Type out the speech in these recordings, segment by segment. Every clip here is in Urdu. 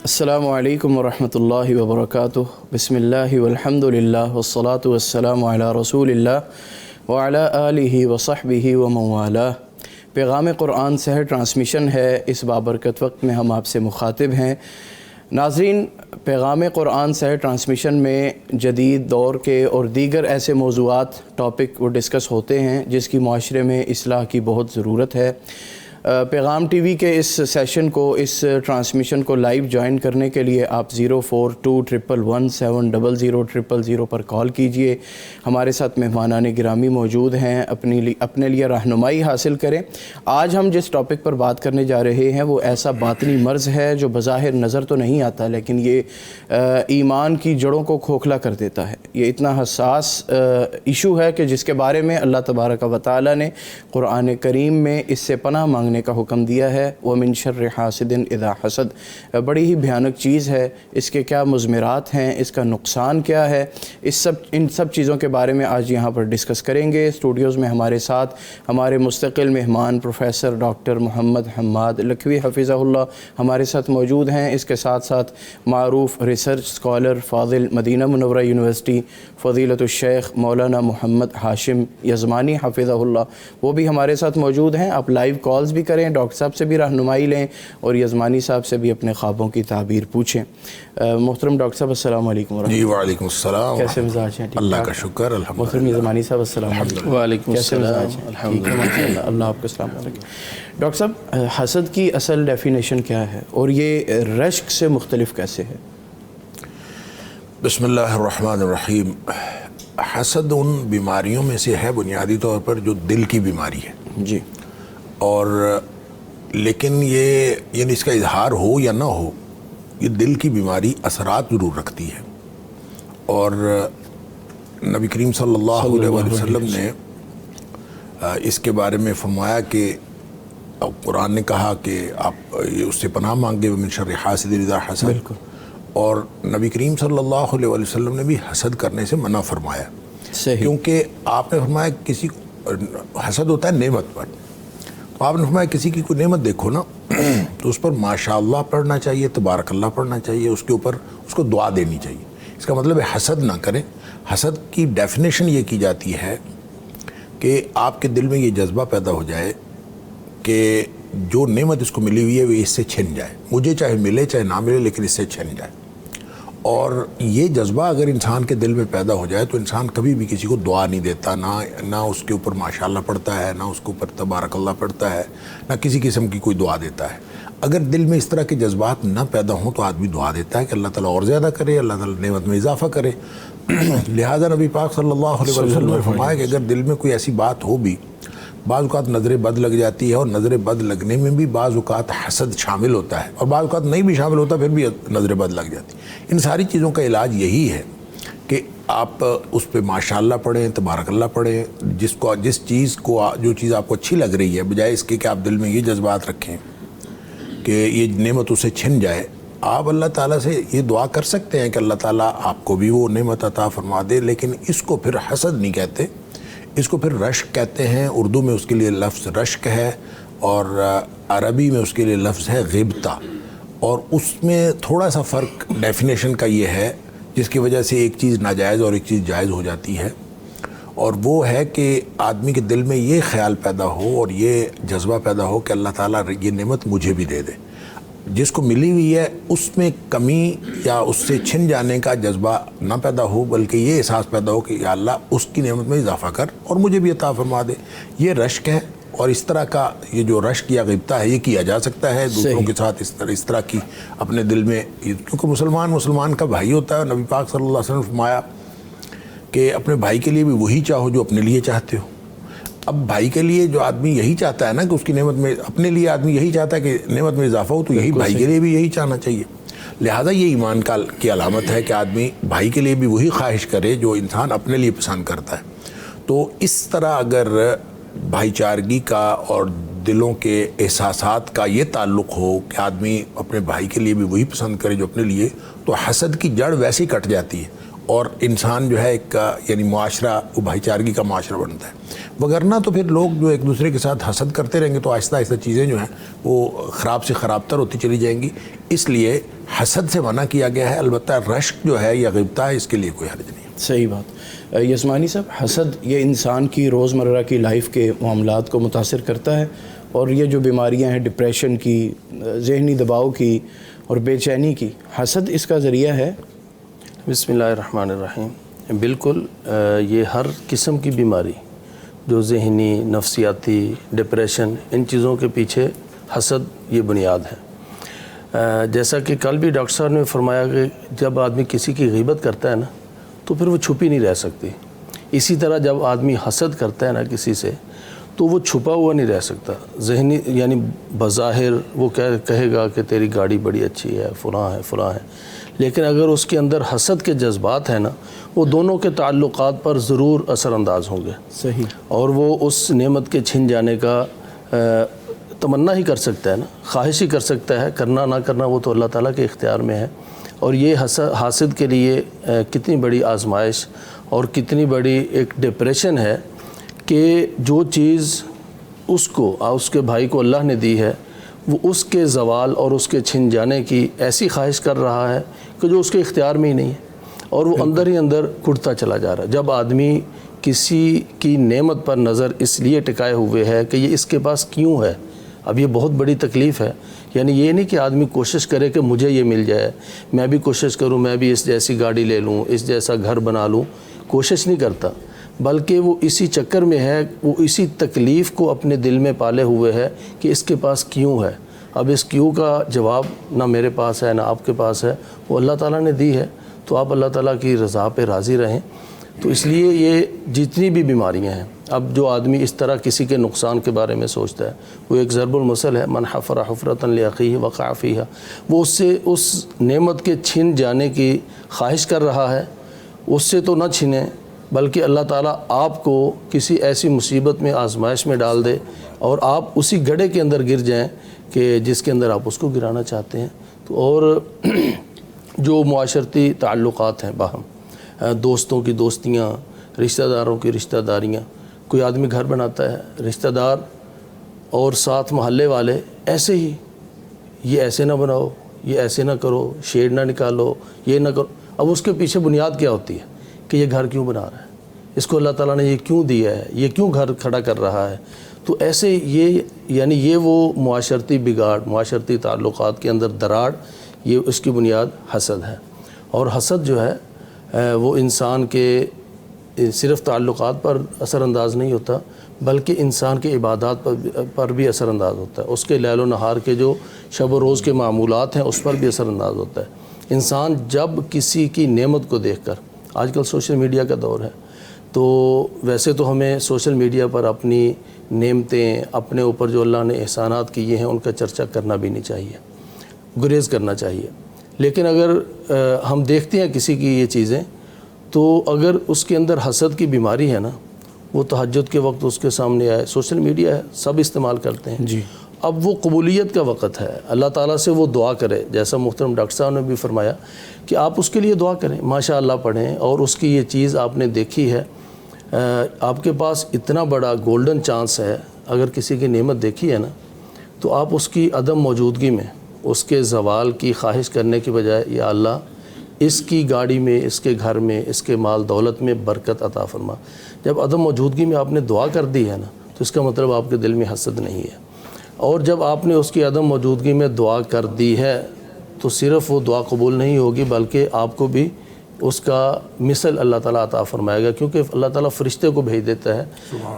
السلام علیکم ورحمۃ اللہ وبرکاتہ۔ بسم اللہ والحمد للہ والصلاة والسلام علی رسول اللہ وعلی آلہ وصحبہ ومن والہ۔ پیغام قرآن سحر ٹرانسمیشن ہے، اس بابرکت وقت میں ہم آپ سے مخاطب ہیں۔ ناظرین، پیغام قرآن سحر ٹرانسمیشن میں جدید دور کے اور دیگر ایسے موضوعات ٹاپک وہ ڈسکس ہوتے ہیں جس کی معاشرے میں اصلاح کی بہت ضرورت ہے۔ پیغام ٹی وی کے اس سیشن کو، اس ٹرانسمیشن کو لائیو جوائن کرنے کے لیے آپ 0421117000 پر کال کیجئے۔ ہمارے ساتھ مہمانان گرامی موجود ہیں، اپنے لیے رہنمائی حاصل کریں۔ آج ہم جس ٹاپک پر بات کرنے جا رہے ہیں وہ ایسا باطنی مرض ہے جو بظاہر نظر تو نہیں آتا، لیکن یہ ایمان کی جڑوں کو کھوکھلا کر دیتا ہے۔ یہ اتنا حساس ایشو ہے کہ جس کے بارے میں اللہ تبارک و تعالی نے قرآن کریم میں اس سے پناہ مانگنے کا حکم دیا ہے۔ وَمِن شَرِّ حَاسِدٍ إِذَا حَسَدَ، بڑی ہی بھیانک چیز ہے۔ اس کے کیا مضمرات ہیں، اس کا نقصان کیا ہے، ان سب چیزوں کے بارے میں آج یہاں پر ڈسکس کریں گے۔ اسٹوڈیوز میں ہمارے ساتھ ہمارے مستقل مہمان پروفیسر ڈاکٹر محمد حماد لکھوی حفظہ اللہ ہمارے ساتھ موجود ہیں۔ اس کے ساتھ ساتھ معروف ریسرچ اسکالر فاضل مدینہ منورہ یونیورسٹی فضیلت الشیخ مولانا محمد ہاشم یزمانی حفظہ اللہ، وہ بھی ہمارے ساتھ موجود ہیں۔ آپ لائیو کالز بھی کریں، ڈاکٹر صاحب سے بھی رہنمائی لیں اور یزمانی صاحب سے بھی اپنے خوابوں کی تعبیر پوچھیں۔ محترم ڈاکٹر صاحب السلام علیکم ورحمۃ اللہ۔ جی وعلیکم السلام۔ کیسے مزاج ہیں؟ اللہ کا شکر الحمد للہ۔ محترم یزمانی صاحب السلام علیکم۔ وعلیکم السلام۔ ٹھیک ہے ماشاء اللہ، اللہ آپ کو سلامت رکھے۔ ڈاکٹر صاحب، حسد کی اصل ڈیفینیشن کیا ہے اور یہ رشک سے مختلف کیسے ہے؟ بسم اللہ الرحمن الرحیم۔ حسد ان بیماریوں میں سے ہے بنیادی طور پر جو دل کی بیماری ہے جی، اور لیکن یہ یعنی اس کا اظہار ہو یا نہ ہو، یہ دل کی بیماری اثرات ضرور رکھتی ہے۔ اور نبی کریم صلی اللہ علیہ وسلم نے اس کے بارے میں فرمایا کہ قرآن نے کہا کہ آپ اس سے پناہ مانگے ومن شر حاسد اذا حسد، اور نبی کریم صلی اللہ علیہ وسلم نے بھی حسد کرنے سے منع فرمایا، کیونکہ آپ نے فرمایا کسی حسد ہوتا ہے نعمت پر، تو آپ نے فرمایا کسی کی کوئی نعمت دیکھو نا تو اس پر ماشاء اللہ پڑھنا چاہیے، تبارک اللہ پڑھنا چاہیے، اس کے اوپر اس کو دعا دینی چاہیے۔ اس کا مطلب ہے حسد نہ کریں۔ حسد کی ڈیفینیشن یہ کی جاتی ہے کہ آپ کے دل میں یہ جذبہ پیدا ہو جائے کہ جو نعمت اس کو ملی ہوئی ہے وہ اس سے چھن جائے، مجھے چاہے ملے چاہے نہ ملے لیکن اس سے چھن جائے۔ اور یہ جذبہ اگر انسان کے دل میں پیدا ہو جائے تو انسان کبھی بھی کسی کو دعا نہیں دیتا، نہ اس کے اوپر ماشاءاللہ پڑھتا ہے، نہ اس کے اوپر تبارک اللہ پڑھتا ہے، نہ کسی قسم کی کوئی دعا دیتا ہے۔ اگر دل میں اس طرح کے جذبات نہ پیدا ہوں تو آدمی دعا دیتا ہے کہ اللہ تعالیٰ اور زیادہ کرے، اللہ تعالیٰ نعمت میں اضافہ کرے۔ لہٰذا نبی پاک صلی اللہ علیہ وسلم نے فرمایا کہ اگر دل میں کوئی ایسی بات ہو بھی، بعض اوقات نظر بد لگ جاتی ہے، اور نظر بد لگنے میں بھی بعض اوقات حسد شامل ہوتا ہے، اور بعض اوقات نہیں بھی شامل ہوتا پھر بھی نظر بد لگ جاتی ہے۔ ان ساری چیزوں کا علاج یہی ہے کہ آپ اس پہ ماشاءاللہ پڑھیں، تبارک اللہ پڑھیں، جو چیز آپ کو اچھی لگ رہی ہے، بجائے اس کے کہ آپ دل میں یہ جذبات رکھیں کہ یہ نعمت اسے چھن جائے۔ آپ اللہ تعالیٰ سے یہ دعا کر سکتے ہیں کہ اللہ تعالیٰ آپ کو بھی وہ نعمت عطا فرما دے، لیکن اس کو پھر حسد نہیں کہتے، اس کو پھر رشک کہتے ہیں۔ اردو میں اس کے لیے لفظ رشک ہے، اور عربی میں اس کے لیے لفظ ہے غبطہ، اور اس میں تھوڑا سا فرق ڈیفینیشن کا یہ ہے جس کی وجہ سے ایک چیز ناجائز اور ایک چیز جائز ہو جاتی ہے، اور وہ ہے کہ آدمی کے دل میں یہ خیال پیدا ہو اور یہ جذبہ پیدا ہو کہ اللہ تعالیٰ یہ نعمت مجھے بھی دے دے، جس کو ملی ہوئی ہے اس میں کمی یا اس سے چھن جانے کا جذبہ نہ پیدا ہو، بلکہ یہ احساس پیدا ہو کہ یا اللہ اس کی نعمت میں اضافہ کر اور مجھے بھی عطا فرما دے۔ یہ رشک ہے، اور اس طرح کا یہ جو رشک یا غبطہ ہے یہ کیا جا سکتا ہے دوسروں کے ساتھ اس طرح کی اپنے دل میں، کیونکہ مسلمان کا بھائی ہوتا ہے۔ نبی پاک صلی اللہ علیہ وسلم نے فرمایا کہ اپنے بھائی کے لیے بھی وہی چاہو جو اپنے لیے چاہتے ہو۔ اب بھائی کے لیے جو آدمی یہی چاہتا ہے نا کہ اس کی نعمت میں، اپنے لیے آدمی یہی چاہتا ہے کہ نعمت میں اضافہ ہو، تو یہی بھائی کے لیے بھی یہی چاہنا چاہیے۔ لہٰذا یہ ایمان کی علامت ہے کہ آدمی بھائی کے لیے بھی وہی خواہش کرے جو انسان اپنے لیے پسند کرتا ہے۔ تو اس طرح اگر بھائی چارگی کا اور دلوں کے احساسات کا یہ تعلق ہو کہ آدمی اپنے بھائی کے لیے بھی وہی پسند کرے جو اپنے لیے، تو حسد کی جڑ ویسے ہی کٹ جاتی ہے، اور انسان جو ہے ایک یعنی معاشرہ بھائی چارگی کا معاشرہ بنتا ہے. وگرنہ تو پھر لوگ جو ایک دوسرے کے ساتھ حسد کرتے رہیں گے تو آہستہ آہستہ چیزیں جو ہیں وہ خراب سے خراب تر ہوتی چلی جائیں گی. اس لیے حسد سے منع کیا گیا ہے. البتہ رشک جو ہے یا غیبتہ ہے اس کے لیے کوئی حرج نہیں. صحیح بات. یسمانی صاحب، حسد یہ انسان کی روزمرہ کی لائف کے معاملات کو متاثر کرتا ہے، اور یہ جو بیماریاں ہیں ڈپریشن کی، ذہنی دباؤ کی اور بے چینی کی، حسد اس کا ذریعہ ہے؟ بسم اللہ الرحمن الرحیم. بالکل، یہ ہر قسم کی بیماری جو ذہنی، نفسیاتی، ڈپریشن، ان چیزوں کے پیچھے حسد یہ بنیاد ہے. جیسا کہ کل بھی ڈاکٹر صاحب نے فرمایا کہ جب آدمی کسی کی غیبت کرتا ہے نا تو پھر وہ چھپی نہیں رہ سکتی. اسی طرح جب آدمی حسد کرتا ہے نا کسی سے تو وہ چھپا ہوا نہیں رہ سکتا. ذہنی یعنی بظاہر وہ کہے گا کہ تیری گاڑی بڑی اچھی ہے، فلاں ہے فلاں ہے، لیکن اگر اس کے اندر حسد کے جذبات ہیں نا وہ دونوں کے تعلقات پر ضرور اثر انداز ہوں گے. صحیح. اور وہ اس نعمت کے چھن جانے کا تمنا ہی کر سکتا ہے نا، خواہش ہی کر سکتا ہے. کرنا نہ کرنا وہ تو اللہ تعالیٰ کے اختیار میں ہے. اور یہ حاسد کے لیے کتنی بڑی آزمائش اور کتنی بڑی ایک ڈپریشن ہے کہ جو چیز اس کے بھائی کو اللہ نے دی ہے وہ اس کے زوال اور اس کے چھن جانے کی ایسی خواہش کر رہا ہے کہ جو اس کے اختیار میں ہی نہیں ہے، اور وہ اندر ہی اندر کھٹتا چلا جا رہا ہے. جب آدمی کسی کی نعمت پر نظر اس لیے ٹکائے ہوئے ہے کہ یہ اس کے پاس کیوں ہے، اب یہ بہت بڑی تکلیف ہے. یعنی یہ نہیں کہ آدمی کوشش کرے کہ مجھے یہ مل جائے، میں بھی کوشش کروں، میں بھی اس جیسی گاڑی لے لوں، اس جیسا گھر بنا لوں. کوشش نہیں کرتا، بلکہ وہ اسی چکر میں ہے، وہ اسی تکلیف کو اپنے دل میں پالے ہوئے ہے کہ اس کے پاس کیوں ہے. اب اس کیوں کا جواب نہ میرے پاس ہے نہ آپ کے پاس ہے، وہ اللہ تعالیٰ نے دی ہے. تو آپ اللہ تعالیٰ کی رضا پہ راضی رہیں. تو اس لیے یہ جتنی بھی بیماریاں ہیں، اب جو آدمی اس طرح کسی کے نقصان کے بارے میں سوچتا ہے، وہ ایک ضرب المثل ہے، من حفر حفرة لأخیہ وقع فیہا، وہ اس سے اس نعمت کے چھن جانے کی خواہش کر رہا ہے. اس سے تو نہ چھنے، بلکہ اللہ تعالیٰ آپ کو کسی ایسی مصیبت میں، آزمائش میں ڈال دے اور آپ اسی گڑھے کے اندر گر جائیں کہ جس کے اندر آپ اس کو گرانا چاہتے ہیں. تو اور جو معاشرتی تعلقات ہیں باہم، دوستوں کی دوستیاں، رشتہ داروں کی رشتہ داریاں، کوئی آدمی گھر بناتا ہے، رشتہ دار اور ساتھ محلے والے ایسے ہی، یہ ایسے نہ بناؤ، یہ ایسے نہ کرو، شیڈ نہ نکالو، یہ نہ کرو. اب اس کے پیچھے بنیاد کیا ہوتی ہے کہ یہ گھر کیوں بنا رہا ہے، اس کو اللہ تعالیٰ نے یہ کیوں دیا ہے، یہ کیوں گھر کھڑا کر رہا ہے. تو ایسے یہ وہ معاشرتی بگاڑ، معاشرتی تعلقات کے اندر دراڑ، یہ اس کی بنیاد حسد ہے. اور حسد جو ہے وہ انسان کے صرف تعلقات پر اثر انداز نہیں ہوتا، بلکہ انسان کے عبادات پر بھی اثر انداز ہوتا ہے. اس کے لیل و نہار کے جو شب و روز کے معمولات ہیں اس پر بھی اثر انداز ہوتا ہے. انسان جب کسی کی نعمت کو دیکھ کر، آج کل سوشل میڈیا کا دور ہے، تو ویسے تو ہمیں سوشل میڈیا پر اپنی نعمتیں، اپنے اوپر جو اللہ نے احسانات کیے ہیں ان کا چرچا کرنا بھی نہیں چاہیے، گریز کرنا چاہیے. لیکن اگر ہم دیکھتے ہیں کسی کی یہ چیزیں، تو اگر اس کے اندر حسد کی بیماری ہے نا، وہ تہجد کے وقت اس کے سامنے آئے، سوشل میڈیا ہے، سب استعمال کرتے ہیں جی. اب وہ قبولیت کا وقت ہے، اللہ تعالیٰ سے وہ دعا کرے، جیسا محترم ڈاکٹر صاحب نے بھی فرمایا کہ آپ اس کے لیے دعا کریں، ماشاء اللہ پڑھیں، اور اس کی یہ چیز آپ نے دیکھی ہے، آپ کے پاس اتنا بڑا گولڈن چانس ہے. اگر کسی کی نعمت دیکھی ہے نا تو آپ اس کی عدم موجودگی میں اس کے زوال کی خواہش کرنے کی بجائے، یا اللہ اس کی گاڑی میں، اس کے گھر میں، اس کے مال دولت میں برکت عطا فرما. جب عدم موجودگی میں آپ نے دعا کر دی ہے نا تو اس کا مطلب آپ کے دل میں حسد نہیں ہے. اور جب آپ نے اس کی عدم موجودگی میں دعا کر دی ہے تو صرف وہ دعا قبول نہیں ہوگی، بلکہ آپ کو بھی اس کا مثل اللہ تعالیٰ عطا فرمائے گا، کیونکہ اللہ تعالیٰ فرشتے کو بھیج دیتا ہے.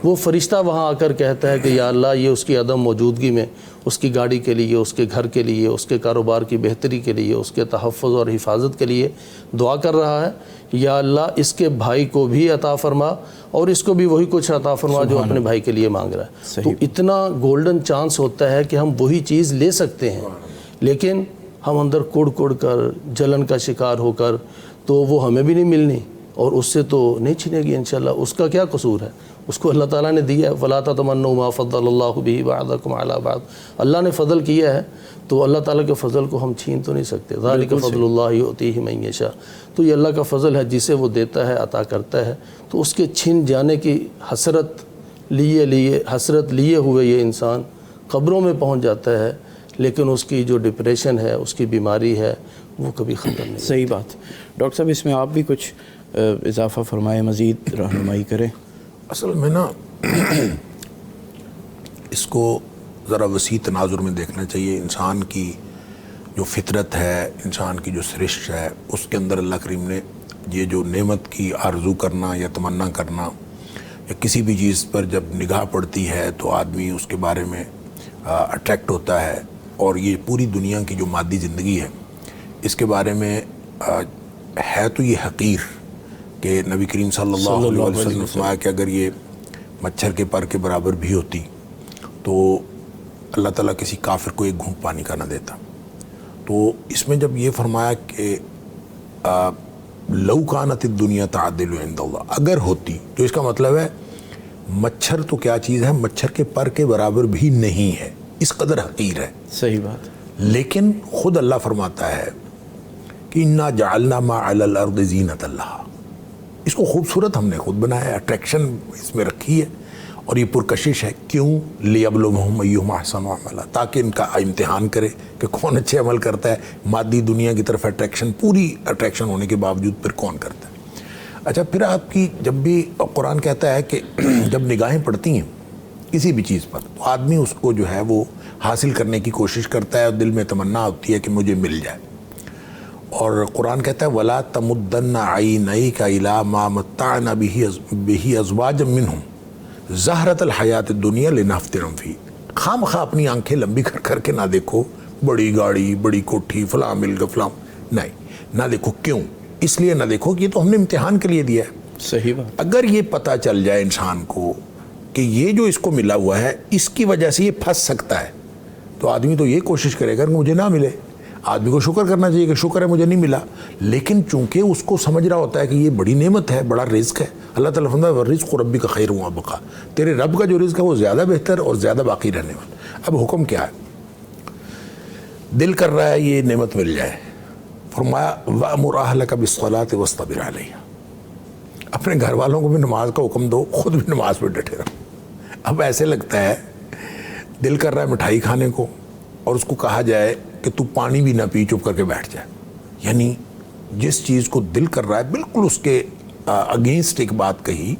وہ فرشتہ وہاں آ کر کہتا ہے کہ یا اللہ یہ اس کی عدم موجودگی میں اس کی گاڑی کے لیے، اس کے گھر کے لیے، اس کے کاروبار کی بہتری کے لیے، اس کے تحفظ اور حفاظت کے لیے دعا کر رہا ہے. یا اللہ اس کے بھائی کو بھی عطا فرما اور اس کو بھی وہی کچھ عطا فرما جو اپنے بھائی کے لیے مانگ رہا ہے. تو اتنا گولڈن چانس ہوتا ہے کہ ہم وہی چیز لے سکتے ہیں، لیکن ہم اندر کڑ کر جلن کا شکار ہو کر تو وہ ہمیں بھی نہیں ملنی اور اس سے تو نہیں چھنے گی انشاءاللہ. اس کا کیا قصور ہے؟ اس کو اللہ تعالیٰ نے دیا ہے. فَلَا تَتَمَنَّوْا مَا فَضَّلَ اللَّهُ بِهِ بَعْضَكُمْ عَلَىٰ بَعْضٍ. اللہ نے فضل کیا ہے تو اللہ تعالیٰ کے فضل کو ہم چھین تو نہیں سکتے. ذَلِكَ فَضْلُ اللَّهِ يُؤْتِيهِ مَن يَشَاءُ. تو یہ اللہ کا فضل ہے، جسے وہ دیتا ہے، عطا کرتا ہے. تو اس کے چھن جانے کی حسرت لیے ہوئے یہ انسان قبروں میں پہنچ جاتا ہے، لیکن اس کی جو ڈپریشن ہے، اس کی بیماری ہے، وہ کبھی ختم نہیں. صحیح بات. ڈاکٹر صاحب اس میں آپ بھی کچھ اضافہ فرمائیں، مزید رہنمائی کریں. اصل میں نا اس کو ذرا وسیع تناظر میں دیکھنا چاہیے. انسان کی جو فطرت ہے، انسان کی جو سرشت ہے، اس کے اندر اللہ کریم نے یہ جو نعمت کی آرزو کرنا یا تمنا کرنا یا کسی بھی چیز پر جب نگاہ پڑتی ہے تو آدمی اس کے بارے میں اٹریکٹ ہوتا ہے. اور یہ پوری دنیا کی جو مادی زندگی ہے اس کے بارے میں ہے تو یہ حقیر کہ نبی کریم صلی اللہ علیہ وسلم نے فرمایا کہ اگر یہ مچھر کے پر کے برابر بھی ہوتی تو اللہ تعالیٰ کسی کافر کو ایک گھونٹ پانی کا نہ دیتا. تو اس میں جب یہ فرمایا کہ لو کانت الدنیا تعدل عند اللہ، اگر ہوتی، جو اس کا مطلب ہے مچھر تو کیا چیز ہے، مچھر کے پر کے برابر بھی نہیں ہے، اس قدر حقیر ہے. صحیح بات. لیکن خود اللہ فرماتا ہے کہ انا جعلنا ما علی الارض زینۃ اللہ، اس کو خوبصورت ہم نے خود بنایا ہے، اٹریکشن اس میں رکھی ہے اور یہ پرکشش ہے. کیوں؟ لیبلوہم ایہم احسن عملا، تاکہ ان کا امتحان کرے کہ کون اچھے عمل کرتا ہے. مادی دنیا کی طرف اٹریکشن، پوری اٹریکشن ہونے کے باوجود پھر کون کرتا ہے. اچھا، پھر آپ کی جب بھی قرآن کہتا ہے کہ جب نگاہیں پڑتی ہیں کسی بھی چیز پر تو آدمی اس کو جو ہے وہ حاصل کرنے کی کوشش کرتا ہے اور دل میں تمنا ہوتی ہے کہ مجھے مل جائے. اور قرآن کہتا ہے وَلَا تَمُدَّنَّ عَيْنَيْكَ إِلَىٰ مَا مَتَّعْنَا بِهِ أَزْوَاجًا مِّنْهُمْ زَهْرَةَ الْحَيَاةِ الدُّنْيَا لِنَفْتِنَهُمْ فِيهِ. خام خواہ اپنی آنکھیں لمبی کر کے نہ دیکھو بڑی گاڑی، بڑی کوٹھی، فلاں مل گیا فلاں، نہیں، نہ دیکھو. کیوں؟ اس لیے نہ دیکھو کہ یہ تو ہم نے امتحان کے لیے دیا ہے. صحیح بات. اگر یہ پتہ چل جائے انسان کو کہ یہ جو اس کو ملا ہوا ہے اس کی وجہ سے یہ پھنس سکتا ہے تو آدمی تو یہ کوشش کرے گا کہ مجھے نہ ملے. آدمی کو شکر کرنا چاہیے کہ شکر ہے مجھے نہیں ملا، لیکن چونکہ اس کو سمجھ رہا ہوتا ہے کہ یہ بڑی نعمت ہے، بڑا رزق ہے. اللہ تعالیٰ فرماتا ہے رزق ربک خیر و ابقیٰ، تیرے رب کا جو رزق ہے وہ زیادہ بہتر اور زیادہ باقی رہنے والا. اب حکم کیا ہے؟ دل کر رہا ہے یہ نعمت مل جائے، فرمایا وَأْمُرْ أَهْلَكَ بِالصَّلَاةِ وَاصْطَبِرْ عَلَيْهَا، اپنے گھر والوں کو بھی نماز کا حکم دو، خود بھی نماز پہ ڈٹے رہو. اب ایسے لگتا ہے دل کر رہا ہے مٹھائی کھانے کو اور اس کو کہا جائے کہ تو پانی بھی نہ پی، چپ کر کے بیٹھ جائے. یعنی جس چیز کو دل کر رہا ہے بالکل اس کے اگینسٹ ایک بات کہی.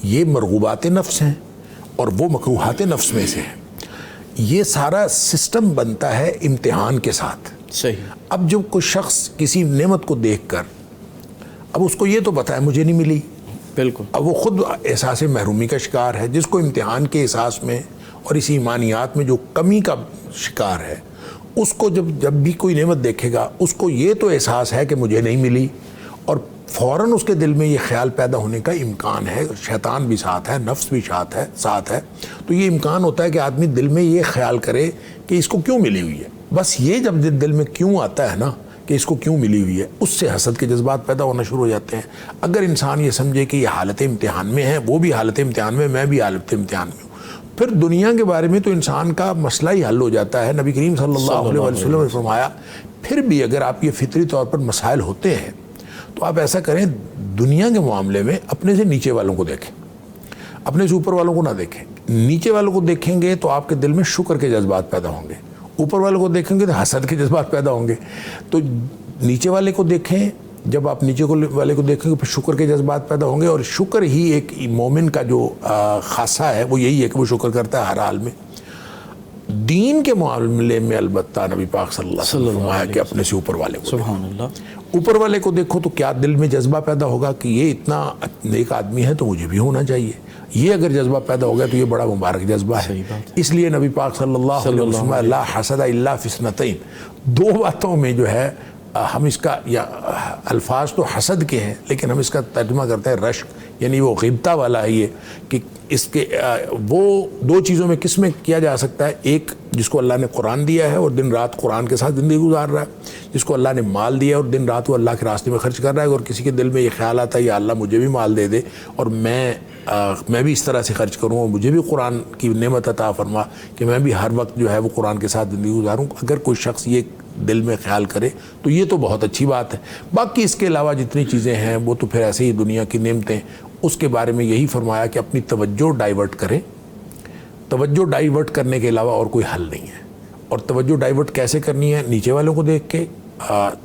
یہ مرغوبات نفس ہیں اور وہ مکروہات نفس میں سے ہیں. یہ سارا سسٹم بنتا ہے امتحان کے ساتھ. صحیح. اب جب کوئی شخص کسی نعمت کو دیکھ کر، اب اس کو یہ تو پتہ ہے مجھے نہیں ملی، بالکل، اب وہ خود احساس محرومی کا شکار ہے. جس کو امتحان کے احساس میں اور اس ایمانیات میں جو کمی کا شکار ہے، اس کو جب بھی کوئی نعمت دیکھے گا اس کو یہ تو احساس ہے کہ مجھے نہیں ملی، اور فوراً اس کے دل میں یہ خیال پیدا ہونے کا امکان ہے. شیطان بھی ساتھ ہے، نفس بھی ساتھ ہے. تو یہ امکان ہوتا ہے کہ آدمی دل میں یہ خیال کرے کہ اس کو کیوں ملی ہوئی ہے. بس یہ جب دل میں کیوں آتا ہے نا کہ اس کو کیوں ملی ہوئی ہے، اس سے حسد کے جذبات پیدا ہونا شروع ہو جاتے ہیں. اگر انسان یہ سمجھے کہ یہ حالت امتحان میں ہے، وہ بھی حالت امتحان میں، میں بھی حالت امتحان میں ہوں، پھر دنیا کے بارے میں تو انسان کا مسئلہ ہی حل ہو جاتا ہے. نبی کریم صلی اللہ علیہ وسلم نے فرمایا پھر بھی اگر آپ یہ فطری طور پر مسائل ہوتے ہیں تو آپ ایسا کریں، دنیا کے معاملے میں اپنے سے نیچے والوں کو دیکھیں، اپنے سے اوپر والوں کو نہ دیکھیں. نیچے والوں کو دیکھیں گے تو آپ کے دل میں شکر کے جذبات پیدا ہوں گے، اوپر والوں کو دیکھیں گے تو حسد کے جذبات پیدا ہوں گے. تو نیچے والے کو دیکھیں، جب آپ نیچے والے کو دیکھیں گے پھر شکر کے جذبات پیدا ہوں گے. اور شکر ہی ایک مومن کا جو خاصہ ہے وہ یہی ہے کہ وہ شکر کرتا ہے ہر حال میں. دین کے معاملے میں البتہ نبی پاک صلی اللہ علیہ وسلم نے فرمایا کہ اپنے سے اوپر والے کو، سبحان اللہ، اوپر والے کو دیکھو تو کیا دل میں جذبہ پیدا ہوگا کہ یہ اتنا نیک آدمی ہے تو مجھے بھی ہونا چاہیے. یہ اگر جذبہ پیدا ہو گیا تو یہ بڑا مبارک جذبہ ہے. اس لیے نبی پاک صلی اللہ علیہ وسلم لا حسد الا فی اثنتین، دو باتوں میں جو ہے ہم اس کا، یا الفاظ تو حسد کے ہیں لیکن ہم اس کا ترجمہ کرتے ہیں رشک، یعنی وہ غیبتہ والا ہے. یہ کہ اس کے وہ دو چیزوں میں کس میں کیا جا سکتا ہے، ایک جس کو اللہ نے قرآن دیا ہے اور دن رات قرآن کے ساتھ زندگی گزار رہا ہے، جس کو اللہ نے مال دیا ہے اور دن رات وہ اللہ کے راستے میں خرچ کر رہا ہے، اور کسی کے دل میں یہ خیال آتا ہے یا اللہ مجھے بھی مال دے دے اور میں بھی اس طرح سے خرچ کروں اور مجھے بھی قرآن کی نعمت عطا فرما کہ میں بھی ہر وقت جو ہے وہ قرآن کے ساتھ زندگی گزاروں، اگر کوئی شخص یہ دل میں خیال کرے تو یہ تو بہت اچھی بات ہے۔ باقی اس کے علاوہ جتنی چیزیں ہیں وہ تو پھر ایسے ہی دنیا کی نعمتیں، اس کے بارے میں یہی فرمایا کہ اپنی توجہ ڈائیورٹ کریں۔ توجہ ڈائیورٹ کرنے کے علاوہ اور کوئی حل نہیں ہے۔ اور توجہ ڈائیورٹ کیسے کرنی ہے؟ نیچے والوں کو دیکھ کے،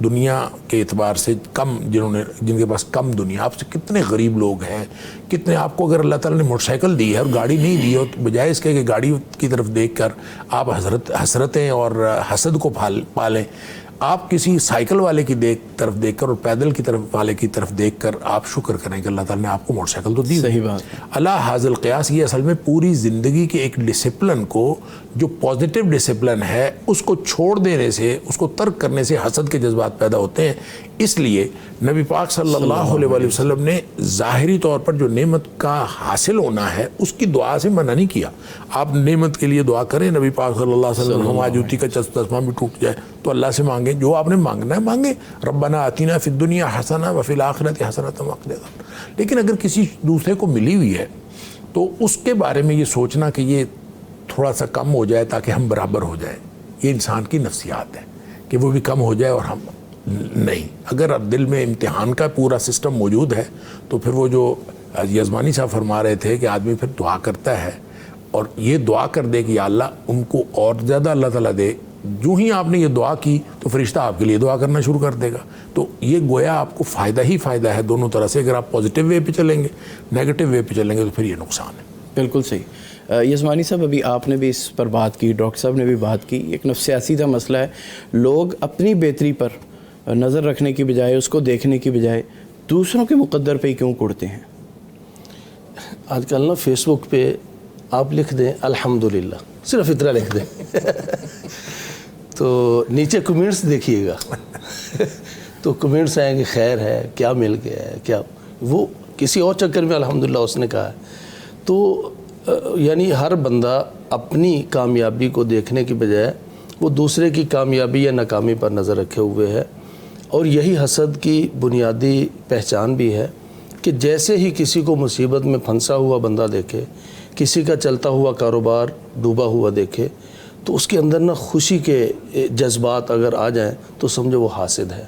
دنیا کے اعتبار سے کم جن کے پاس کم دنیا، آپ سے کتنے غریب لوگ ہیں، کتنے، آپ کو اگر اللہ تعالیٰ نے موٹر سائیکل دی ہے اور گاڑی نہیں دی ہو، تو بجائے اس کے کہ گاڑی کی طرف دیکھ کر آپ حسرتیں اور حسد کو پالیں، آپ کسی سائیکل والے کی طرف دیکھ کر اور پیدل کی طرف والے کی طرف دیکھ کر آپ شکر کریں کہ اللہ تعالیٰ نے آپ کو موٹر سائیکل تو دی۔ صحیح بات۔ اللہ حاضل قیاس، یہ اصل میں پوری زندگی کے ایک ڈسپلن کو، جو پازیٹیو ڈسپلن ہے، اس کو چھوڑ دینے سے، اس کو ترک کرنے سے حسد کے جذبات پیدا ہوتے ہیں۔ اس لیے نبی پاک صلی اللہ علیہ وآلہ وسلم نے ظاہری طور پر جو نعمت کا حاصل ہونا ہے اس کی دعا سے منع نہیں کیا۔ آپ نعمت کے لیے دعا کریں، نبی پاک صلی اللہ علیہ وسلم ہمارا جوتی کا چشمہ بھی ٹوٹ جائے تو اللہ سے مانگیں، جو آپ نے مانگنا ہے مانگیں، ربنا آتینا فی الدنیا حسنہ وفی الآخرۃ حسنۃ وقنا عذاب النار۔ لیکن اگر کسی دوسرے کو ملی ہوئی ہے تو اس کے بارے میں یہ سوچنا کہ یہ تھوڑا سا کم ہو جائے تاکہ ہم برابر ہو جائیں، یہ انسان کی نفسیات ہے کہ وہ بھی کم ہو جائے اور ہم نہیں۔ اگر دل میں امتحان کا پورا سسٹم موجود ہے تو پھر وہ جو یزمانی صاحب فرما رہے تھے کہ آدمی پھر دعا کرتا ہے اور یہ دعا کر دے کہ یا اللہ ان کو اور زیادہ اللہ تعالیٰ دے، جو ہی آپ نے یہ دعا کی تو فرشتہ آپ کے لیے دعا کرنا شروع کر دے گا۔ تو یہ گویا آپ کو فائدہ ہی فائدہ ہے دونوں طرح سے۔ اگر آپ پازیٹیو وے پہ چلیں گے، نیگیٹو وے پہ چلیں گے تو پھر یہ نقصان ہے۔ بالکل صحیح۔ یزمانی صاحب، ابھی آپ نے بھی اس پر بات کی، ڈاکٹر صاحب نے بھی بات کی، ایک نفسیاتی کا مسئلہ ہے۔ لوگ اپنی بہتری پر نظر رکھنے کی بجائے، اس کو دیکھنے کی بجائے دوسروں کے مقدر پہ ہی کیوں کوڑتے ہیں؟ آج کل نا فیس بک پہ آپ لکھ دیں الحمدللہ، صرف اتنا لکھ دیں تو نیچے کمنٹس دیکھیے گا تو کمنٹس آئیں گے خیر ہے، کیا مل گیا ہے، کیا، وہ کسی اور چکر میں الحمدللہ اس نے کہا ہے۔ تو یعنی ہر بندہ اپنی کامیابی کو دیکھنے کی بجائے وہ دوسرے کی کامیابی یا ناکامی پر نظر رکھے ہوئے ہے، اور یہی حسد کی بنیادی پہچان بھی ہے کہ جیسے ہی کسی کو مصیبت میں پھنسا ہوا بندہ دیکھے، کسی کا چلتا ہوا کاروبار ڈوبا ہوا دیکھے، تو اس کے اندر نا خوشی کے جذبات اگر آ جائیں تو سمجھو وہ حاسد ہے،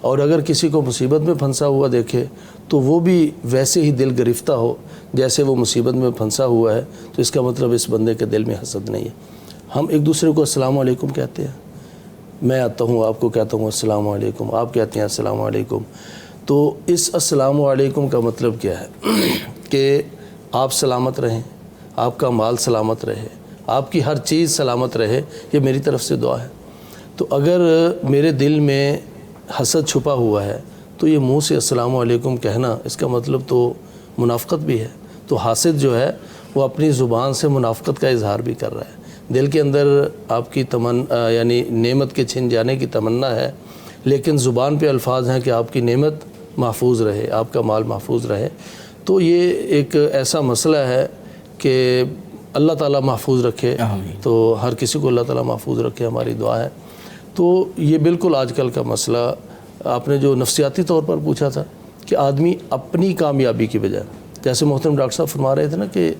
اور اگر کسی کو مصیبت میں پھنسا ہوا دیکھے تو وہ بھی ویسے ہی دل گرفتہ ہو جیسے وہ مصیبت میں پھنسا ہوا ہے، تو اس کا مطلب اس بندے کے دل میں حسد نہیں ہے۔ ہم ایک دوسرے کو السلام علیکم کہتے ہیں، میں آتا ہوں آپ کو کہتا ہوں السلام علیکم، آپ کہتے ہیں السلام علیکم، تو اس السلام علیکم کا مطلب کیا ہے کہ آپ سلامت رہیں، آپ کا مال سلامت رہے، آپ کی ہر چیز سلامت رہے، یہ میری طرف سے دعا ہے۔ تو اگر میرے دل میں حسد چھپا ہوا ہے تو یہ منہ سے السلام علیکم کہنا، اس کا مطلب تو منافقت بھی ہے۔ تو حاسد جو ہے وہ اپنی زبان سے منافقت کا اظہار بھی کر رہا ہے، دل کے اندر آپ کی یعنی نعمت کے چھن جانے کی تمنا ہے، لیکن زبان پہ الفاظ ہیں کہ آپ کی نعمت محفوظ رہے، آپ کا مال محفوظ رہے۔ تو یہ ایک ایسا مسئلہ ہے کہ اللہ تعالیٰ محفوظ رکھے، تو ہر کسی کو اللہ تعالیٰ محفوظ رکھے، ہماری دعا ہے۔ تو یہ بالکل آج کل کا مسئلہ، آپ نے جو نفسیاتی طور پر پوچھا تھا کہ آدمی اپنی کامیابی کی بجائے، جیسے محترم ڈاکٹر صاحب فرما رہے تھے نا کہ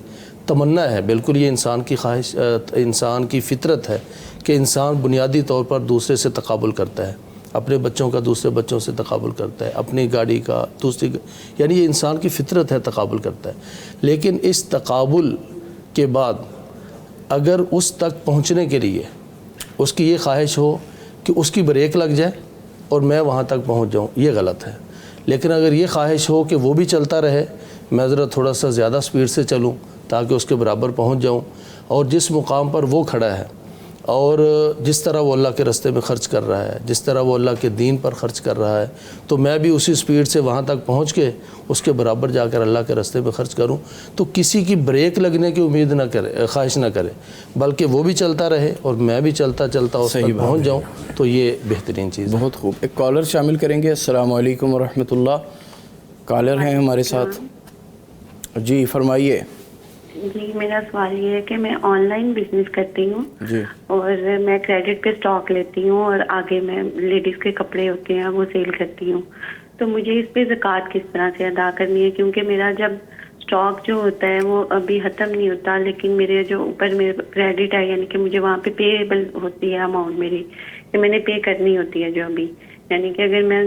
تمنا ہے، بالکل یہ انسان کی خواہش، انسان کی فطرت ہے کہ انسان بنیادی طور پر دوسرے سے تقابل کرتا ہے، اپنے بچوں کا دوسرے بچوں سے تقابل کرتا ہے، اپنی گاڑی کا دوسری، یعنی یہ انسان کی فطرت ہے، تقابل کرتا ہے۔ لیکن اس تقابل کے بعد اگر اس تک پہنچنے کے لیے اس کی یہ خواہش ہو کہ اس کی بریک لگ جائے اور میں وہاں تک پہنچ جاؤں، یہ غلط ہے۔ لیکن اگر یہ خواہش ہو کہ وہ بھی چلتا رہے، میں ذرا تھوڑا سا زیادہ سپیڈ سے چلوں تاکہ اس کے برابر پہنچ جاؤں، اور جس مقام پر وہ کھڑا ہے اور جس طرح وہ اللہ کے راستے میں خرچ کر رہا ہے، جس طرح وہ اللہ کے دین پر خرچ کر رہا ہے، تو میں بھی اسی سپیڈ سے وہاں تک پہنچ کے اس کے برابر جا کر اللہ کے راستے میں خرچ کروں۔ تو کسی کی بریک لگنے کی امید نہ کرے، خواہش نہ کرے، بلکہ وہ بھی چلتا رہے اور میں بھی چلتا چلتا اس تک پہنچ جاؤں، تو یہ بہترین چیز ہے۔ بہت خوب۔ ایک کالر شامل کریں گے۔ السلام علیکم ورحمۃ اللہ، کالر ہیں ہمارے ساتھ، جی فرمائیے۔ جی میرا سوال یہ ہے کہ میں آن لائن بزنس کرتی ہوں جی اور میں کریڈٹ پہ اسٹاک لیتی ہوں اور آگے میں لیڈیز کے کپڑے ہوتے ہیں وہ سیل کرتی ہوں. تو مجھے اس پہ زکوٰۃ کس طرح سے ادا کرنی ہے؟ کیونکہ میرا جب اسٹاک جو ہوتا ہے وہ ابھی ختم نہیں ہوتا، لیکن میرے جو اوپر میرے کریڈٹ ہے یعنی کہ مجھے وہاں پہ پیبل ہوتی ہے اماؤنٹ میری کہ میں نے پے کرنی ہوتی ہے جو ابھی، یعنی کہ اگر میں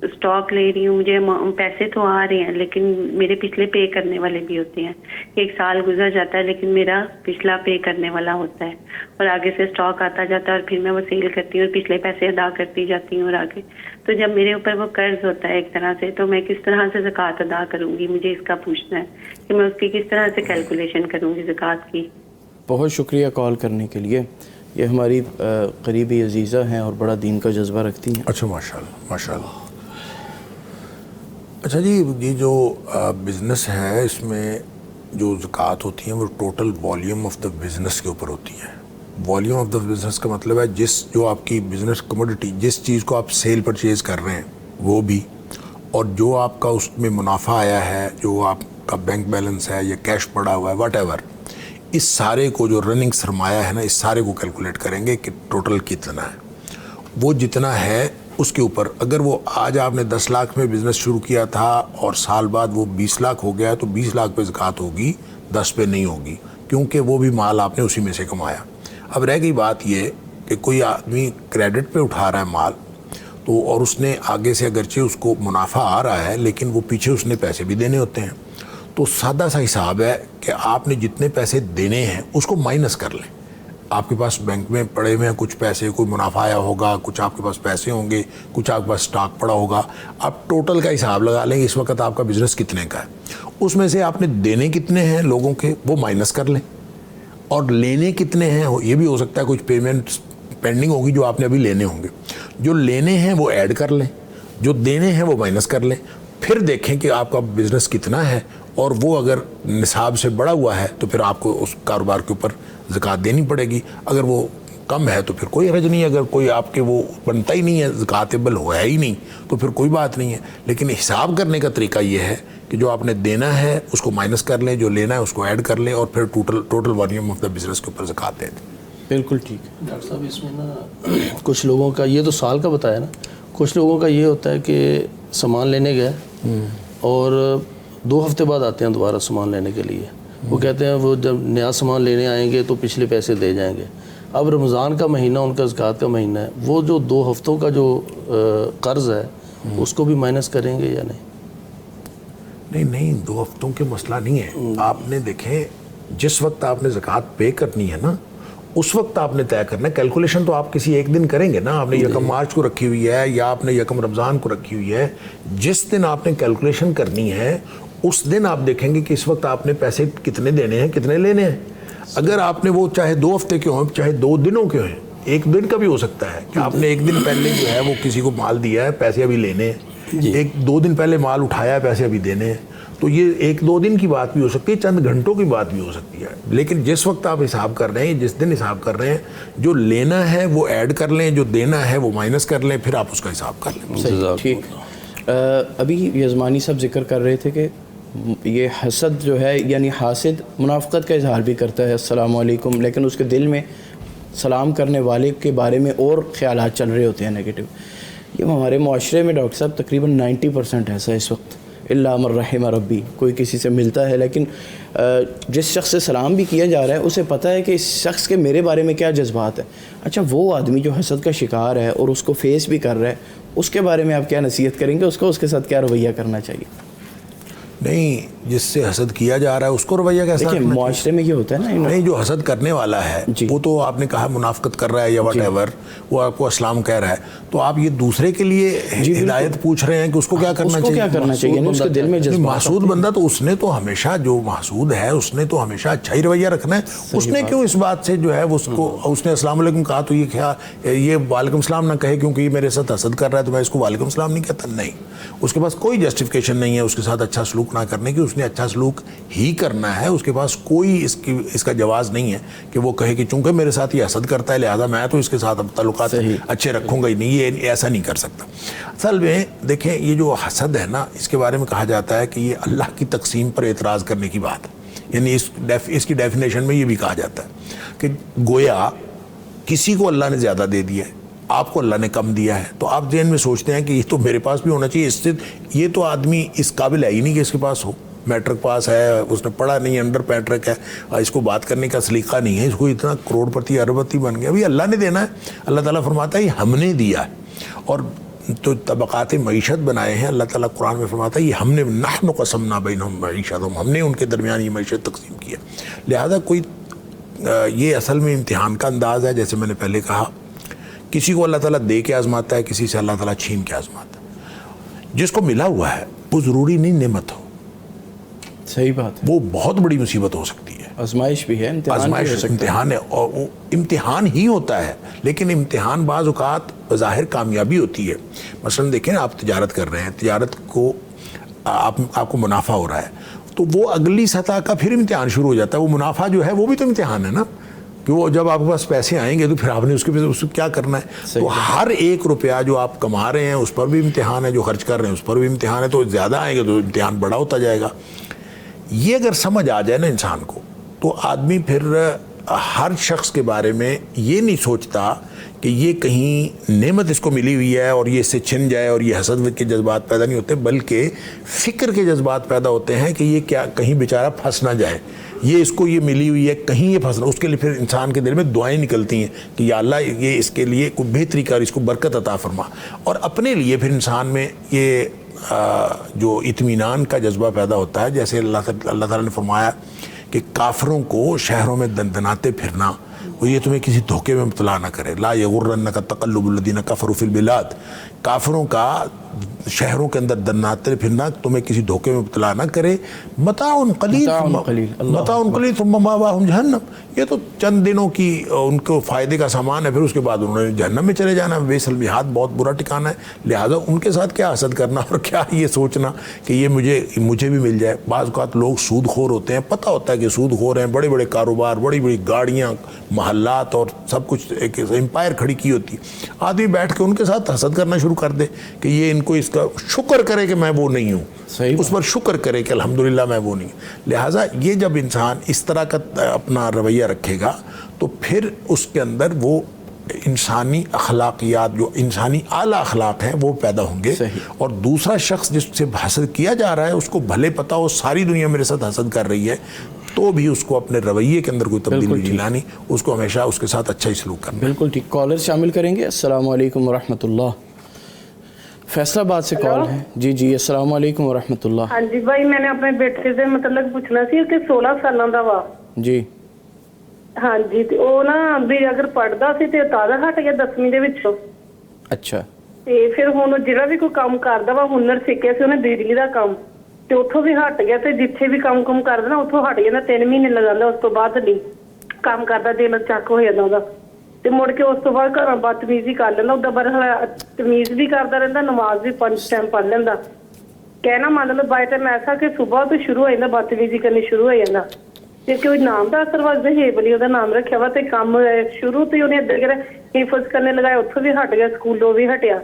اسٹاک لے رہی ہوں مجھے پیسے تو آ رہے ہیں لیکن میرے پچھلے پے کرنے والے بھی ہوتے ہیں. ایک سال گزر جاتا ہے لیکن میرا پچھلا پے کرنے والا ہوتا ہے اور آگے سے اسٹاک آتا جاتا ہے اور پھر میں وہ سیل کرتی ہوں اور پچھلے پیسے ادا کرتی جاتی ہوں اور آگے. تو جب میرے اوپر وہ قرض ہوتا ہے ایک طرح سے تو میں کس طرح سے زکوٰۃ ادا کروں گی؟ مجھے اس کا پوچھنا ہے کہ میں اس کی کس طرح سے کیلکولیشن کروں گی زکوٰۃ کی. بہت شکریہ کال کرنے کے لیے. یہ ہماری قریبی عزیزہ ہیں اور بڑا دین کا جذبہ رکھتی ہیں. اچھا ماشاءاللہ ماشاءاللہ. اچھا جی، یہ جو بزنس ہے اس میں جو زکوٰۃ ہوتی ہیں وہ total volume of the business کے اوپر ہوتی ہے. والیوم آف دا بزنس کا مطلب ہے جو آپ کی بزنس کموڈٹی، جس چیز کو آپ سیل پرچیز کر رہے ہیں وہ بھی، اور جو آپ کا اس میں منافع آیا ہے، جو آپ کا بینک بیلنس ہے یا کیش پڑا ہوا ہے واٹ ایور، اس سارے کو جو رننگ سرمایہ ہے نا، اس سارے کو کیلکولیٹ کریں گے کہ ٹوٹل کتنا ہے. وہ جتنا ہے اس کے اوپر اگر وہ آج آپ نے 10 لاکھ میں بزنس شروع کیا تھا اور سال بعد وہ 20 لاکھ ہو گیا تو 20 لاکھ پہ زکوٰۃ ہوگی، 10 پہ نہیں ہوگی، کیونکہ وہ بھی مال آپ نے اسی میں سے کمایا. اب رہ گئی بات یہ کہ کوئی آدمی کریڈٹ پہ اٹھا رہا ہے مال تو، اور اس نے آگے سے اگرچہ اس کو منافع آ رہا ہے لیکن وہ پیچھے اس نے پیسے بھی دینے ہوتے ہیں. تو سادہ سا حساب ہے کہ آپ نے جتنے پیسے دینے ہیں اس کو مائنس کر لیں. آپ کے پاس بینک میں پڑے ہوئے ہیں کچھ پیسے، کوئی منافع آیا ہوگا، کچھ آپ کے پاس پیسے ہوں گے، کچھ آپ کے پاس سٹاک پڑا ہوگا. آپ ٹوٹل کا حساب لگا لیں اس وقت آپ کا بزنس کتنے کا ہے، اس میں سے آپ نے دینے کتنے ہیں لوگوں کے وہ مائنس کر لیں، اور لینے کتنے ہیں یہ بھی ہو سکتا ہے کچھ پیمنٹ پینڈنگ ہوگی جو آپ نے ابھی لینے ہوں گے، جو لینے ہیں وہ ایڈ کر لیں، جو دینے ہیں وہ مائنس کر لیں. پھر دیکھیں کہ آپ کا بزنس کتنا ہے، اور وہ اگر نصاب سے بڑا ہوا ہے تو پھر آپ کو اس کاروبار کے اوپر زکوٰۃ دینی پڑے گی. اگر وہ کم ہے تو پھر کوئی حرج نہیں ہے، اگر کوئی آپ کے وہ بنتا ہی نہیں ہے، زکوٰۃ ہوا ہی نہیں تو پھر کوئی بات نہیں ہے. لیکن حساب کرنے کا طریقہ یہ ہے کہ جو آپ نے دینا ہے اس کو مائنس کر لیں، جو لینا ہے اس کو ایڈ کر لیں، اور پھر total volume of the business کے اوپر زکوٰۃ دے دیں. بالکل ٹھیک ہے ڈاکٹر صاحب. اس میں نا کچھ لوگوں کا یہ تو سال کا بتایا نا، کچھ لوگوں کا یہ ہوتا ہے کہ سامان لینے گئے اور 2 ہفتے بعد آتے ہیں دوبارہ سامان لینے کے لیے. وہ کہتے ہیں وہ جب نیا سامان لینے آئیں گے تو پچھلے پیسے دے جائیں گے. اب رمضان کا مہینہ ان کا زکوٰۃ کا مہینہ ہے، وہ جو 2 ہفتوں کا جو قرض ہے اس کو بھی مائنس کریں گے یا نہیں؟ نہیں 2 ہفتوں کے مسئلہ نہیں ہے. آپ نے دیکھیں جس وقت آپ نے زکوٰۃ پے کرنی ہے نا اس وقت آپ نے طے کرنا ہے. کیلکولیشن تو آپ کسی ایک دن کریں گے نا. آپ نے 1 مارچ کو رکھی ہوئی ہے یا آپ نے 1 رمضان کو رکھی ہوئی ہے، جس دن آپ نے کیلکولیشن کرنی ہے اس دن آپ دیکھیں گے کہ اس وقت آپ نے پیسے کتنے دینے ہیں کتنے لینے ہیں. اگر آپ نے وہ چاہے 2 ہفتے کے ہوں چاہے 2 دنوں کے ہیں، 1 دن کا بھی ہو سکتا ہے کہ آپ نے 1 دن پہلے جو ہے وہ کسی کو مال دیا ہے، پیسے ابھی لینے ہیں، 1-2 دن پہلے مال اٹھایا ہے، پیسے ابھی دینے ہیں. تو یہ 1-2 دن کی بات بھی ہو سکتی ہے، چند گھنٹوں کی بات بھی ہو سکتی ہے. لیکن جس وقت آپ حساب کر رہے ہیں، جس دن حساب کر رہے ہیں، جو لینا ہے وہ ایڈ کر لیں، جو دینا ہے وہ مائنس کر لیں، پھر آپ اس کا حساب کر لیں. صحیح ٹھیک. ابھی یزمانی صاحب ذکر کر رہے تھے کہ یہ حسد جو ہے یعنی حاسد منافقت کا اظہار بھی کرتا ہے السلام علیکم، لیکن اس کے دل میں سلام کرنے والے کے بارے میں اور خیالات چل رہے ہوتے ہیں نیگیٹو. یہ ہمارے معاشرے میں ڈاکٹر صاحب تقریباً 90% ایسا ہے اس وقت، الا من رحم ربی. کوئی کسی سے ملتا ہے لیکن جس شخص سے سلام بھی کیا جا رہا ہے اسے پتہ ہے کہ اس شخص کے میرے بارے میں کیا جذبات ہیں. اچھا وہ آدمی جو حسد کا شکار ہے اور اس کو فیس بھی کر رہا ہے، اس کے بارے میں آپ کیا نصیحت کریں گے؟ اس کو اس کے ساتھ کیا رویہ کرنا چاہیے؟ نہیں، جس سے حسد کیا جا رہا ہے اس کو رویہ کیسا دیکھیں معاشرے میں یہ ہوتا ہے نا، نہیں جو حسد کرنے والا ہے وہ تو آپ نے کہا منافقت کر رہا ہے یا واٹ ایور، وہ آپ کو اسلام کہہ رہا ہے، تو آپ یہ دوسرے کے لیے ہدایت پوچھ رہے ہیں کہ اس کو کیا کرنا چاہیے. اس کے دل میں محسود بندہ تو اس نے تو ہمیشہ، جو محسود ہے اس نے تو ہمیشہ اچھا ہی رویہ رکھنا ہے. اس نے کیوں اس بات سے جو ہے اس نے السلام علیکم کہا تو یہ وعلیکم السلام نہ کہے کیونکہ یہ میرے ساتھ حسد کر رہا ہے تو میں اس کو وعلیکم السلام نہیں کہتا. نہیں، اس کے پاس کوئی جسٹیفیکیشن نہیں ہے اس کے ساتھ اچھا سلوک نہ کرنے کی. اس نے اچھا سلوک ہی کرنا ہے. اس کے پاس کوئی اس کا جواز نہیں ہے کہ وہ کہے کہ چونکہ میرے ساتھ یہ حسد کرتا ہے لہذا میں تو اس کے ساتھ اب تعلقات اچھے رکھوں گا ہی نہیں. یہ ایسا نہیں کر سکتا. اصل میں دیکھیں یہ جو حسد ہے نا، اس کے بارے میں کہا جاتا ہے کہ یہ اللہ کی تقسیم پر اعتراض کرنے کی بات ہے. یعنی اس کی ڈیفینیشن میں یہ بھی کہا جاتا ہے کہ گویا کسی کو اللہ نے زیادہ دے دیا ہے, آپ کو اللہ نے کم دیا ہے, تو آپ ذہن میں سوچتے ہیں کہ یہ تو میرے پاس بھی ہونا چاہیے, اس سے یہ تو آدمی اس قابل ہے ہی نہیں کہ اس کے پاس ہو, میٹرک پاس ہے, اس نے پڑھا نہیں, انڈر میٹرک ہے, اس کو بات کرنے کا سلیقہ نہیں ہے, اس کو اتنا کروڑ پتی اربپتی بن گیا. ابھی اللہ نے دینا ہے, اللہ تعالیٰ فرماتا ہے یہ ہم نے دیا ہے. اور تو طبقات معیشت بنائے ہیں, اللہ تعالیٰ قرآن میں فرماتا ہے یہ ہم نے نحن قسمنا بینہم معیشتہم, ہم نے ان کے درمیان یہ معیشت تقسیم کیا. لہذا کوئی یہ اصل میں امتحان کا انداز ہے. جیسے میں نے پہلے کہا, کسی کو اللہ تعالیٰ دے کے آزماتا ہے, کسی سے اللہ تعالیٰ چھین کے آزماتا ہے. جس کو ملا ہوا ہے وہ ضروری نہیں نعمت ہو, صحیح بات ہے, وہ بہت بڑی مصیبت ہو سکتی ہے, آزمائش بھی ہے, آزمائش امتحان ہے, اور وہ امتحان ہی ہوتا ہے. لیکن امتحان بعض اوقات بظاہر کامیابی ہوتی ہے. مثلا دیکھیں آپ تجارت کر رہے ہیں, تجارت کو آپ کو منافع ہو رہا ہے, تو وہ اگلی سطح کا پھر امتحان شروع ہو جاتا ہے. وہ منافع جو ہے وہ بھی تو امتحان ہے نا, کہ وہ جب آپ کے پاس پیسے آئیں گے تو پھر آپ نے اس کو کیا کرنا ہے. تو ہر ایک روپیہ جو آپ کما رہے ہیں اس پر بھی امتحان ہے, جو خرچ کر رہے ہیں اس پر بھی امتحان ہے. تو زیادہ آئیں گے تو امتحان بڑا ہوتا جائے گا. یہ اگر سمجھ آ جائے نا انسان کو, تو آدمی پھر ہر شخص کے بارے میں یہ نہیں سوچتا کہ یہ کہیں نعمت اس کو ملی ہوئی ہے اور یہ اس سے چھن جائے, اور یہ حسد کے جذبات پیدا نہیں ہوتے, بلکہ فکر کے جذبات پیدا ہوتے ہیں کہ یہ کیا کہیں بیچارہ پھنس نہ جائے, یہ اس کو یہ ملی ہوئی ہے کہیں یہ پھنس نہ. اس کے لیے پھر انسان کے دل میں دعائیں نکلتی ہیں کہ یا اللہ یہ اس کے لیے کوئی بہتری کر, اس کو برکت عطا فرما. اور اپنے لیے پھر انسان میں یہ جو اطمینان کا جذبہ پیدا ہوتا ہے. جیسے اللہ تعالیٰ نے فرمایا کہ کافروں کو شہروں میں دندناتے پھرنا, وہ یہ تمہیں کسی دھوکے میں مبتلا نہ کرے. لا یغرنک تقلب الذین کفروا فی البلاد, کافروں کا شہروں کے اندر دندناتے پھرنا تمہیں کسی دھوکے میں مبتلا نہ کرے. متاع قلیل ثم مأواہم جہنم, یہ تو چند دنوں کی ان کو فائدے کا سامان ہے, پھر اس کے بعد انہوں نے جہنم میں چلے جانا. بئس المہاد, بہت برا ٹھکانہ ہے. لہٰذا ان کے ساتھ کیا حسد کرنا اور کیا یہ سوچنا کہ یہ مجھے بھی مل جائے. بعض اوقات لوگ سود خور ہوتے ہیں, پتہ ہوتا ہے کہ سود خور ہیں, بڑے بڑے کاروبار, بڑی بڑی گاڑیاں, محلات اور سب کچھ ایک امپائر کھڑی کی ہوتی. آدمی بیٹھ کے ان کے ساتھ حسد کرنا شروع کر دے کہ یہ ان کو اس کا شکر کرے کہ میں وہ نہیں ہوں, اس پر شکر کرے کہ الحمدللہ میں وہ نہیں. لہٰذا یہ جب انسان اس طرح کا اپنا رویہ رکھے گا تو پھر اس کے اندر وہ انسانی اخلاقیات, جو انسانی اعلیٰ اخلاق ہیں, وہ پیدا ہوں گے. اور دوسرا شخص جس سے حسد کیا جا رہا ہے اس کو بھلے پتہ ہو ساری دنیا میرے ساتھ حسد کر رہی ہے, تو بھی اس کو اپنے رویے کے اندر کوئی تبدیلی نہیں لانی, اس کو ہمیشہ اس کے ساتھ اچھا ہی سلوک کرنا. بالکل ٹھیک. کالر شامل کریں گے. السلام علیکم ورحمۃ اللہ. فیصلہ آباد سے کال ہے. جی السلام علیکم ورحمۃ اللہ. ہاں جی بھائی, میں نے اپنے بیٹے سے متعلق پوچھنا سی کہ 16 سالوں دا وا. جی ہاں جی, تے او نا بھی اگر پڑھدا سی تے تازہ ہٹ گیا 10ویں دے وچوں. اچھا. تے پھر ہن جڑا بھی کوئی کام کردا وا, ہنر سیکھیا سی انہیں بجلی دا کام, تے اتھوں بھی ہٹ گیا. تے جتھے بھی کام کردا نا اتھوں ہٹ جاندا, 3 مہینے لگاਂਦਾ, اس تو بعد نہیں کام کردا, دل ਚੱਕ ਹੋ ਜਾਂਦਾ ਉਹਦਾ. ਤੇ ਮੁੜ ਕੇ ਉਸ ਤੋਂ ਬਾਅਦ ਘਰਾਂ ਬਦਤਮੀਜ਼ੀ ਕਰ ਲੈਂਦਾ. ਉਹਦਾ ਬਰਹਲਾ ਤਮੀਜ਼ ਵੀ ਕਰਦਾ ਰਹਿੰਦਾ, ਨਮਾਜ਼ ਵੀ 5 ਟਾਈਮ ਪੜ੍ਹ ਲੈਂਦਾ. ਕਹਿਣਾ ਮੰਨ ਲਓ ਬਾਈ ਟਾਈਮ ਐਸਾ ਕਿ ਸਵੇਰ ਤੋਂ ਸ਼ੁਰੂ ਹੋ ਜਾਂਦਾ ਬਦਤਮੀਜ਼ੀ ਕਰਨੀ ਸ਼ੁਰੂ ਹੋ ਜਾਂਦਾ. ਤੇ ਕੋਈ ਨਾਮ ਦਾ ਅਸਰ ਵਜਦਾ ਹੇਬਲੀ ਉਹਦਾ ਨਾਮ ਰੱਖਿਆ ਵਾ, ਤੇ ਕੰਮ ਸ਼ੁਰੂ ਤੋਂ ਹੀ ਉਹਨੇ ਇੱਧਰ ਕਿਹੜਾ ਹਿਫਜ਼ ਕਰਨੇ ਲਗਾਇਆ, ਉੱਥੋਂ ਵੀ ਹਟ ਗਿਆ, ਸਕੂਲੋਂ ਵੀ ਹਟਿਆ.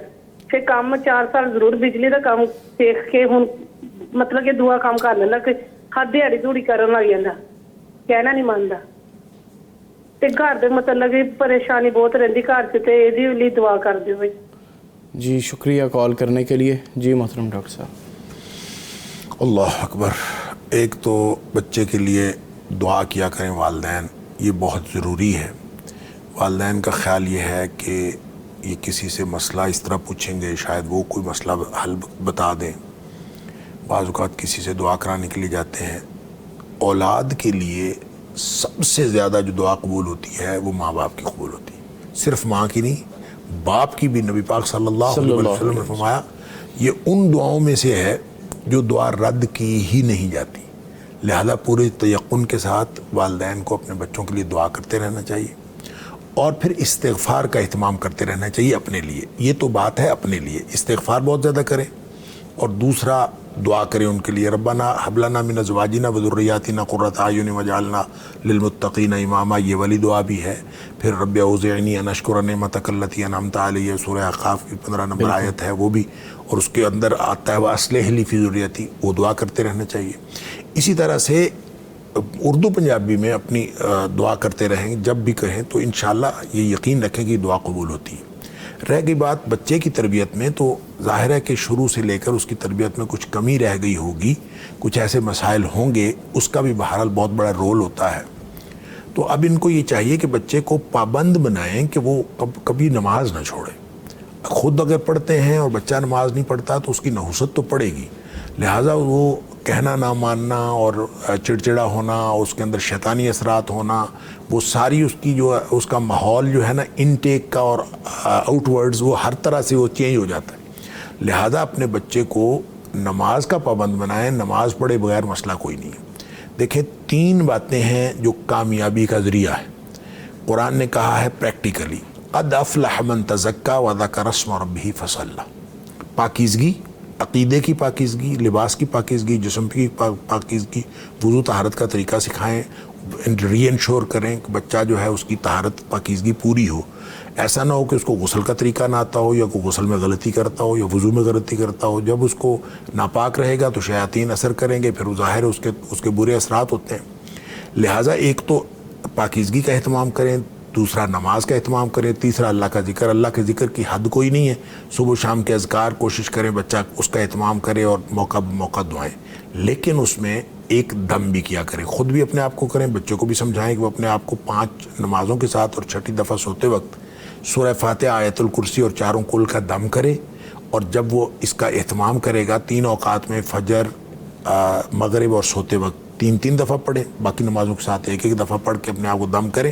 ਫਿਰ ਕੰਮ 4 ਸਾਲ ਜ਼ਰੂਰ ਬਿਜਲੀ ਦਾ ਕੰਮ ਸਿੱਖ ਕੇ ਹੁਣ ਮਤਲਬ ਕਿ ਦੂਆ ਕੰਮ ਕਰ ਲੈਂਦਾ, ਕਿ ਹੱਥ ਦਿਹਾੜੀ ਧੂੜੀ ਕਰਨ ਲੱਗ ਜਾਂਦਾ, ਕਹਿਣਾ ਨਹੀਂ ਮੰਨਦਾ. ਤੇ ਘਰ ਦੇ ਮਤਲਬ ਕਿ ਪਰੇਸ਼ਾਨੀ ਬਹੁਤ ਰਹਿੰਦੀ ਘਰ 'ਚ, ਤੇ ਇਹਦੀ ਲਈ ਦੁਆ ਕਰ ਦਿਓ ਬਈ. جی شکریہ کال کرنے کے لیے. جی محترم ڈاکٹر صاحب. اللہ اکبر. ایک تو بچے کے لیے دعا کیا کریں والدین, یہ بہت ضروری ہے. والدین کا خیال یہ ہے کہ یہ کسی سے مسئلہ اس طرح پوچھیں گے, شاید وہ کوئی مسئلہ حل بتا دیں. بعض اوقات کسی سے دعا کرانے کے لیے جاتے ہیں. اولاد کے لیے سب سے زیادہ جو دعا قبول ہوتی ہے وہ ماں باپ کی قبول ہوتی ہے. صرف ماں کی نہیں, باپ کی بھی. نبی پاک صلی اللہ علیہ وسلم نے فرمایا یہ ان دعاؤں میں سے ہے جو دعا رد کی ہی نہیں جاتی. لہذا پورے تیقن کے ساتھ والدین کو اپنے بچوں کے لیے دعا کرتے رہنا چاہیے, اور پھر استغفار کا اہتمام کرتے رہنا چاہیے اپنے لیے. یہ تو بات ہے اپنے لیے, استغفار بہت زیادہ کریں. اور دوسرا دعا کریں ان کے لیے, ربنا هب لنا من ازواجنا وذریاتنا قرۃ اعین واجعلنا للمتقین اماما, یہ والی دعا بھی ہے. پھر رب اوزعنی ان اشکر نعمتک التی انعمت علی, سورہ احقاف کی 15 نمبر آیت ہے وہ بھی, اور اس کے اندر آتا ہے واصلح لی فی ذریتی, وہ دعا کرتے رہنا چاہیے. اسی طرح سے اردو پنجابی میں اپنی دعا کرتے رہیں، جب بھی کہیں تو انشاءاللہ یہ یقین رکھیں کہ دعا قبول ہوتی ہے۔ رہ گئی بات بچے کی تربیت میں، تو ظاہر ہے کہ شروع سے لے کر اس کی تربیت میں کچھ کمی رہ گئی ہوگی، کچھ ایسے مسائل ہوں گے، اس کا بھی بہرحال بہت بڑا رول ہوتا ہے۔ تو اب ان کو یہ چاہیے کہ بچے کو پابند بنائیں کہ وہ کبھی نماز نہ چھوڑے۔ خود اگر پڑھتے ہیں اور بچہ نماز نہیں پڑھتا تو اس کی نحوست تو پڑے گی، لہٰذا وہ کہنا نہ ماننا اور چڑچڑا ہونا، اس کے اندر شیطانی اثرات ہونا، وہ ساری اس کی جو اس کا ماحول جو ہے نا انٹیک کا اور آؤٹ ورڈز، وہ ہر طرح سے وہ چینج ہو جاتا ہے۔ لہٰذا اپنے بچے کو نماز کا پابند بنائیں، نماز پڑھے بغیر مسئلہ کوئی نہیں ہے۔ دیکھیں 3 باتیں ہیں جو کامیابی کا ذریعہ ہے۔ قرآن نے کہا ہے پریکٹیکلی، قد افلح من تزکا وذکر اسم ربہ فصلی۔ پاکیزگی، عقیدے کی پاکیزگی، لباس کی پاکیزگی، جسم کی پاکیزگی، وضو طہارت کا طریقہ سکھائیں، ری انشور کریں کہ بچہ جو ہے اس کی طہارت پاکیزگی پوری ہو۔ ایسا نہ ہو کہ اس کو غسل کا طریقہ نہ آتا ہو، یا کوئی غسل میں غلطی کرتا ہو یا وضو میں غلطی کرتا ہو۔ جب اس کو ناپاک رہے گا تو شیاطین اثر کریں گے، پھر ظاہر ہے اس کے برے اثرات ہوتے ہیں۔ لہٰذا ایک تو پاکیزگی کا اہتمام کریں، دوسرا نماز کا اہتمام کریں، تیسرا اللہ کا ذکر۔ اللہ کے ذکر کی حد کوئی نہیں ہے، صبح و شام کے اذکار کوشش کریں بچہ اس کا اہتمام کرے اور موقع بموقع دعائیں، لیکن اس میں ایک دم بھی کیا کریں، خود بھی اپنے آپ کو کریں، بچوں کو بھی سمجھائیں کہ وہ اپنے آپ کو 5 نمازوں کے ساتھ اور 6ٹھی دفعہ سوتے وقت سورہ فاتحہ، آیت الکرسی اور 4 کل کا دم کرے۔ اور جب وہ اس کا اہتمام کرے گا 3 اوقات میں، فجر، مغرب اور سوتے وقت 3 دفعہ پڑھے، باقی نمازوں کے ساتھ 1 دفعہ پڑھ کے اپنے آپ کو دم کرے۔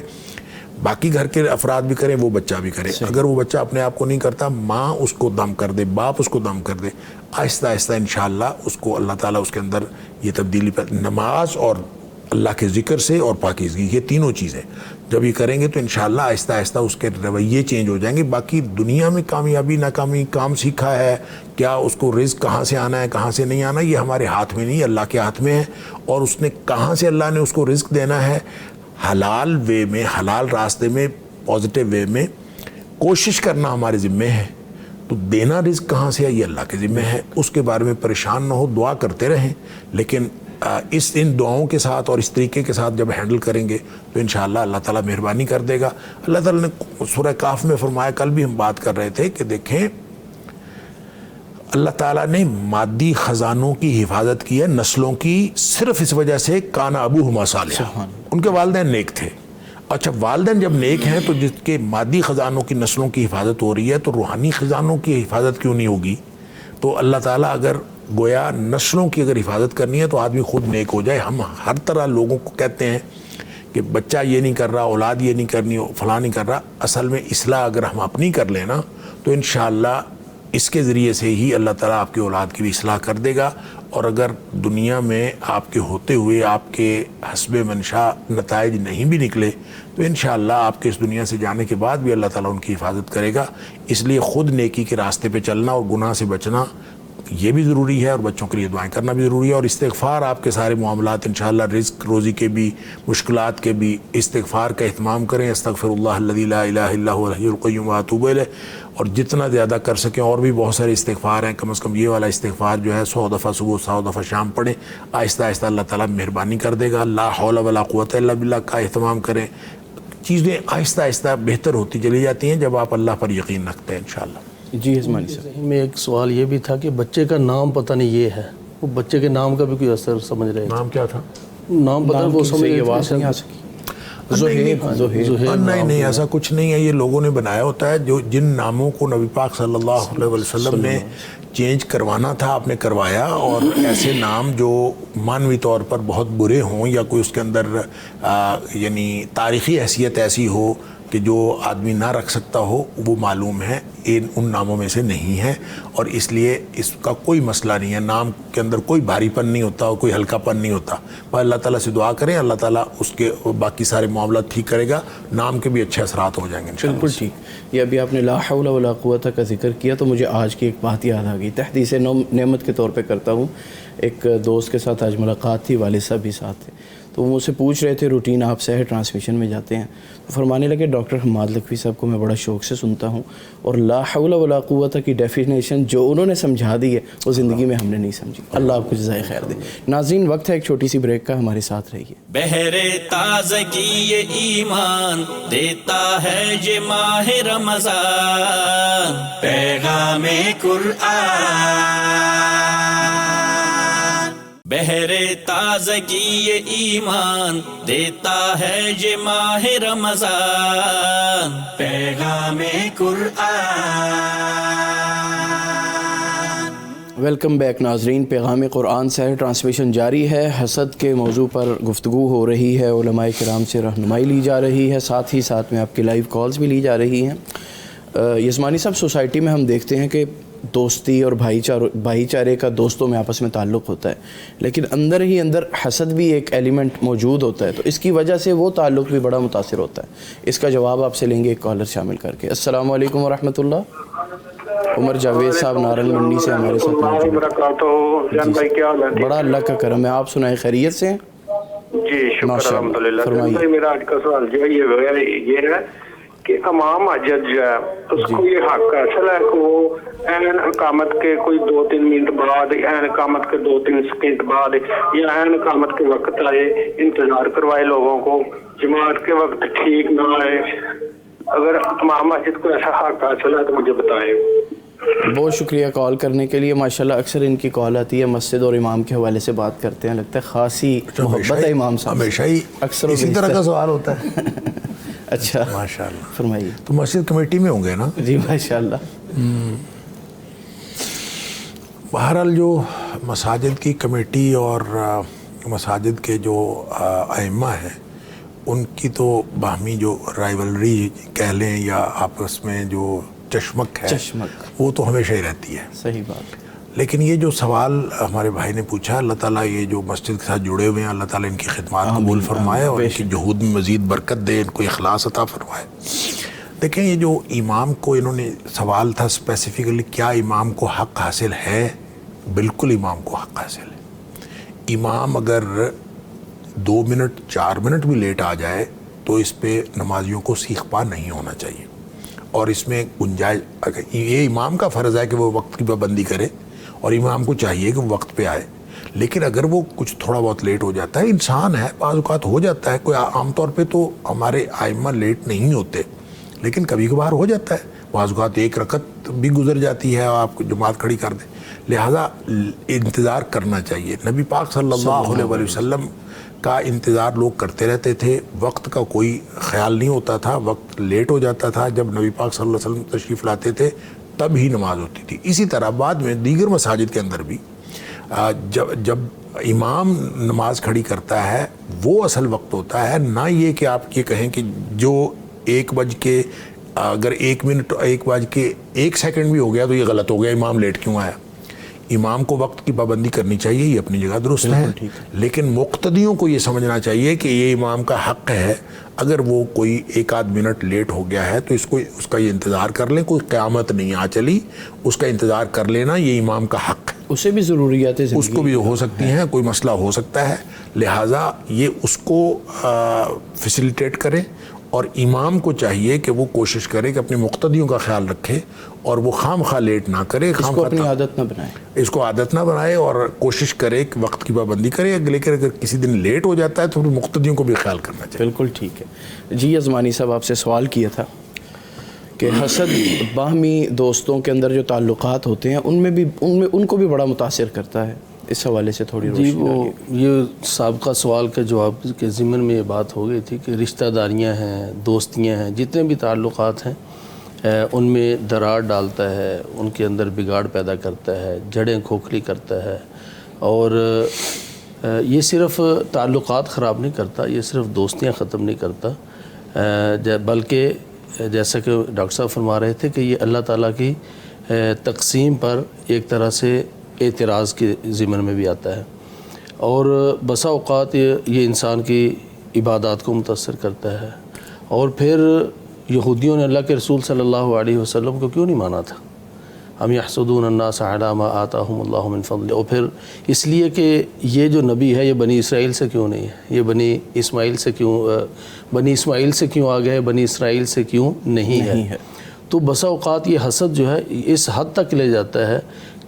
باقی گھر کے افراد بھی کریں، وہ بچہ بھی کرے۔ اگر وہ بچہ اپنے آپ کو نہیں کرتا، ماں اس کو دم کر دے، باپ اس کو دم کر دے، آہستہ آہستہ انشاءاللہ اس کو اللہ تعالیٰ اس کے اندر یہ تبدیلی نماز اور اللہ کے ذکر سے اور پاکیزگی، یہ تینوں چیزیں جب یہ کریں گے تو انشاءاللہ آہستہ آہستہ اس کے رویے چینج ہو جائیں گے۔ باقی دنیا میں کامیابی ناکامی، کام سیکھا ہے کیا، اس کو رزق کہاں سے آنا ہے کہاں سے نہیں آنا، یہ ہمارے ہاتھ میں نہیں، اللہ کے ہاتھ میں ہے۔ اور اس نے کہاں سے اللہ نے اس کو رزق دینا ہے، حلال وے میں، حلال راستے میں، پازیٹیو وے میں کوشش کرنا ہمارے ذمہ ہے۔ تو دینا رزق کہاں سے ہے یہ اللہ کے ذمہ ہے، اس کے بارے میں پریشان نہ ہو، دعا کرتے رہیں، لیکن ان دعاؤں کے ساتھ اور اس طریقے کے ساتھ جب ہینڈل کریں گے تو انشاءاللہ اللہ تعالیٰ مہربانی کر دے گا۔ اللہ تعالیٰ نے سورہ کاف میں فرمایا، کل بھی ہم بات کر رہے تھے کہ دیکھیں اللہ تعالیٰ نے مادی خزانوں کی حفاظت کی ہے، نسلوں کی، صرف اس وجہ سے کان ابوہما صالحا، ان کے والدین نیک تھے۔ اچھا والدین جب نیک ہیں تو جس کے مادی خزانوں کی نسلوں کی حفاظت ہو رہی ہے تو روحانی خزانوں کی حفاظت کیوں نہیں ہوگی؟ تو اللہ تعالیٰ اگر گویا نسلوں کی اگر حفاظت کرنی ہے تو آدمی خود نیک ہو جائے۔ ہم ہر طرح لوگوں کو کہتے ہیں کہ بچہ یہ نہیں کر رہا، اولاد یہ نہیں کرنی، فلاں نہیں کر رہا، اصل میں اصلاح اگر ہم اپنی کر لیں نا تو انشاءاللہ اس کے ذریعے سے ہی اللہ تعالیٰ آپ کی اولاد کی بھی اصلاح کر دے گا۔ اور اگر دنیا میں آپ کے ہوتے ہوئے آپ کے حسب منشا نتائج نہیں بھی نکلے تو انشاءاللہ آپ کے اس دنیا سے جانے کے بعد بھی اللہ تعالیٰ ان کی حفاظت کرے گا۔ اس لیے خود نیکی کے راستے پہ چلنا اور گناہ سے بچنا یہ بھی ضروری ہے، اور بچوں کے لیے دعائیں کرنا بھی ضروری ہے، اور استغفار آپ کے سارے معاملات انشاءاللہ رزق روزی کے بھی، مشکلات کے بھی، استغفار کا اہتمام کریں۔ استغفر اللہ الذی لا الہ الا هو الحی القیوم واتوب الیہ، اور جتنا زیادہ کر سکیں، اور بھی بہت سارے استغفار ہیں، کم از کم یہ والا استغفار جو ہے 100 دفعہ صبح 100 دفعہ شام پڑھیں، آہستہ آہستہ اللہ تعالیٰ مہربانی کر دے گا۔ لا حول ولا قوت الا باللہ کا اہتمام کریں، چیزیں آہستہ آہستہ بہتر ہوتی چلی جاتی ہیں جب آپ اللہ پر یقین رکھتے ہیں انشاءاللہ۔ جی عثمانی صاحب، ذہن میں ایک سوال یہ بھی تھا کہ بچے کا نام پتہ نہیں یہ ہے، وہ بچے کے نام کا بھی کوئی اثر سمجھ رہے ہیں؟ نام کیا تھا؟ نام پتہ وہ سمجھ یہ رہے آواز نہیں آ سکی۔ نہیں ایسا کچھ نہیں ہے، یہ لوگوں نے بنایا ہوتا ہے، جو جن ناموں کو نبی پاک صلی اللہ علیہ وسلم نے چینج کروانا تھا آپ نے کروایا، اور ایسے نام جو معنوی طور پر بہت برے ہوں یا کوئی اس کے اندر یعنی تاریخی حیثیت ایسی ہو کہ جو آدمی نہ رکھ سکتا ہو، وہ معلوم ہے ان ناموں میں سے نہیں ہے، اور اس لیے اس کا کوئی مسئلہ نہیں ہے۔ نام کے اندر کوئی بھاری پن نہیں ہوتا اور کوئی ہلکا پن نہیں ہوتا، بس اللہ تعالیٰ سے دعا کریں، اللہ تعالیٰ اس کے باقی سارے معاملات ٹھیک کرے گا، نام کے بھی اچھے اثرات ہو جائیں گے انشاءاللہ۔ بالکل ٹھیک۔ یہ ابھی آپ نے لا حول ولا قوت کا ذکر کیا تو مجھے آج کی ایک بات یاد آ گئی، تحدیث نعمت کے طور پہ کرتا ہوں۔ ایک دوست کے ساتھ آج ملاقات تھی، والد صاحب بھی ساتھ تھے، تو وہ مجھ سے پوچھ رہے تھے روٹین آپ سے ہے ٹرانسمیشن میں جاتے ہیں، تو فرمانے لگے ڈاکٹر حماد لکھوی صاحب کو میں بڑا شوق سے سنتا ہوں، اور لا حول ولا قوت کی ڈیفینیشن جو انہوں نے سمجھا دی ہے وہ زندگی میں ہم نے نہیں سمجھی. اللہ آپ کو جزائے خیر دے. ناظرین وقت ہے ایک چھوٹی سی بریک کا، ہمارے ساتھ رہیے. بہرے تازگی یہ ایمان دیتا ہے یہ ماہ رمضان، پیغام قرآن. بہرے تازگی یہ ایمان دیتا ہے یہ ماہ رمضان، پیغام قرآن. ویلکم بیک ناظرین. پیغام قرآن سے ٹرانسمیشن جاری ہے. حسد کے موضوع پر گفتگو ہو رہی ہے، علماء کرام سے رہنمائی لی جا رہی ہے، ساتھ ہی ساتھ میں آپ کی لائیو کالز بھی لی جا رہی ہیں. یزمانی صاحب، سوسائٹی میں ہم دیکھتے ہیں کہ دوستی اور بھائی چارے کا دوستوں میں آپس میں تعلق ہوتا ہے، لیکن اندر ہی اندر حسد بھی ایک ایلیمنٹ موجود ہوتا ہے، تو اس کی وجہ سے وہ تعلق بھی بڑا متاثر ہوتا ہے. اس کا جواب آپ سے لیں گے ایک کالر شامل کر کے. السلام علیکم ورحمۃ اللہ. عمر جاوید صاحب نارنگ منڈی سے ہمارے ساتھ موجود ہیں. بڑا اللہ کا کرم ہے. آپ سنائیں، خیریت سے ہیں؟ جی شکر الحمدللہ. فرمائیے. میرا آج کا سوال جو ہے یہ ہے کہ امام حجت جو ہے اس کو یہ حق حاصل ہے کہ وہ عین اقامت کے کوئی 2-3 منٹ بعد، عین اقامت کے 2-3 سیکنڈ بعد یا عین اقامت کے وقت آئے، انتظار کروائے لوگوں کو، جماعت کے وقت ٹھیک نہ آئے. اگر امام حجت کو ایسا حق حاصل ہے تو مجھے بتائیں. بہت شکریہ کال کرنے کے لیے. ماشاءاللہ اکثر ان کی کال آتی ہے، مسجد اور امام کے حوالے سے بات کرتے ہیں، لگتا ہے خاصی محبت ہے امام صاحب. ہمیشہ ہی اکثر اسی طرح کا سوال ہوتا ہے. اچھا ماشاءاللہ. فرمائیے. تو مسجد کمیٹی میں ہوں گے نا؟ جی ماشاءاللہ. بہرحال جو مساجد کی کمیٹی اور مساجد کے جو ائمہ ہیں ان کی تو باہمی جو رائیولری کہہ لیں یا آپس میں جو چشمک ہے وہ تو ہمیشہ ہی رہتی ہے. صحیح بات. لیکن یہ جو سوال ہمارے بھائی نے پوچھا، اللہ تعالیٰ یہ جو مسجد کے ساتھ جڑے ہوئے ہیں اللہ تعالیٰ ان کی خدمات قبول فرمائے اور ان کی جہود میں مزید برکت دے، ان کو اخلاص عطا فرمائے. دیکھیں یہ جو امام کو انہوں نے سوال تھا اسپیسیفکلی کیا امام کو حق حاصل ہے، بالکل امام کو حق حاصل ہے. امام اگر 2 منٹ 4 منٹ بھی لیٹ آ جائے تو اس پہ نمازیوں کو سیخ پا نہیں ہونا چاہیے، اور اس میں گنجائش یہ امام کا فرض ہے کہ وہ وقت کی پابندی کرے اور امام کو چاہیے کہ وہ وقت پہ آئے. لیکن اگر وہ کچھ تھوڑا بہت لیٹ ہو جاتا ہے، انسان ہے، بعض اوقات ہو جاتا ہے، کوئی عام طور پہ تو ہمارے ائمہ لیٹ نہیں ہوتے، لیکن کبھی کبھار ہو جاتا ہے، بعض اوقات 1 رکعت بھی گزر جاتی ہے اور آپ کو جماعت کھڑی کر دیں. لہٰذا انتظار کرنا چاہیے. نبی پاک صلی اللہ علیہ وسلم کا انتظار لوگ کرتے رہتے تھے، وقت کا کوئی خیال نہیں ہوتا تھا، وقت لیٹ ہو جاتا تھا. جب نبی پاک صلی اللہ علیہ وسلم تشریف لاتے تھے تب ہی نماز ہوتی تھی. اسی طرح بعد میں دیگر مساجد کے اندر بھی جب امام نماز کھڑی کرتا ہے وہ اصل وقت ہوتا ہے، نہ یہ کہ آپ یہ کہیں کہ جو 1 بج کے اگر 1 منٹ 1 بج کے 1 سیکنڈ بھی ہو گیا تو یہ غلط ہو گیا، امام لیٹ کیوں آیا. امام کو وقت کی پابندی کرنی چاہیے، یہ اپنی جگہ درست ہے، لیکن مقتدیوں کو یہ سمجھنا چاہیے کہ یہ امام کا حق ہے. اگر وہ کوئی 1-8 منٹ لیٹ ہو گیا ہے تو اس کا یہ انتظار کر لیں. کوئی قیامت نہیں آ چلی، اس کا انتظار کر لینا یہ امام کا حق ہے. اسے بھی ضروریات ہے، اس کو بھی ہو سکتی ہیں، کوئی مسئلہ ہو سکتا ہے، لہٰذا یہ اس کو فیسیلیٹیٹ کرے. اور امام کو چاہیے کہ وہ کوشش کرے کہ اپنے مقتدیوں کا خیال رکھے اور وہ خام خواہ لیٹ نہ کرے، اس کو اپنی عادت نہ بنائے، اس کو عادت نہ بنائے اور کوشش کرے کہ وقت کی پابندی کرے. لیکن اگر کسی دن لیٹ ہو جاتا ہے تو پھر مقتدیوں کو بھی خیال کرنا چاہیے. بالکل ٹھیک ہے. جی یزمانی صاحب آپ سے سوال کیا تھا کہ حسد باہمی دوستوں کے اندر جو تعلقات ہوتے ہیں ان کو بھی بڑا متاثر کرتا ہے، اس حوالے سے تھوڑی روشنی جی وہ یہ سابقہ سوال کا جواب کے ضمن میں یہ بات ہو گئی تھی کہ رشتہ داریاں ہیں، دوستیاں ہیں، جتنے بھی تعلقات ہیں ان میں درار ڈالتا ہے، ان کے اندر بگاڑ پیدا کرتا ہے، جڑیں کھوکھلی کرتا ہے. اور یہ صرف تعلقات خراب نہیں کرتا، یہ صرف دوستیاں ختم نہیں کرتا، بلکہ جیسا کہ ڈاکٹر صاحب فرما رہے تھے کہ یہ اللہ تعالیٰ کی تقسیم پر ایک طرح سے اعتراض کے ضمن میں بھی آتا ہے. اور بسا اوقات یہ انسان کی عبادات کو متاثر کرتا ہے. اور پھر یہودیوں نے اللہ کے رسول صلی اللہ علیہ وسلم کو کیوں نہیں مانا تھا؟ ہم یحسدون الناس علی ما آتاہم اللہ من فضل. اور پھر اس لیے کہ یہ جو نبی ہے یہ بنی اسرائیل سے کیوں نہیں ہے, یہ بنی اسماعیل سے کیوں آ گئے, بنی اسرائیل سے کیوں نہیں ہے. تو بسا اوقات یہ حسد جو ہے اس حد تک لے جاتا ہے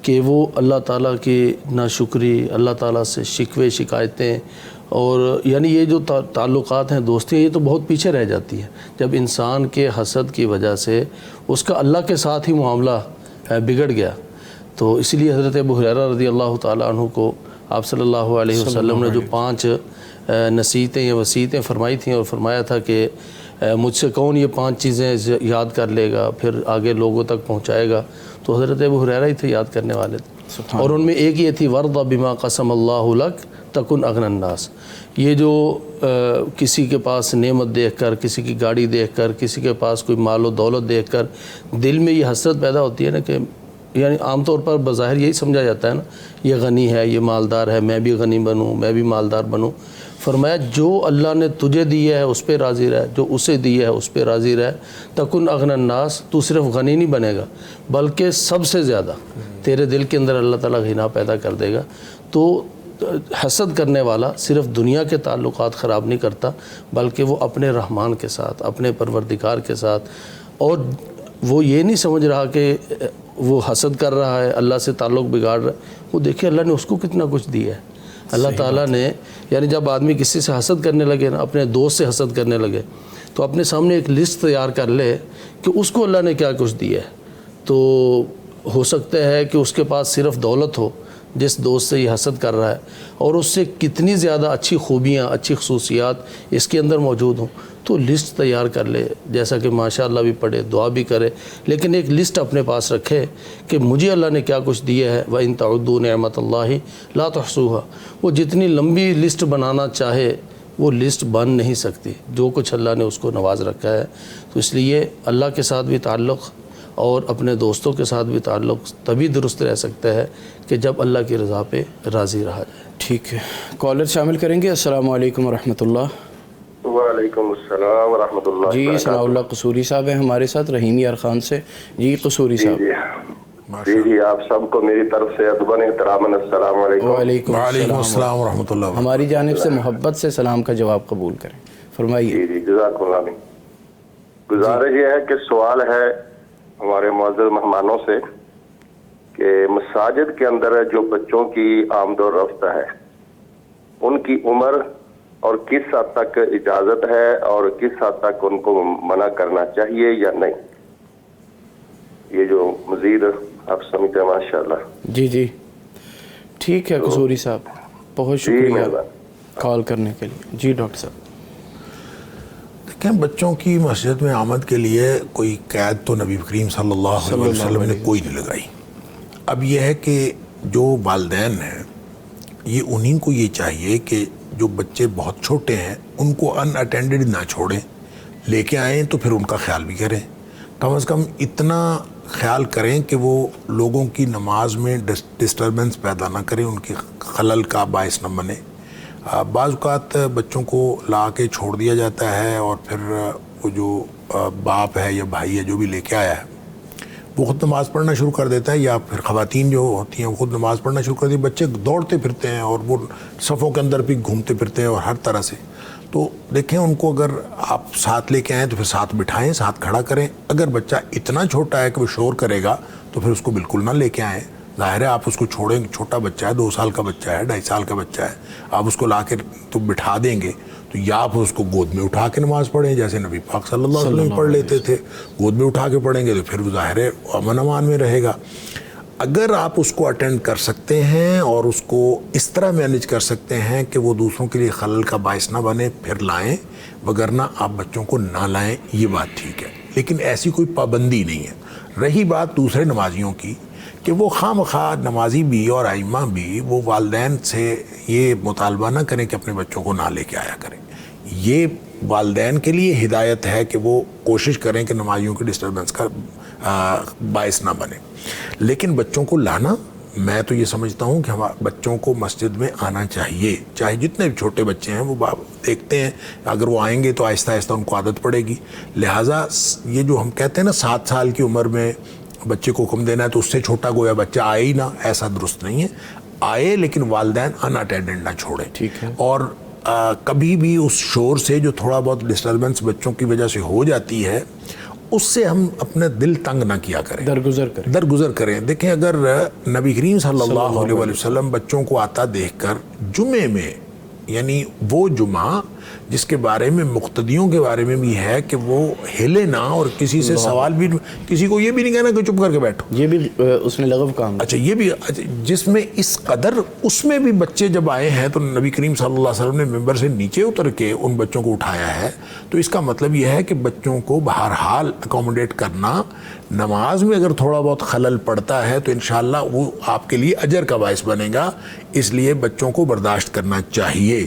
کہ وہ اللہ تعالیٰ کی ناشکری, اللہ تعالیٰ سے شکوے شکایتیں, اور یعنی یہ جو تعلقات ہیں, دوستیاں, یہ تو بہت پیچھے رہ جاتی ہیں جب انسان کے حسد کی وجہ سے اس کا اللہ کے ساتھ ہی معاملہ بگڑ گیا. تو اسی لیے حضرت ابو ہریرہ رضی اللہ تعالیٰ عنہ کو آپ صلی اللہ علیہ وسلم نے جو 5 نصیحتیں یا وصیتیں فرمائی تھیں, اور فرمایا تھا کہ مجھ سے کون یہ 5 چیزیں یاد کر لے گا پھر آگے لوگوں تک پہنچائے گا, تو حضرت ابو ہریرہ ہی تھے یاد کرنے والے تھے. اور ان میں ایک یہ تھی ورض بما قسم اللہ لک تکن اغنی الناس. یہ جو کسی کے پاس نعمت دیکھ کر, کسی کی گاڑی دیکھ کر, کسی کے پاس کوئی مال و دولت دیکھ کر دل میں یہ حسرت پیدا ہوتی ہے نا, کہ یعنی عام طور پر بظاہر یہی سمجھا جاتا ہے نا, یہ غنی ہے, یہ مالدار ہے, میں بھی غنی بنوں, میں بھی مالدار بنوں. فرمایا جو اللہ نے تجھے دی ہے اس پہ راضی رہ, جو اسے دی ہے اس پہ راضی رہ. تکن اغنی الناس, تو صرف غنی نہیں بنے گا بلکہ سب سے زیادہ تیرے دل کے اندر اللہ تعالیٰ غنا پیدا کر دے گا. تو حسد کرنے والا صرف دنیا کے تعلقات خراب نہیں کرتا بلکہ وہ اپنے رحمان کے ساتھ, اپنے پروردگار کے ساتھ, اور وہ یہ نہیں سمجھ رہا کہ وہ حسد کر رہا ہے, اللہ سے تعلق بگاڑ رہا ہے. وہ دیکھیں اللہ نے اس کو کتنا کچھ دیا ہے. اللہ تعالیٰ نے, یعنی جب آدمی کسی سے حسد کرنے لگے نا, اپنے دوست سے حسد کرنے لگے, تو اپنے سامنے ایک لسٹ تیار کر لے کہ اس کو اللہ نے کیا کچھ دیا ہے. تو ہو سکتا ہے کہ اس کے پاس صرف دولت ہو جس دوست سے یہ حسد کر رہا ہے, اور اس سے کتنی زیادہ اچھی خوبیاں, اچھی خصوصیات اس کے اندر موجود ہوں. تو لسٹ تیار کر لے, جیسا کہ ماشاءاللہ بھی پڑھے, دعا بھی کرے, لیکن ایک لسٹ اپنے پاس رکھے کہ مجھے اللہ نے کیا کچھ دیا ہے. وَإِن تَعُدُّوا نِعْمَةَ اللَّهِ لَا تُحْصُوهَا. وہ جتنی لمبی لسٹ بنانا چاہے وہ لسٹ بن نہیں سکتی, جو کچھ اللہ نے اس کو نواز رکھا ہے. تو اس لیے اللہ کے ساتھ بھی تعلق اور اپنے دوستوں کے ساتھ بھی تعلق تبھی درست رہ سکتا ہے کہ جب اللہ کی رضا پہ راضی رہا جائے. ٹھیک ہے, کالر شامل کریں گے. السلام علیکم ورحمۃ اللہ. وعلیکم السلام ورحمۃ اللہ. جی ثناء اللہ قصوری صاحب ہیں ہمارے ساتھ, رحیم یار خان سے. جی قصوری صاحب. جی آپ سب کو میری طرف سے ادباً احتراماً السلام علیکم. وعلیکم السلام ورحمۃ اللہ. ہماری جانب سے محبت سے سلام کا جواب قبول کریں, فرمائیے. جی جزاک اللہ. گزارش یہ ہے کہ سوال ہے ہمارے معزز مہمانوں سے کہ مساجد کے اندر جو بچوں کی آمد و رفت ہے ان کی عمر اور کس حد تک اجازت ہے اور کس حد تک ان کو منع کرنا چاہیے یا نہیں, یہ جو مزید آپ سمجھتے ہیں. ماشاءاللہ. جی جی ٹھیک ہے قصوری صاحب, بہت شکریہ کال کرنے کے لیے. جی ڈاکٹر صاحب. دیکھیں, بچوں کی مسجد میں آمد کے لیے کوئی قید تو نبی کریم صلی اللہ علیہ وسلم نے کوئی نہیں لگائی. اب یہ ہے کہ جو والدین ہیں یہ انہیں کو یہ چاہیے کہ جو بچے بہت چھوٹے ہیں ان کو ان اٹینڈڈ نہ چھوڑیں, لے کے آئیں تو پھر ان کا خیال بھی کریں. کم از کم اتنا خیال کریں کہ وہ لوگوں کی نماز میں ڈسٹربنس پیدا نہ کریں, ان کی خلل کا باعث نہ بنے. بعض اوقات بچوں کو لا کے چھوڑ دیا جاتا ہے اور پھر وہ جو باپ ہے یا بھائی ہے جو بھی لے کے آیا ہے وہ خود نماز پڑھنا شروع کر دیتا ہے, یا پھر خواتین جو ہوتی ہیں وہ خود نماز پڑھنا شروع کر دیتی ہیں. بچے دوڑتے پھرتے ہیں اور وہ صفوں کے اندر بھی گھومتے پھرتے ہیں اور ہر طرح سے. تو دیکھیں ان کو اگر آپ ساتھ لے کے آئیں تو پھر ساتھ بٹھائیں, ساتھ کھڑا کریں. اگر بچہ اتنا چھوٹا ہے کہ وہ شور کرے گا تو پھر اس کو بالکل نہ لے کے آئیں. ظاہر ہے آپ اس کو چھوڑیں, چھوٹا بچہ ہے, 2 سال کا بچہ ہے, 2.5 سال کا بچہ ہے, آپ اس کو لا کے تو بٹھا دیں گے تو یا آپ اس کو گود میں اٹھا کے نماز پڑھیں جیسے نبی پاک صلی اللہ علیہ وسلم پڑھ لیتے تھے. گود میں اٹھا کے پڑھیں گے تو پھر وہ ظاہر ہے امن امان میں رہے گا. اگر آپ اس کو اٹینڈ کر سکتے ہیں اور اس کو اس طرح مینیج کر سکتے ہیں کہ وہ دوسروں کے لیے خلل کا باعث نہ بنے, پھر لائیں, وگرنہ آپ بچوں کو نہ لائیں, یہ بات ٹھیک ہے. لیکن ایسی کوئی پابندی نہیں ہے. رہی بات دوسرے نمازیوں کی کہ وہ خواہ مخواہ نمازی بھی اور ائمہ بھی وہ والدین سے یہ مطالبہ نہ کریں کہ اپنے بچوں کو نہ لے کے آیا کریں. یہ والدین کے لیے ہدایت ہے کہ وہ کوشش کریں کہ نمازیوں کی ڈسٹربنس کا باعث نہ بنے. لیکن بچوں کو لانا, میں تو یہ سمجھتا ہوں کہ بچوں کو مسجد میں آنا چاہیے, چاہے جتنے بھی چھوٹے بچے ہیں. وہ دیکھتے ہیں اگر وہ آئیں گے تو آہستہ آہستہ ان کو عادت پڑے گی. لہٰذا یہ جو ہم کہتے ہیں نا 7 سال کی عمر میں بچے کو حکم دینا ہے تو اس سے چھوٹا گویا بچہ آئے ہی نہ، ایسا درست نہیں ہے. آئے لیکن والدین ان اٹینڈنڈ نہ چھوڑیں. ٹھیک ہے. اور کبھی بھی اس شور سے جو تھوڑا بہت ڈسٹربنس بچوں کی وجہ سے ہو جاتی ہے اس سے ہم اپنا دل تنگ نہ کیا کریں، درگزر کریں. دیکھیں اگر نبی کریم صلی اللہ علیہ وسلم بچوں کو آتا دیکھ کر جمعے میں، یعنی وہ جمعہ جس کے بارے میں مقتدیوں کے بارے میں بھی ہے کہ وہ ہلے نہ اور کسی سے سوال بھی، کسی کو یہ بھی نہیں کہنا کہ چپ کر کے بیٹھو، یہ بھی اس نے لغو کام. اچھا یہ بھی، جس میں اس قدر اس میں بھی بچے جب آئے ہیں تو نبی کریم صلی اللہ علیہ وسلم نے ممبر سے نیچے اتر کے ان بچوں کو اٹھایا ہے. تو اس کا مطلب یہ ہے کہ بچوں کو بہرحال اکوموڈیٹ کرنا. نماز میں اگر تھوڑا بہت خلل پڑتا ہے تو انشاءاللہ وہ آپ کے لیے اجر کا باعث بنے گا، اس لیے بچوں کو برداشت کرنا چاہیے.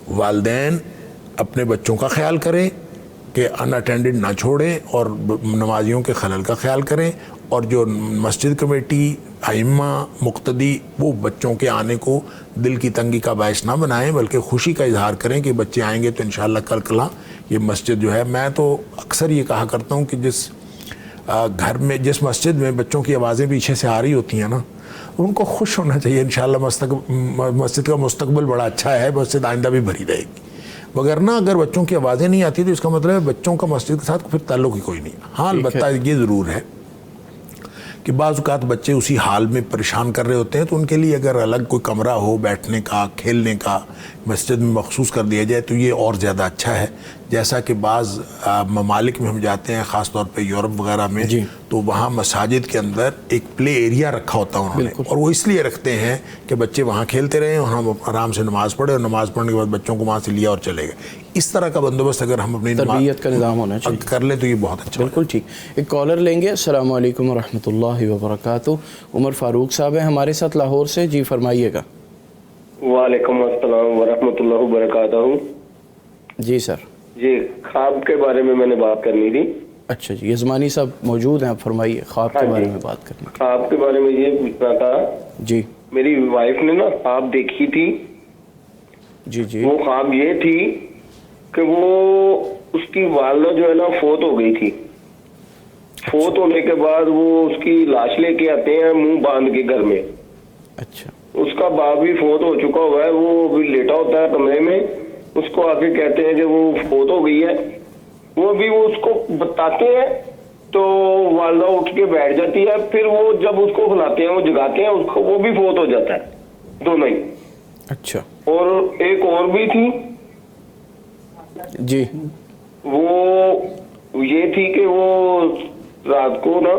والدین اپنے بچوں کا خیال کریں کہ ان اٹینڈڈ نہ چھوڑیں اور نمازیوں کے خلل کا خیال کریں، اور جو مسجد کمیٹی، ائمہ، مقتدی، وہ بچوں کے آنے کو دل کی تنگی کا باعث نہ بنائیں بلکہ خوشی کا اظہار کریں کہ بچے آئیں گے تو انشاءاللہ کل کلا یہ مسجد جو ہے. میں تو اکثر یہ کہا کرتا ہوں کہ جس گھر میں، جس مسجد میں بچوں کی آوازیں پیچھے سے آ رہی ہوتی ہیں نا، ان کو خوش ہونا چاہیے. انشاءاللہ مسجد کا مستقبل بڑا اچھا ہے، مسجد آئندہ بھی بھری رہے گی. وگرنہ اگر بچوں کی آوازیں نہیں آتی تو اس کا مطلب ہے بچوں کا مسجد کے ساتھ پھر تعلق ہی کوئی نہیں. ہاں البتہ یہ ضرور ہے کہ بعض اوقات بچے اسی حال میں پریشان کر رہے ہوتے ہیں تو ان کے لیے اگر الگ کوئی کمرہ ہو بیٹھنے کا، کھیلنے کا، مسجد میں مخصوص کر دیا جائے تو یہ اور زیادہ اچھا ہے. جیسا کہ بعض ممالک میں ہم جاتے ہیں، خاص طور پہ یورپ وغیرہ میں، تو وہاں مساجد کے اندر ایک پلے ایریا رکھا ہوتا ہے انہوں نے، اور وہ اس لیے رکھتے ہیں کہ بچے وہاں کھیلتے رہیں اور ہم آرام سے نماز پڑھیں، اور نماز پڑھنے کے بعد بچوں کو وہاں سے لیا اور چلے گئے. اس طرح کا بندوبست اگر ہم اپنی تربیت کا نظام ہونا چاہیے کر لیں تو یہ بہت اچھا. بالکل ٹھیک. ایک کالر لیں گے. السلام علیکم ورحمۃ اللہ وبرکاتہ. عمر فاروق صاحب ہیں ہمارے ساتھ لاہور سے. جی فرمائیے گا. وعلیکم السلام ورحمۃ اللہ وبرکاتہ. جی سر. جی خواب کے بارے میں نے بات کرنی تھی. اچھا جی، یزمانی صاحب موجود ہیں، آپ فرمائیے. خواب کے بارے میں بات کرنی. خواب کے بارے میں یہ پوچھنا تھا. جی. میری وائف نے نا خواب دیکھی تھی. جی جی. وہ خواب یہ تھی کہ وہ اس کی والدہ جو ہے نا فوت ہو گئی تھی. فوت ہونے کے بعد وہ اس کی لاش لے کے آتے ہیں منہ باندھ کے گھر میں. اچھا. اس کا باپ بھی فوت ہو چکا ہوا ہے، وہ بھی لیٹا ہوتا ہے کمرے میں. اس کو آ کے کہتے ہیں کہ وہ فوت ہو گئی ہے. وہ بھی وہ اس کو بتاتے ہیں تو والدہ اٹھ کے بیٹھ جاتی ہے. پھر وہ جب اس کو کھلاتے ہیں، وہ جگاتے ہیں اس کو، وہ بھی فوت ہو جاتا ہے، دونوں ہی. اچھا. اور ایک اور بھی تھی جی. وہ یہ تھی کہ وہ رات کو نا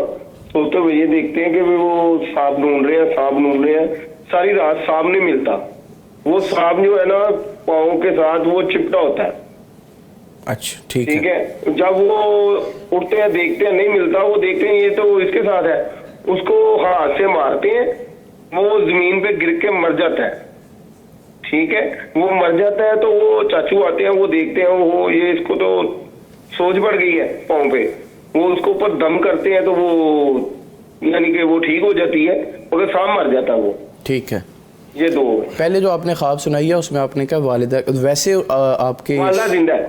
سوتے ہوئے یہ دیکھتے ہیں کہ وہ سانپ ڈھونڈ رہے ہیں. ساری رات سانپ نہیں ملتا. وہ سانپ جو ہے نا پاؤں کے ساتھ وہ چپٹا ہوتا ہے. اچھا ٹھیک ہے. جب وہ اٹھتے ہیں دیکھتے ہیں نہیں ملتا، وہ دیکھتے ہیں یہ تو اس کے ساتھ ہے، اس کو ہاتھ سے مارتے ہیں، وہ زمین پہ گر کے مر جاتا ہے. ٹھیک ہے. وہ مر جاتا ہے تو وہ چاچو آتے ہیں، وہ دیکھتے ہیں، وہ یہ اس کو تو سوج پڑ گئی ہے پاؤں پہ. وہ اس کو اوپر دم کرتے ہیں تو وہ یعنی کہ وہ ٹھیک ہو جاتی ہے، مگر سانپ مر جاتا ہے وہ. ٹھیک ہے. یہ دو. پہلے جو آپ نے خواب سنائی ہے اس میں آپ نے کہا والدہ، ویسے آپ کے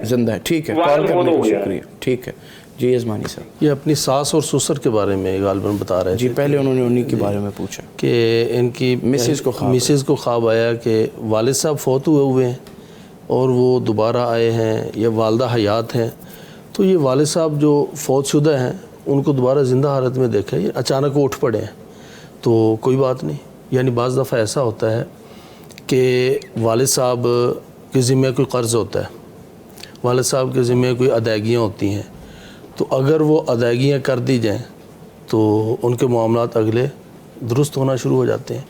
زندہ ہے. ٹھیک ہے. کال کرنے کا شکریہ. ٹھیک ہے. جی یزمانی صاحب. یہ اپنی ساس اور سسر کے بارے میں غالباً بتا رہے ہیں. جی پہلے انہوں نے انہی کے بارے میں پوچھا کہ ان کی مسز کو خواب آیا کہ والد صاحب فوت ہوئے ہیں اور وہ دوبارہ آئے ہیں، یا والدہ حیات ہیں. تو یہ والد صاحب جو فوت شدہ ہیں ان کو دوبارہ زندہ حالت میں دیکھا، یہ اچانک وہ اٹھ پڑے ہیں. تو کوئی بات نہیں. یعنی بعض دفعہ ایسا ہوتا ہے کہ والد صاحب کے ذمہ کوئی قرض ہوتا ہے، والد صاحب کے ذمہ کوئی ادائیگیاں ہوتی ہیں، تو اگر وہ ادائیگیاں کر دی جائیں تو ان کے معاملات اگلے درست ہونا شروع ہو جاتے ہیں.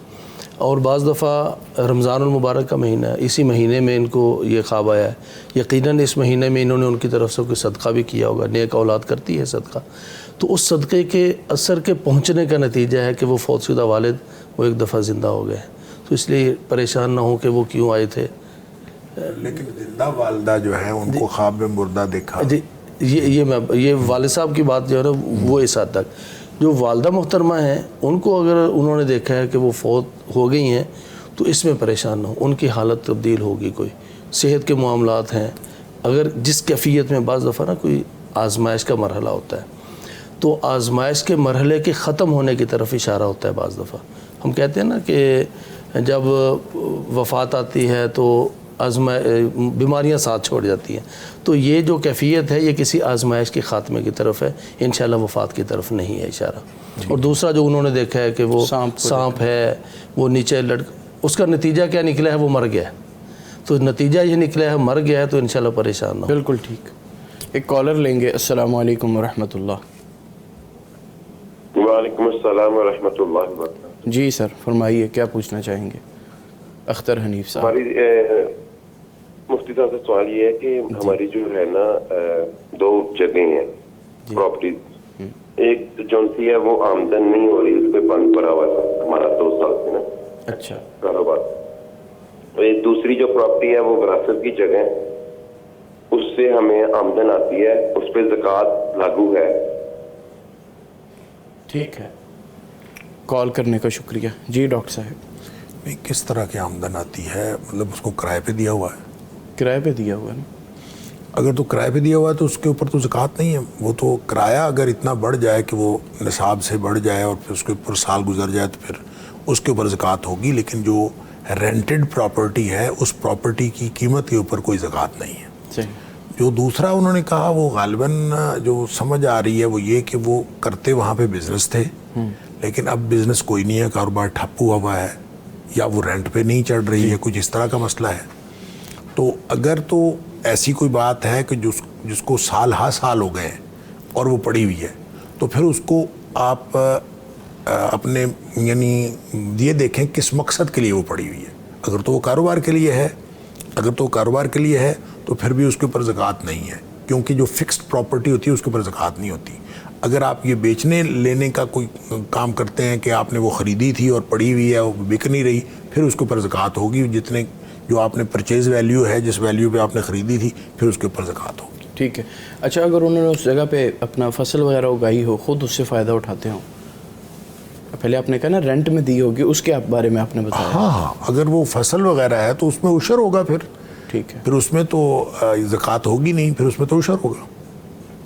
اور بعض دفعہ رمضان المبارک کا مہینہ ہے، اسی مہینے میں ان کو یہ خواب آیا ہے. یقیناً اس مہینے میں انہوں نے ان کی طرف سے کوئی صدقہ بھی کیا ہوگا. نیک اولاد کرتی ہے صدقہ، تو اس صدقے کے اثر کے پہنچنے کا نتیجہ ہے کہ وہ فوت شدہ والد وہ ایک دفعہ زندہ ہو گئے. تو اس لیے پریشان نہ ہوں کہ وہ کیوں آئے تھے. لیکن زندہ والدہ جو ہے ان کو خواب میں مردہ دیکھا. جی یہ والد صاحب کی بات جو ہے نا وہ اس حد تک. جو والدہ محترمہ ہیں ان کو اگر انہوں نے دیکھا ہے کہ وہ فوت ہو گئی ہیں تو اس میں پریشان نہ ہو. ان کی حالت تبدیل ہوگی، کوئی صحت کے معاملات ہیں، اگر جس کیفیت میں بعض دفعہ نا کوئی آزمائش کا مرحلہ ہوتا ہے تو آزمائش کے مرحلے کے ختم ہونے کی طرف اشارہ ہوتا ہے. بعض دفعہ ہم کہتے ہیں نا کہ جب وفات آتی ہے تو بیماریاں ساتھ چھوڑ جاتی ہیں, تو یہ جو کیفیت ہے یہ کسی آزمائش کے خاتمے کی طرف ہے, انشاءاللہ وفات کی طرف نہیں ہے اشارہ. اور دوسرا جو انہوں نے دیکھا ہے کہ وہ سانپ ہے, وہ نیچے اس کا نتیجہ کیا نکلا ہے, وہ مر گیا ہے. تو نتیجہ یہ نکلا ہے مر گیا ہے, تو انشاءاللہ پریشان نہ ہو. بالکل ٹھیک. ایک کالر لیں گے. السلام علیکم ورحمۃ اللہ. وعلیکم السلام ورحمۃ اللہ وبرکاتہ. جی سر فرمائیے, کیا پوچھنا چاہیں گے؟ اختر حنیف صاحب. ہماری مفتی صاحب سے سوال یہ ہے کہ ہماری جو ہے نا 2 جگہیں ہیں پراپرٹیز, ایک جون سی ہے وہ آمدن نہیں ہو رہی, اس پہ بند پڑا ہوا ہے ہمارا 2 سال سے نا. اچھا. کاروبار. ایک دوسری جو پراپرٹی ہے وہ وراثت کی جگہ ہے, اس سے ہمیں آمدن آتی ہے, اس پہ زکوٰۃ لاگو ہے. ٹھیک ہے, کال کرنے کا شکریہ. جی ڈاکٹر صاحب. نہیں, کس طرح کی آمدن آتی ہے؟ مطلب اس کو کرائے پہ دیا ہوا ہے. کرائے پہ دیا ہوا ہے نا. اگر تو کرائے پہ دیا ہوا ہے تو اس کے اوپر تو زکوٰۃ نہیں ہے. وہ تو کرایہ اگر اتنا بڑھ جائے کہ وہ نصاب سے بڑھ جائے اور پھر اس کے اوپر سال گزر جائے تو پھر اس کے اوپر زکوٰۃ ہوگی. لیکن جو رینٹڈ پراپرٹی ہے اس پراپرٹی کی قیمت کے اوپر کوئی زکوٰۃ نہیں ہے. صحیح. جو دوسرا انہوں نے کہا وہ غالباً جو سمجھ آ رہی ہے وہ یہ کہ وہ کرتے وہاں پہ بزنس تھے, لیکن اب بزنس کوئی نہیں ہے, کاروبار ٹھپ ہوا ہے, یا وہ رینٹ پہ نہیں چڑھ رہی ہے, کچھ اس طرح کا مسئلہ ہے. تو اگر تو ایسی کوئی بات ہے کہ جس کو سال ہو گئے ہیں اور وہ پڑی ہوئی ہے, تو پھر اس کو آپ اپنے یعنی یہ دیکھیں کس مقصد کے لیے وہ پڑی ہوئی ہے. اگر تو وہ کاروبار کے لیے ہے تو پھر بھی اس کے اوپر زکوٰۃ نہیں ہے, کیونکہ جو فکسڈ پراپرٹی ہوتی ہے اس کے اوپر زکوٰۃ نہیں ہوتی. اگر آپ یہ بیچنے لینے کا کوئی کام کرتے ہیں کہ آپ نے وہ خریدی تھی اور پڑی ہوئی ہے, وہ بک نہیں رہی, پھر اس کے اوپر زکوٰۃ ہوگی. جتنے جو آپ نے پرچیز ویلیو ہے, جس ویلیو پہ آپ نے خریدی تھی, پھر اس کے اوپر زکوٰۃ ہوگی. ٹھیک ہے. اچھا, اگر انہوں نے اس جگہ پہ اپنا فصل وغیرہ اگائی ہو, خود اس سے فائدہ اٹھاتے ہوں, پہلے آپ نے کہا نا رینٹ میں دی ہوگی, اس کے بارے میں آپ نے بتایا. ہاں, اگر وہ فصل وغیرہ ہے تو اس میں عشر ہوگا. ٹھیک ہے. پھر اس میں تو زکوٰۃ ہوگی نہیں, پھر اس میں تو عشر ہوگا.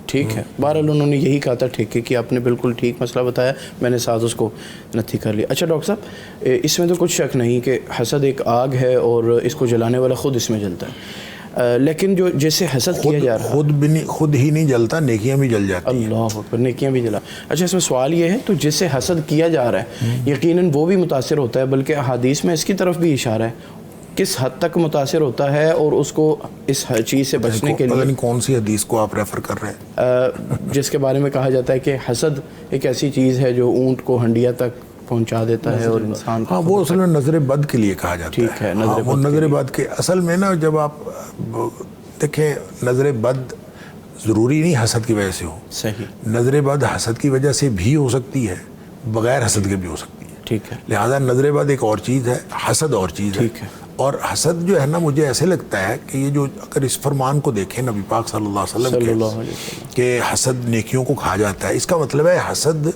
ٹھیک ہے. بہرحال انہوں نے یہی کہا تھا ٹھیکے کی, آپ نے بالکل ٹھیک مسئلہ بتایا, میں نے ساتھ اس کو نتھی کر لیا. اچھا ڈاکٹر صاحب, اس میں تو کچھ شک نہیں کہ حسد ایک آگ ہے اور اس کو جلانے والا خود اس میں جلتا ہے, لیکن جو جیسے حسد کیا جا رہا ہے خود ہی نہیں جلتا, نیکیاں بھی جل جاتی ہیں. اللہ اکبر, نیکیاں بھی جلا. اچھا, اس میں سوال یہ ہے تو جس سے حسد کیا جا رہا ہے یقیناً وہ بھی متاثر ہوتا ہے, بلکہ احادیث میں اس کی طرف بھی اشارہ ہے, کس حد تک متاثر ہوتا ہے اور اس کو اس چیز سے بچنے کے لیے. کون سی حدیث کو آپ ریفر کر رہے ہیں؟ جس کے بارے میں کہا جاتا ہے کہ حسد ایک ایسی چیز ہے جو اونٹ کو ہنڈیا تک پہنچا دیتا ہے اور انسان کو. ہاں, وہ اصل میں نظر بد کے لیے کہا جاتا ہے. ٹھیک ہے, وہ نظر بد کے اصل میں نا, جب آپ دیکھیں نظر بد ضروری نہیں حسد کی وجہ سے ہو. صحیح. نظر بد حسد کی وجہ سے بھی ہو سکتی ہے, بغیر حسد کے بھی ہو سکتی ہے. ٹھیک ہے. لہذا نظر بد ایک اور چیز ہے, حسد اور چیز ہے. ٹھیک ہے. اور حسد جو ہے نا, مجھے ایسے لگتا ہے کہ یہ جو اگر اس فرمان کو دیکھیں نبی پاک صلی اللہ علیہ وسلم کہ حسد نیکیوں کو کھا جاتا ہے, اس کا مطلب ہے حسد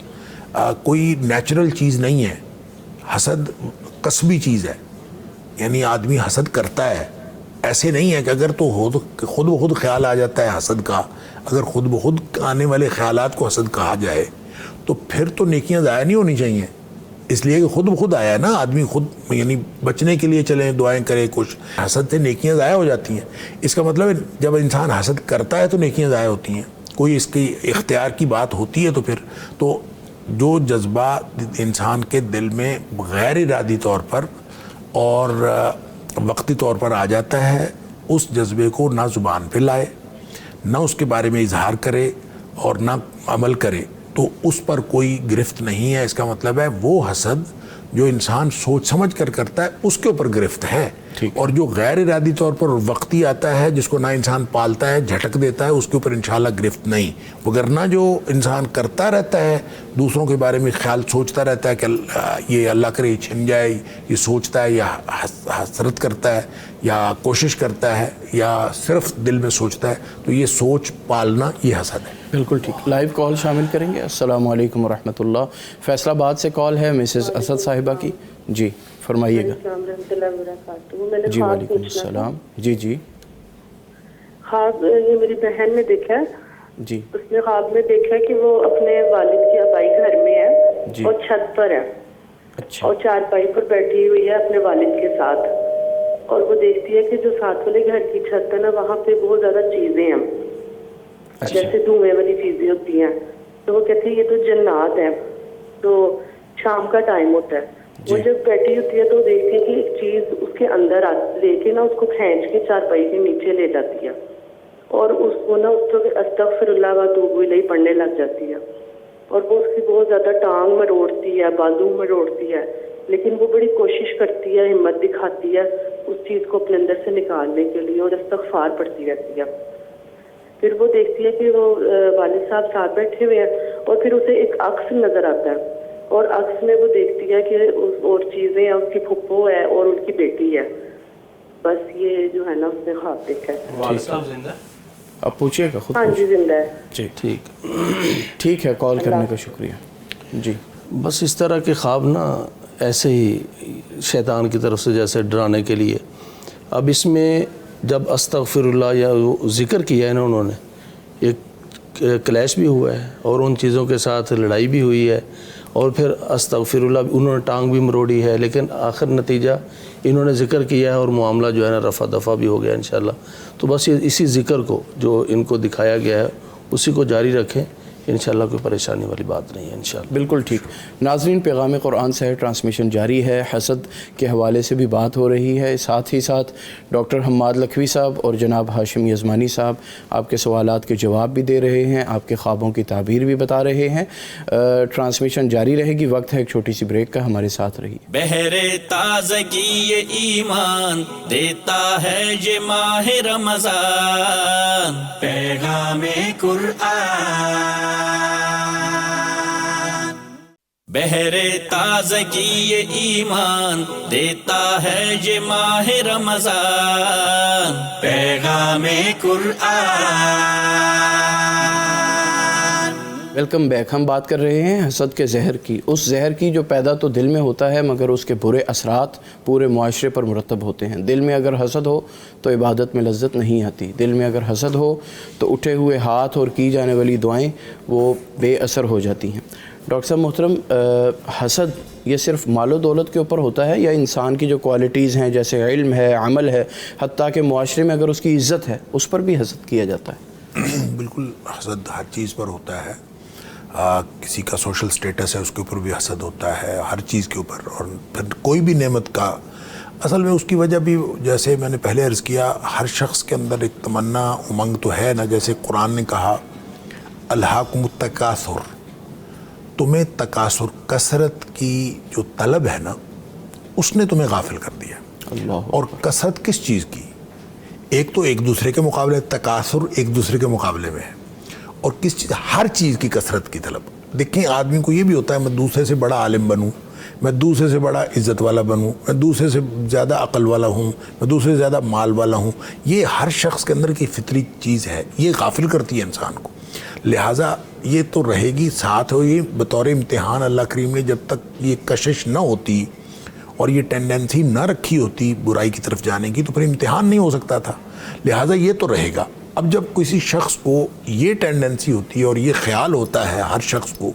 کوئی نیچرل چیز نہیں ہے, حسد کسبی چیز ہے. یعنی آدمی حسد کرتا ہے, ایسے نہیں ہے کہ اگر تو خود بخود خیال آ جاتا ہے حسد کا. اگر خود بخود آنے والے خیالات کو حسد کہا جائے تو پھر تو نیکیاں ضائع نہیں ہونی چاہیے, اس لیے کہ خود بخود آیا ہے نا, آدمی خود یعنی بچنے کے لیے چلیں, دعائیں کرے, کچھ حسد سے نیکیاں ضائع ہو جاتی ہیں. اس کا مطلب ہے جب انسان حسد کرتا ہے تو نیکیاں ضائع ہوتی ہیں, کوئی اس کی اختیار کی بات ہوتی ہے. تو پھر تو جو جذبہ انسان کے دل میں غیر ارادی طور پر اور وقتی طور پر آ جاتا ہے, اس جذبے کو نہ زبان پہ لائے, نہ اس کے بارے میں اظہار کرے اور نہ عمل کرے, تو اس پر کوئی گرفت نہیں ہے. اس کا مطلب ہے وہ حسد جو انسان سوچ سمجھ کر کرتا ہے اس کے اوپر گرفت ہے. اور جو غیر ارادی طور پر وقتی آتا ہے, جس کو نہ انسان پالتا ہے, جھٹک دیتا ہے, اس کے اوپر انشاءاللہ گرفت نہیں. وگرنہ جو انسان کرتا رہتا ہے, دوسروں کے بارے میں خیال سوچتا رہتا ہے کہ یہ اللہ کرے چھن جائے, یہ سوچتا ہے یا حسرت کرتا ہے یا کوشش کرتا ہے یا صرف دل میں سوچتا ہے, تو یہ سوچ پالنا یہ حسد ہے. بالکل ٹھیک. لائیو کال شامل کریں گے. السلام علیکم ورحمۃ اللہ. فیصل آباد سے کال ہے مسز اسد صاحبہ کی. جی فرمائیے گا. جی وعلیکم السلام. جی جی. خاص یہ میری بہن نے دیکھا جی اس نے خواب میں دیکھا کہ وہ اپنے والد کی ابائی گھر میں ہے جی اور چھت پر ہے اچھا اور چارپائی پر بیٹھی ہوئی ہے اپنے والد کے ساتھ, اور وہ دیکھتی ہے کہ جو ساتھ والے گھر کی چھت ہے نا وہاں پہ بہت زیادہ چیزیں ہیں جیسے دھوئیں والی چیزیں ہوتی ہیں. تو وہ کہتی ہے یہ تو جنات ہیں. تو شام کا ٹائم ہوتا ہے, وہ جب بیٹھی ہوتی ہے تو دیکھتی ہے کہ ایک چیز اس کے اندر لے کے نا اس کو کھینچ کے چارپائی کے نیچے لے جاتی ہے اور اس کو نا اس کو استغفر اللہ و اتوب الیہ پڑھنے لگ جاتی ہے. اور وہ اس کی بہت زیادہ ٹانگ مروڑتی ہے, بازو مروڑتی ہے, لیکن وہ بڑی کوشش کرتی ہے, ہمت دکھاتی ہے اس چیز کو اپنے اندر سے نکالنے کے لیے اور استغفار پڑھتی رہتی ہے. پھر وہ دیکھتی ہے کہ وہ والد صاحب ساتھ بیٹھے ہوئے ہیں اور پھر اسے ایک عکس نظر آتا ہے اور عکس میں وہ دیکھتی ہے کہ اور چیزیں ہیں, اس کی پھپھو ہے اور ان کی بیٹی ہے. بس یہ جو ہے نا اس نے خواب دیکھا ہے. والد صاحب زندہ ہے؟ آپ پوچھیے گا خود. ہاں جی زندہ ہے. جی ٹھیک ٹھیک ہے, کال کرنے کا شکریہ. جی بس اس طرح کے خواب نا ایسے ہی شیطان کی طرف سے جیسے ڈرانے کے لیے. اب اس میں جب استغفر اللہ یا ذکر کیا ہے نا انہوں نے, ایک کلیش بھی ہوا ہے اور ان چیزوں کے ساتھ لڑائی بھی ہوئی ہے اور پھر استغفر اللہ انہوں نے ٹانگ بھی مروڑی ہے, لیکن آخر نتیجہ انہوں نے ذکر کیا ہے اور معاملہ جو ہے نا رفع دفع بھی ہو گیا انشاءاللہ. تو بس یہ اسی ذکر کو جو ان کو دکھایا گیا ہے اسی کو جاری رکھیں, انشاءاللہ کوئی پریشانی والی بات نہیں ہے انشاءاللہ. بالکل ٹھیک. ناظرین, پیغام قرآن سے ٹرانسمیشن جاری ہے. حسد کے حوالے سے بھی بات ہو رہی ہے, ساتھ ہی ساتھ ڈاکٹر حماد لکھوی صاحب اور جناب ہاشم یزمانی صاحب آپ کے سوالات کے جواب بھی دے رہے ہیں, آپ کے خوابوں کی تعبیر بھی بتا رہے ہیں. ٹرانسمیشن جاری رہے گی, وقت ہے ایک چھوٹی سی بریک کا, ہمارے ساتھ رہیے. بہر تازگی یہ ایمان دیتا ہے یہ ماہ رمضان, پیغام قرآن. بہر تازگی یہ ایمان دیتا ہے یہ ماہ رمضان, پیغام قرآن. Welcome back. ہم بات کر رہے ہیں حسد کے زہر کی, اس زہر کی جو پیدا تو دل میں ہوتا ہے مگر اس کے برے اثرات پورے معاشرے پر مرتب ہوتے ہیں. دل میں اگر حسد ہو تو عبادت میں لذت نہیں آتی, دل میں اگر حسد ہو تو اٹھے ہوئے ہاتھ اور کی جانے والی دعائیں وہ بے اثر ہو جاتی ہیں. ڈاکٹر صاحب محترم, حسد یہ صرف مال و دولت کے اوپر ہوتا ہے یا انسان کی جو کوالٹیز ہیں جیسے علم ہے, عمل ہے, حتیٰ کہ معاشرے میں اگر اس کی عزت ہے اس پر بھی حسد کیا جاتا ہے؟ بالکل, حسد ہر چیز پر ہوتا ہے. کسی کا سوشل سٹیٹس ہے اس کے اوپر بھی حسد ہوتا ہے, ہر چیز کے اوپر. اور پھر کوئی بھی نعمت کا اصل میں اس کی وجہ بھی جیسے میں نے پہلے عرض کیا, ہر شخص کے اندر ایک تمنا امنگ تو ہے نا. جیسے قرآن نے کہا الہاکم التکاثر, تمہیں تکاثر کثرت کی جو طلب ہے نا اس نے تمہیں غافل کر دیا. اور کثرت کس چیز کی؟ ایک تو ایک دوسرے کے مقابلے, تکاثر ایک دوسرے کے مقابلے میں ہے, اور کس چیز, ہر چیز کی کثرت کی طلب. دیکھیں آدمی کو یہ بھی ہوتا ہے میں دوسرے سے بڑا عالم بنوں, میں دوسرے سے بڑا عزت والا بنوں, میں دوسرے سے زیادہ عقل والا ہوں, میں دوسرے سے زیادہ مال والا ہوں. یہ ہر شخص کے اندر کی فطری چیز ہے, یہ غافل کرتی ہے انسان کو. لہٰذا یہ تو رہے گی ساتھ ہو, یہ بطور امتحان اللہ کریم نے جب تک یہ کشش نہ ہوتی اور یہ ٹینڈنسی نہ رکھی ہوتی برائی کی طرف جانے کی تو پھر امتحان نہیں ہو سکتا تھا. لہٰذا یہ تو رہے گا. اب جب کسی شخص کو یہ ٹینڈنسی ہوتی ہے اور یہ خیال ہوتا ہے ہر شخص کو,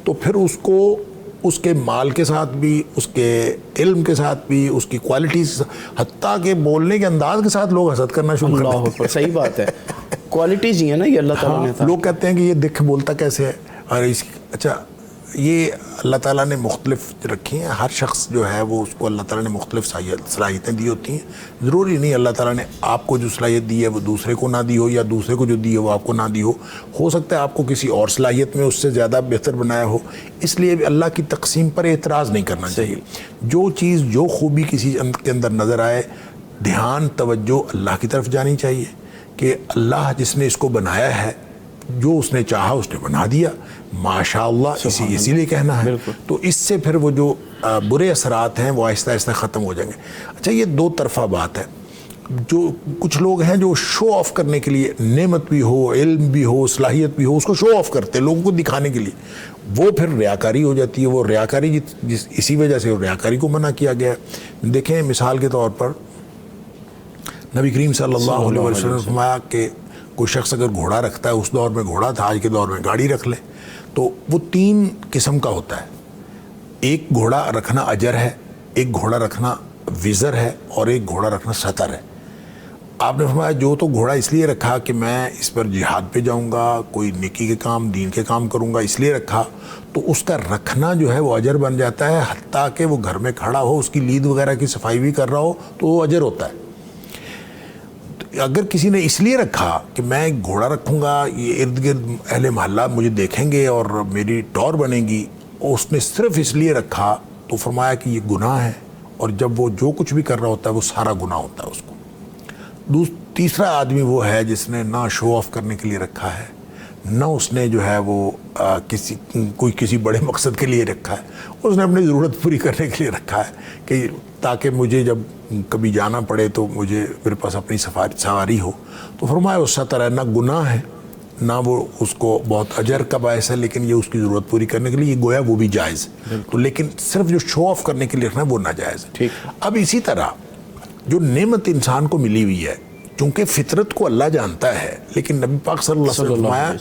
تو پھر اس کو اس کے مال کے ساتھ بھی, اس کے علم کے ساتھ بھی, اس کی کوالٹیز, حتیٰ کہ بولنے کے انداز کے ساتھ لوگ حسد کرنا شروع کر دیتے ہیں. صحیح بات ہے, کوالٹیز ہی ہے نا یہ اللہ تعالیٰ نے. لوگ کہتے ہیں کہ یہ دیکھ بولتا کیسے ہے, اور اس اچھا یہ اللہ تعالیٰ نے مختلف رکھی ہیں. ہر شخص جو ہے وہ اس کو اللہ تعالیٰ نے مختلف صلاحیتیں دی ہوتی ہیں. ضروری نہیں اللہ تعالیٰ نے آپ کو جو صلاحیت دی ہے وہ دوسرے کو نہ دی ہو, یا دوسرے کو جو دی ہے وہ آپ کو نہ دی ہو سکتا ہے آپ کو کسی اور صلاحیت میں اس سے زیادہ بہتر بنایا ہو. اس لیے اللہ کی تقسیم پر اعتراض نہیں کرنا چاہیے. جو چیز, جو خوبی کسی کے اندر نظر آئے, دھیان توجہ اللہ کی طرف جانی چاہیے کہ اللہ جس نے اس کو بنایا ہے, جو اس نے چاہا اس نے بنا دیا, ماشاء اللہ, اسی لیے کہنا ہے. تو اس سے پھر وہ جو برے اثرات ہیں وہ آہستہ آہستہ ختم ہو جائیں گے. اچھا یہ دو طرفہ بات ہے. جو کچھ لوگ ہیں جو شو آف کرنے کے لیے, نعمت بھی ہو, علم بھی ہو, صلاحیت بھی ہو, اس کو شو آف کرتے ہیں لوگوں کو دکھانے کے لیے, وہ پھر ریاکاری ہو جاتی ہے. وہ ریاکاری اسی وجہ سے ریاکاری کو منع کیا گیا ہے. دیکھیں مثال کے طور پر نبی کریم صلی اللہ علیہ وسلم نے فرمایا کہ کوئی شخص اگر گھوڑا رکھتا ہے، اس دور میں گھوڑا تھا، آج کے دور میں گاڑی رکھ لے، تو وہ 3 قسم کا ہوتا ہے. ایک گھوڑا رکھنا اجر ہے، ایک گھوڑا رکھنا وزر ہے، اور ایک گھوڑا رکھنا سطر ہے. آپ نے فرمایا جو تو گھوڑا اس لیے رکھا کہ میں اس پر جہاد پہ جاؤں گا، کوئی نیکی کے کام، دین کے کام کروں گا، اس لیے رکھا، تو اس کا رکھنا جو ہے وہ اجر بن جاتا ہے، حتیٰ کہ وہ گھر میں کھڑا ہو، اس کی لید وغیرہ کی صفائی بھی کر رہا ہو تو وہ اجر ہوتا ہے. اگر کسی نے اس لیے رکھا کہ میں ایک گھوڑا رکھوں گا، یہ ارد گرد اہل محلہ مجھے دیکھیں گے اور میری ٹور بنے گی، اور اس نے صرف اس لیے رکھا، تو فرمایا کہ یہ گناہ ہے، اور جب وہ جو کچھ بھی کر رہا ہوتا ہے وہ سارا گناہ ہوتا ہے اس کو. تیسرا آدمی وہ ہے جس نے نہ شو آف کرنے کے لیے رکھا ہے، نہ اس نے جو ہے وہ کسی بڑے مقصد کے لیے رکھا ہے، اس نے اپنی ضرورت پوری کرنے کے لیے رکھا ہے کہ تاکہ مجھے جب کبھی جانا پڑے تو میرے پاس اپنی سواری ہو. تو فرمایا اس سطر ہے، نہ گناہ ہے نہ وہ اس کو بہت اجر کا باعث ہے، لیکن یہ اس کی ضرورت پوری کرنے کے لیے یہ گویا وہ بھی جائز. تو لیکن صرف جو شو آف کرنے کے لیے رکھنا ہے وہ ناجائز ہے. اب اسی طرح جو نعمت انسان کو ملی ہوئی ہے، چونکہ فطرت کو اللہ جانتا ہے، لیکن نبی پاک صلی اللہ علیہ وسلم فرمایا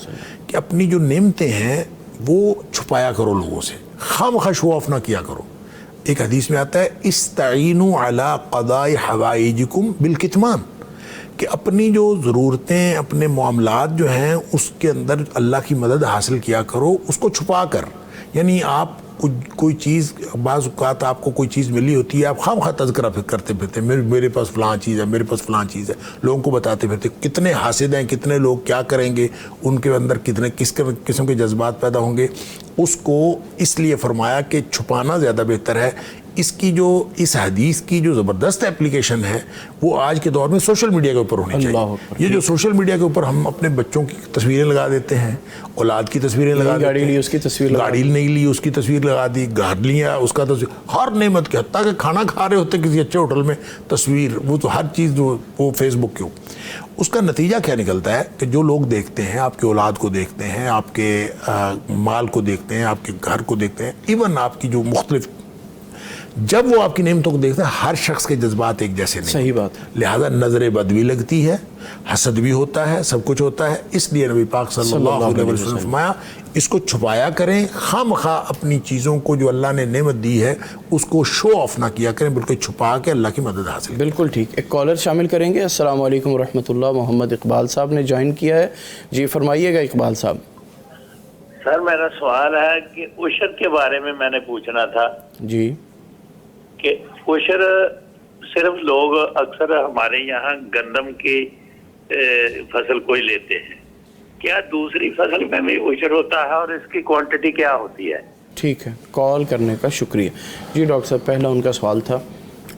کہ اپنی جو نعمتیں ہیں وہ چھپایا کرو لوگوں سے، خواہ شو آف نہ کیا کرو. ایک حدیث میں آتا ہے استعینوا علی قضاء حوائجکم بالکتمان، کہ اپنی جو ضرورتیں، اپنے معاملات جو ہیں اس کے اندر اللہ کی مدد حاصل کیا کرو، اس کو چھپا کر. یعنی آپ کوئی چیز، بعض اوقات آپ کو کوئی چیز ملی ہوتی ہے، آپ خواہ تذکرہ کرتے پھرتے میرے پاس فلاں چیز ہے، میرے پاس فلاں چیز ہے، لوگوں کو بتاتے پھرتے. کتنے حاسد ہیں، کتنے لوگ کیا کریں گے، ان کے اندر کس قسم کے جذبات پیدا ہوں گے. اس کو اس لیے فرمایا کہ چھپانا زیادہ بہتر ہے. اس حدیث کی جو زبردست اپلیکیشن ہے وہ آج کے دور میں سوشل میڈیا کے اوپر ہونی چاہیے. یہ جو سوشل میڈیا کے اوپر ہم اپنے بچوں کی تصویریں لگا دیتے ہیں، اولاد کی تصویریں لگا دیتے ہیں، گاڑی نہیں لی اس کی تصویر لگا دی، گھر لیا اس کا تصویر، ہر نعمت کے، حتیٰ کہ کھانا کھا رہے ہوتے کسی اچھے ہوٹل میں تصویر، وہ تو ہر چیز جو وہ فیس بک کے. اس کا نتیجہ کیا نکلتا ہے کہ جو لوگ دیکھتے ہیں، آپ کے اولاد کو دیکھتے ہیں، آپ کے مال کو دیکھتے ہیں، آپ کے گھر کو دیکھتے ہیں، ایون آپ کی جو مختلف، جب وہ آپ کی نعمتوں کو دیکھتے ہیں، ہر شخص کے جذبات ایک جیسے نہیں. صحیح بات. لہذا نظر بد بھی لگتی ہے، حسد بھی ہوتا ہے، سب کچھ ہوتا ہے. اس لیے نبی پاک صلی اللہ علیہ وسلم نے فرمایا اس کو چھپایا کریں، خواہ اپنی چیزوں کو جو اللہ نے نعمت دی ہے اس کو شو آف نہ کیا کریں، بلکہ چھپا کے اللہ کی مدد حاصل. بالکل ٹھیک. ایک کالر شامل کریں گے. السلام علیکم ورحمۃ اللہ. محمد اقبال صاحب نے جوائن کیا ہے. جی فرمائیے گا اقبال صاحب. سر میرا سوال ہے کہ عشر کے بارے میں نے پوچھنا تھا. جی. کہ عشر صرف لوگ اکثر ہمارے یہاں گندم کی فصل کوئی لیتے ہیں، کیا دوسری فصل میں بھی عشر ہوتا ہے اور اس کی کوانٹٹی کیا ہوتی ہے؟ ٹھیک ہے، کال کرنے کا شکریہ. جی ڈاکٹر صاحب، پہلا ان کا سوال تھا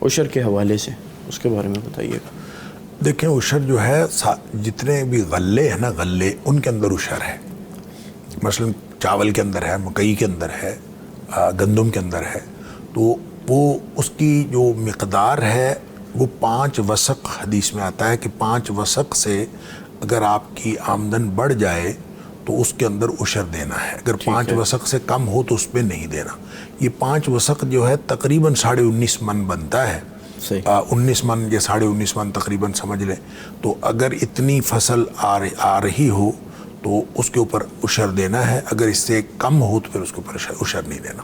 عشر کے حوالے سے، اس کے بارے میں بتائیے گا. دیکھیں عشر جو ہے جتنے بھی غلے ہیں نا، غلے ان کے اندر عشر ہے. مثلا چاول کے اندر ہے، مکئی کے اندر ہے، گندم کے اندر ہے، تو وہ اس کی جو مقدار ہے وہ 5 وسق، حدیث میں آتا ہے کہ 5 وسق سے اگر آپ کی آمدن بڑھ جائے تو اس کے اندر عشر دینا ہے. اگر 5 وسق سے کم ہو تو اس پہ نہیں دینا. یہ 5 وسق جو ہے تقریباً 19.5 من بنتا ہے. 19 من یا 19.5 من تقریباً سمجھ لیں. تو اگر اتنی فصل آ رہی ہو تو اس کے اوپر عشر دینا ہے، اگر اس سے کم ہو تو پھر اس کے اوپر عشر نہیں دینا.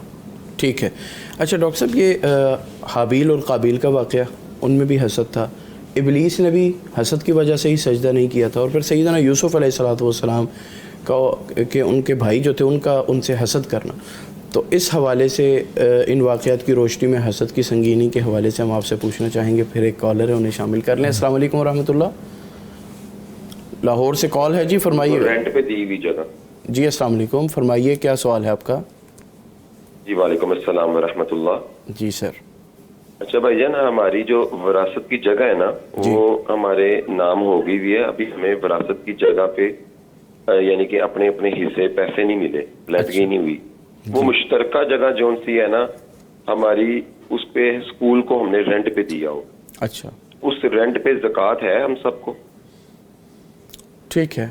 ٹھیک ہے. اچھا ڈاکٹر صاحب، یہ حابیل اور قابیل کا واقعہ، ان میں بھی حسد تھا. ابلیس نے بھی حسد کی وجہ سے ہی سجدہ نہیں کیا تھا، اور پھر سیدنا یوسف علیہ السلام کا کہ ان کے بھائی جو تھے ان سے حسد کرنا. تو اس حوالے سے ان واقعات کی روشنی میں حسد کی سنگینی کے حوالے سے ہم آپ سے پوچھنا چاہیں گے. پھر ایک کالر ہے، انہیں شامل کر لیں. السلام علیکم ورحمۃ اللہ. لاہور سے کال ہے. جی فرمائیے. رینٹ پہ دی ہوئی جگہ. جی السلام علیکم، فرمائیے کیا سوال ہے آپ کا. جی وعلیکم السلام ورحمۃ اللہ. جی سر. اچھا بھائی جان، ہماری جو وراثت کی جگہ ہے نا وہ ہمارے نام ہو گئی ہوئی ہے. ابھی ہمیں وراثت کی جگہ پہ یعنی کہ اپنے حصے پیسے نہیں ملے، لٹگی نہیں ہوئی. وہ مشترکہ جگہ جون سی ہے نا ہماری، اس پہ اسکول کو ہم نے رینٹ پہ دیا ہو. اچھا. اس رینٹ پہ زکوٰۃ ہے ہم سب کو؟ ٹھیک ہے،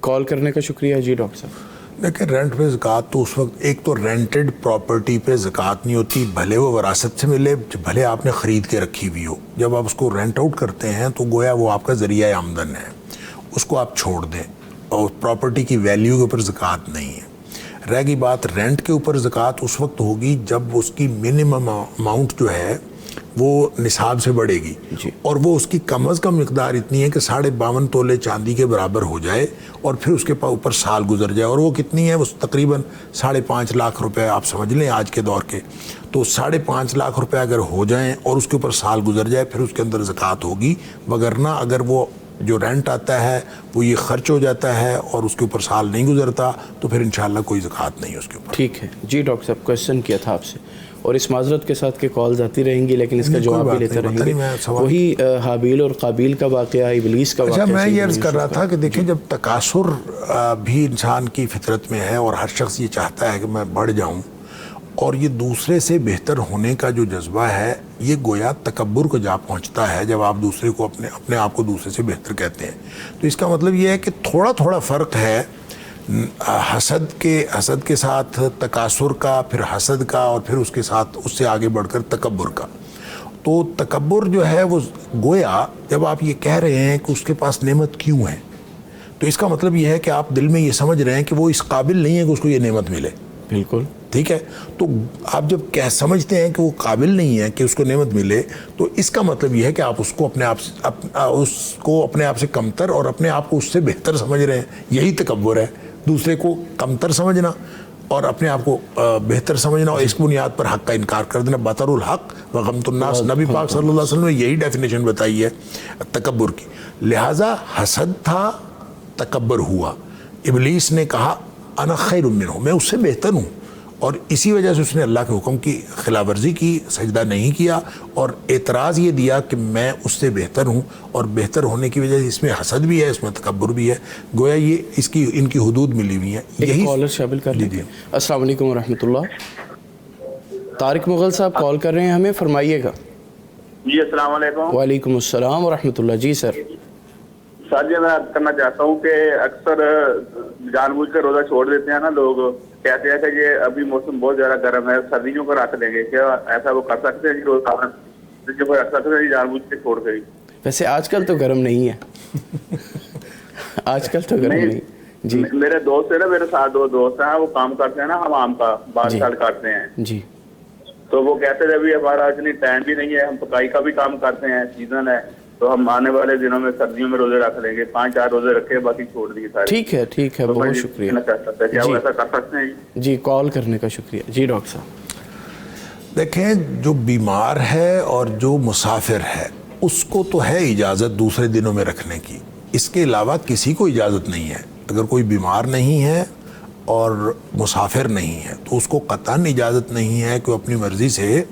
کال کرنے کا شکریہ. جی ڈاکٹر صاحب. لیکن رینٹ پہ زکوٰۃ تو اس وقت، ایک تو رینٹڈ پراپرٹی پہ زکوٰۃ نہیں ہوتی، بھلے وہ وراثت سے ملے، بھلے آپ نے خرید کے رکھی ہوئی ہو. جب آپ اس کو رینٹ آؤٹ کرتے ہیں تو گویا وہ آپ کا ذریعہ آمدن ہے. اس کو آپ چھوڑ دیں اور پراپرٹی کی ویلیو کے اوپر زکوٰۃ نہیں ہے. رہ گئی بات رینٹ کے اوپر زکوٰۃ اس وقت ہوگی جب اس کی منیمم اماؤنٹ جو ہے وہ نصاب سے بڑھے گی اور وہ اس کی کم از کم مقدار اتنی ہے کہ 52.5 تولے چاندی کے برابر ہو جائے اور پھر اس کے اوپر سال گزر جائے. اور وہ کتنی ہے؟ وہ تقریباً 5.5 لاکھ روپے آپ سمجھ لیں آج کے دور کے. تو 5.5 لاکھ روپے اگر ہو جائیں اور اس کے اوپر سال گزر جائے پھر اس کے اندر زکوٰۃ ہوگی. وگرنہ اگر وہ جو رینٹ آتا ہے وہ یہ خرچ ہو جاتا ہے اور اس کے اوپر سال نہیں گزرتا تو پھر انشاءاللہ کوئی زکوٰۃ نہیں ہے اس کے اوپر. ٹھیک ہے جی ڈاکٹر صاحب کویشچن کیا تھا آپ سے اور اس معذرت کے ساتھ کہ کالز آتی رہیں گی لیکن اس کا جواب بھی لیتے رہیں گے. وہی حابیل اور قابیل کا واقعہ ابلیس کا واقعہ. اچھا میں یہ عرض کر رہا تھا کہ دیکھیں جب تکاثر بھی انسان کی فطرت میں ہے اور ہر شخص یہ چاہتا ہے کہ میں بڑھ جاؤں اور یہ دوسرے سے بہتر ہونے کا جو جذبہ ہے یہ گویا تکبر کو جا پہنچتا ہے جب آپ دوسرے کو اپنے آپ کو دوسرے سے بہتر کہتے ہیں. تو اس کا مطلب یہ ہے کہ تھوڑا تھوڑا فرق ہے حسد کے ساتھ تکاثر کا، پھر حسد کا، اور پھر اس کے ساتھ اس سے آگے بڑھ کر تکبر کا. تو تکبر جو ہے وہ گویا جب آپ یہ کہہ رہے ہیں کہ اس کے پاس نعمت کیوں ہے تو اس کا مطلب یہ ہے کہ آپ دل میں یہ سمجھ رہے ہیں کہ وہ اس قابل نہیں ہے کہ اس کو یہ نعمت ملے. بالکل ٹھیک ہے. تو آپ جب سمجھتے ہیں کہ وہ قابل نہیں ہے کہ اس کو نعمت ملے تو اس کا مطلب یہ ہے کہ آپ اس کو اپنے آپ سے کمتر اور اپنے آپ کو اس سے بہتر سمجھ رہے ہیں. یہی تکبر ہے، دوسرے کو کمتر سمجھنا اور اپنے آپ کو بہتر سمجھنا اور اس بنیاد پر حق کا انکار کر دینا. بطر الحق وغمت الناس، نبی پاک صلی اللہ علیہ وسلم نے یہی ڈیفینیشن بتائی ہے تکبر کی. لہٰذا حسد تھا، تکبر ہوا. ابلیس نے کہا انا خیر منہ، میں اس سے بہتر ہوں، اور اسی وجہ سے اس نے اللہ کے حکم کی خلاف ورزی کی، سجدہ نہیں کیا اور اعتراض یہ دیا کہ میں اس سے بہتر ہوں. اور بہتر ہونے کی وجہ سے اس میں حسد بھی ہے، اس میں تکبر بھی ہے. گویا یہ ان کی حدود ملی ہوئی ہیں. یہی کالر شامل کر لیجیے. السلام علیکم ورحمۃ اللہ. طارق مغل صاحب کال کر رہے ہیں ہمیں، فرمائیے گا. جی السلام علیکم. وعلیکم السلام ورحمۃ اللہ. جی سر. سر جی میں کرنا چاہتا ہوں کہ اکثر جان بوجھ کر روزہ چھوڑ دیتے ہیں نا لوگ، کہتے ہیں کہ یہ ابھی موسم بہت زیادہ گرم ہے سردیوں کو رکھ لیں گے، کیا ایسا وہ کر سکتے ہیں روزہ رکھ سکتے ہیں جان بوجھ کے چھوڑ کر؟ ویسے آج کل تو گرم نہیں ہے، آج کل تو گرم نہیں. جی میرے دوست ہے نا، میرے ساتھ 2 دوست ہیں، وہ کام کرتے ہیں نا حمام کا، بال سال کاٹتے ہیں. جی تو وہ کہتے تھے ابھی ہمارا اتنی ٹائم بھی نہیں ہے، ہم پکائی کا بھی کام کرتے ہیں، سیزن ہے، تو ہم آنے والے دنوں میں سردیوں میں روزے رکھ لیں گے. 5-4 روزے رکھے باقی چھوڑ دیے سارے. ٹھیک ہے بہت شکریہ. کیا وہ ایسا کر سکتے ہیں؟ جی کال کرنے کا شکریہ. جی ڈاکٹر صاحب دیکھیں جو بیمار ہے اور جو مسافر ہے اس کو تو ہے اجازت دوسرے دنوں میں رکھنے کی، اس کے علاوہ کسی کو اجازت نہیں ہے. اگر کوئی بیمار نہیں ہے اور مسافر نہیں ہے تو اس کو قطعاً اجازت نہیں ہے کہ وہ اپنی مرضی سے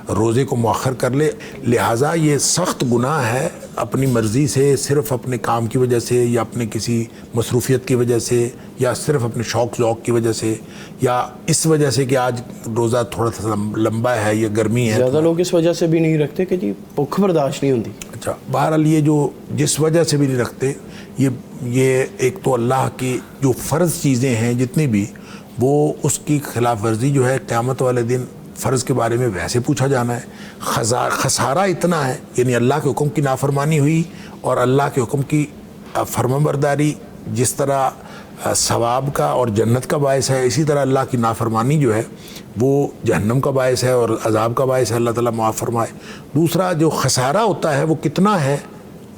روزے کو مؤخر کر لے. لہٰذا یہ سخت گناہ ہے اپنی مرضی سے، صرف اپنے کام کی وجہ سے یا اپنے کسی مصروفیت کی وجہ سے یا صرف اپنے شوق ذوق کی وجہ سے یا اس وجہ سے کہ آج روزہ تھوڑا سا لمبا ہے یا گرمی ہے. زیادہ لوگ اس وجہ سے بھی نہیں رکھتے کہ جی بھوک برداشت نہیں ہوتی. اچھا بہرحال یہ جو جس وجہ سے بھی نہیں رکھتے یہ ایک تو اللہ کی جو فرض چیزیں ہیں جتنی بھی وہ اس کی خلاف ورزی جو ہے قیامت والے دن فرض کے بارے میں ویسے پوچھا جانا ہے. خسارہ اتنا ہے، یعنی اللہ کے حکم کی نافرمانی ہوئی اور اللہ کے حکم کی فرمانبرداری جس طرح ثواب کا اور جنت کا باعث ہے، اسی طرح اللہ کی نافرمانی جو ہے وہ جہنم کا باعث ہے اور عذاب کا باعث ہے. اللہ تعالیٰ معاف فرمائے. دوسرا جو خسارہ ہوتا ہے وہ کتنا ہے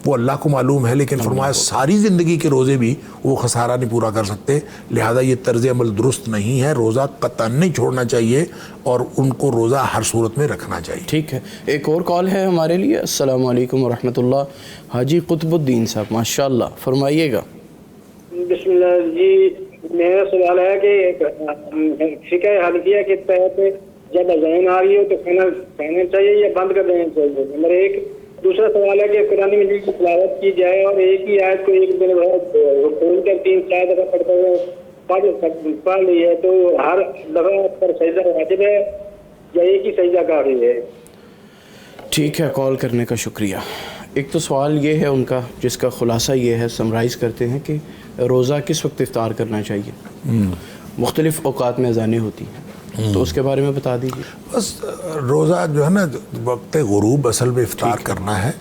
وہ اللہ کو معلوم ہے، لیکن فرمایا ساری زندگی کے روزے بھی وہ خسارہ نہیں پورا کر سکتے. لہذا یہ طرز عمل درست نہیں ہے. روزہ قطعاً نہیں چھوڑنا چاہیے اور ان کو روزہ ہر صورت میں رکھنا چاہیے. ٹھیک ہے ایک اور کال ہے ہمارے لیے. السلام علیکم ورحمۃ اللہ. حاجی قطب الدین صاحب ماشاء اللہ فرمائیے گا. بسم اللہ. جی میرا سوال ہے کہ فقہ حنفیہ کے تحت جب اذان آ رہی ہو تو کھانا چاہیے یا بند کر دینا چاہیے؟ نمبر 1. دوسرا سوال ہے کہ قرآن مجید کی تلاوت کی جائے اور ایک ہی آیت کو ایک دن کھول کر 3-4 دفعہ پڑھتے ہوئے پڑھ لی ہے تو ہر دفعہ پر سجدہ واجب ہے یا ایک ہی سجدہ کافی ہے؟ ٹھیک ہے کال کرنے کا شکریہ. ایک تو سوال یہ ہے ان کا جس کا خلاصہ یہ ہے، سمرائز کرتے ہیں کہ روزہ کس وقت افطار کرنا چاہیے. مختلف اوقات میں اذانیں ہوتی ہیں تو اس کے بارے میں بتا دیجیے. بس روزہ جو ہے نا وقت غروب اصل میں افطار کرنا ہے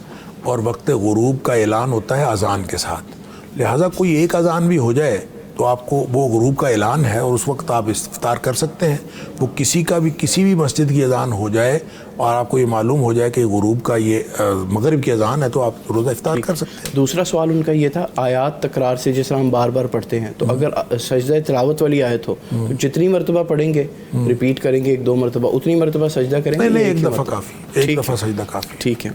اور وقت غروب کا اعلان ہوتا ہے اذان کے ساتھ. لہٰذا کوئی ایک اذان بھی ہو جائے تو آپ کو وہ غروب کا اعلان ہے اور اس وقت آپ افطار کر سکتے ہیں. وہ کسی بھی مسجد کی اذان ہو جائے اور آپ کو یہ معلوم ہو جائے کہ غروب کا یہ مغرب کی اذان ہے تو آپ روزہ افطار کر سکتے ہیں. دوسرا سوال ان کا یہ تھا آیات تکرار سے جس طرح ہم بار بار پڑھتے ہیں تو اگر سجدہ تلاوت والی آیت ہو تو جتنی مرتبہ پڑھیں گے ریپیٹ کریں گے 1-2 مرتبہ اتنی مرتبہ سجدہ کریں گے؟ نہیں ایک دفعہ کافی, ایک دفعہ سجدہ کافی. ٹھیک ہے.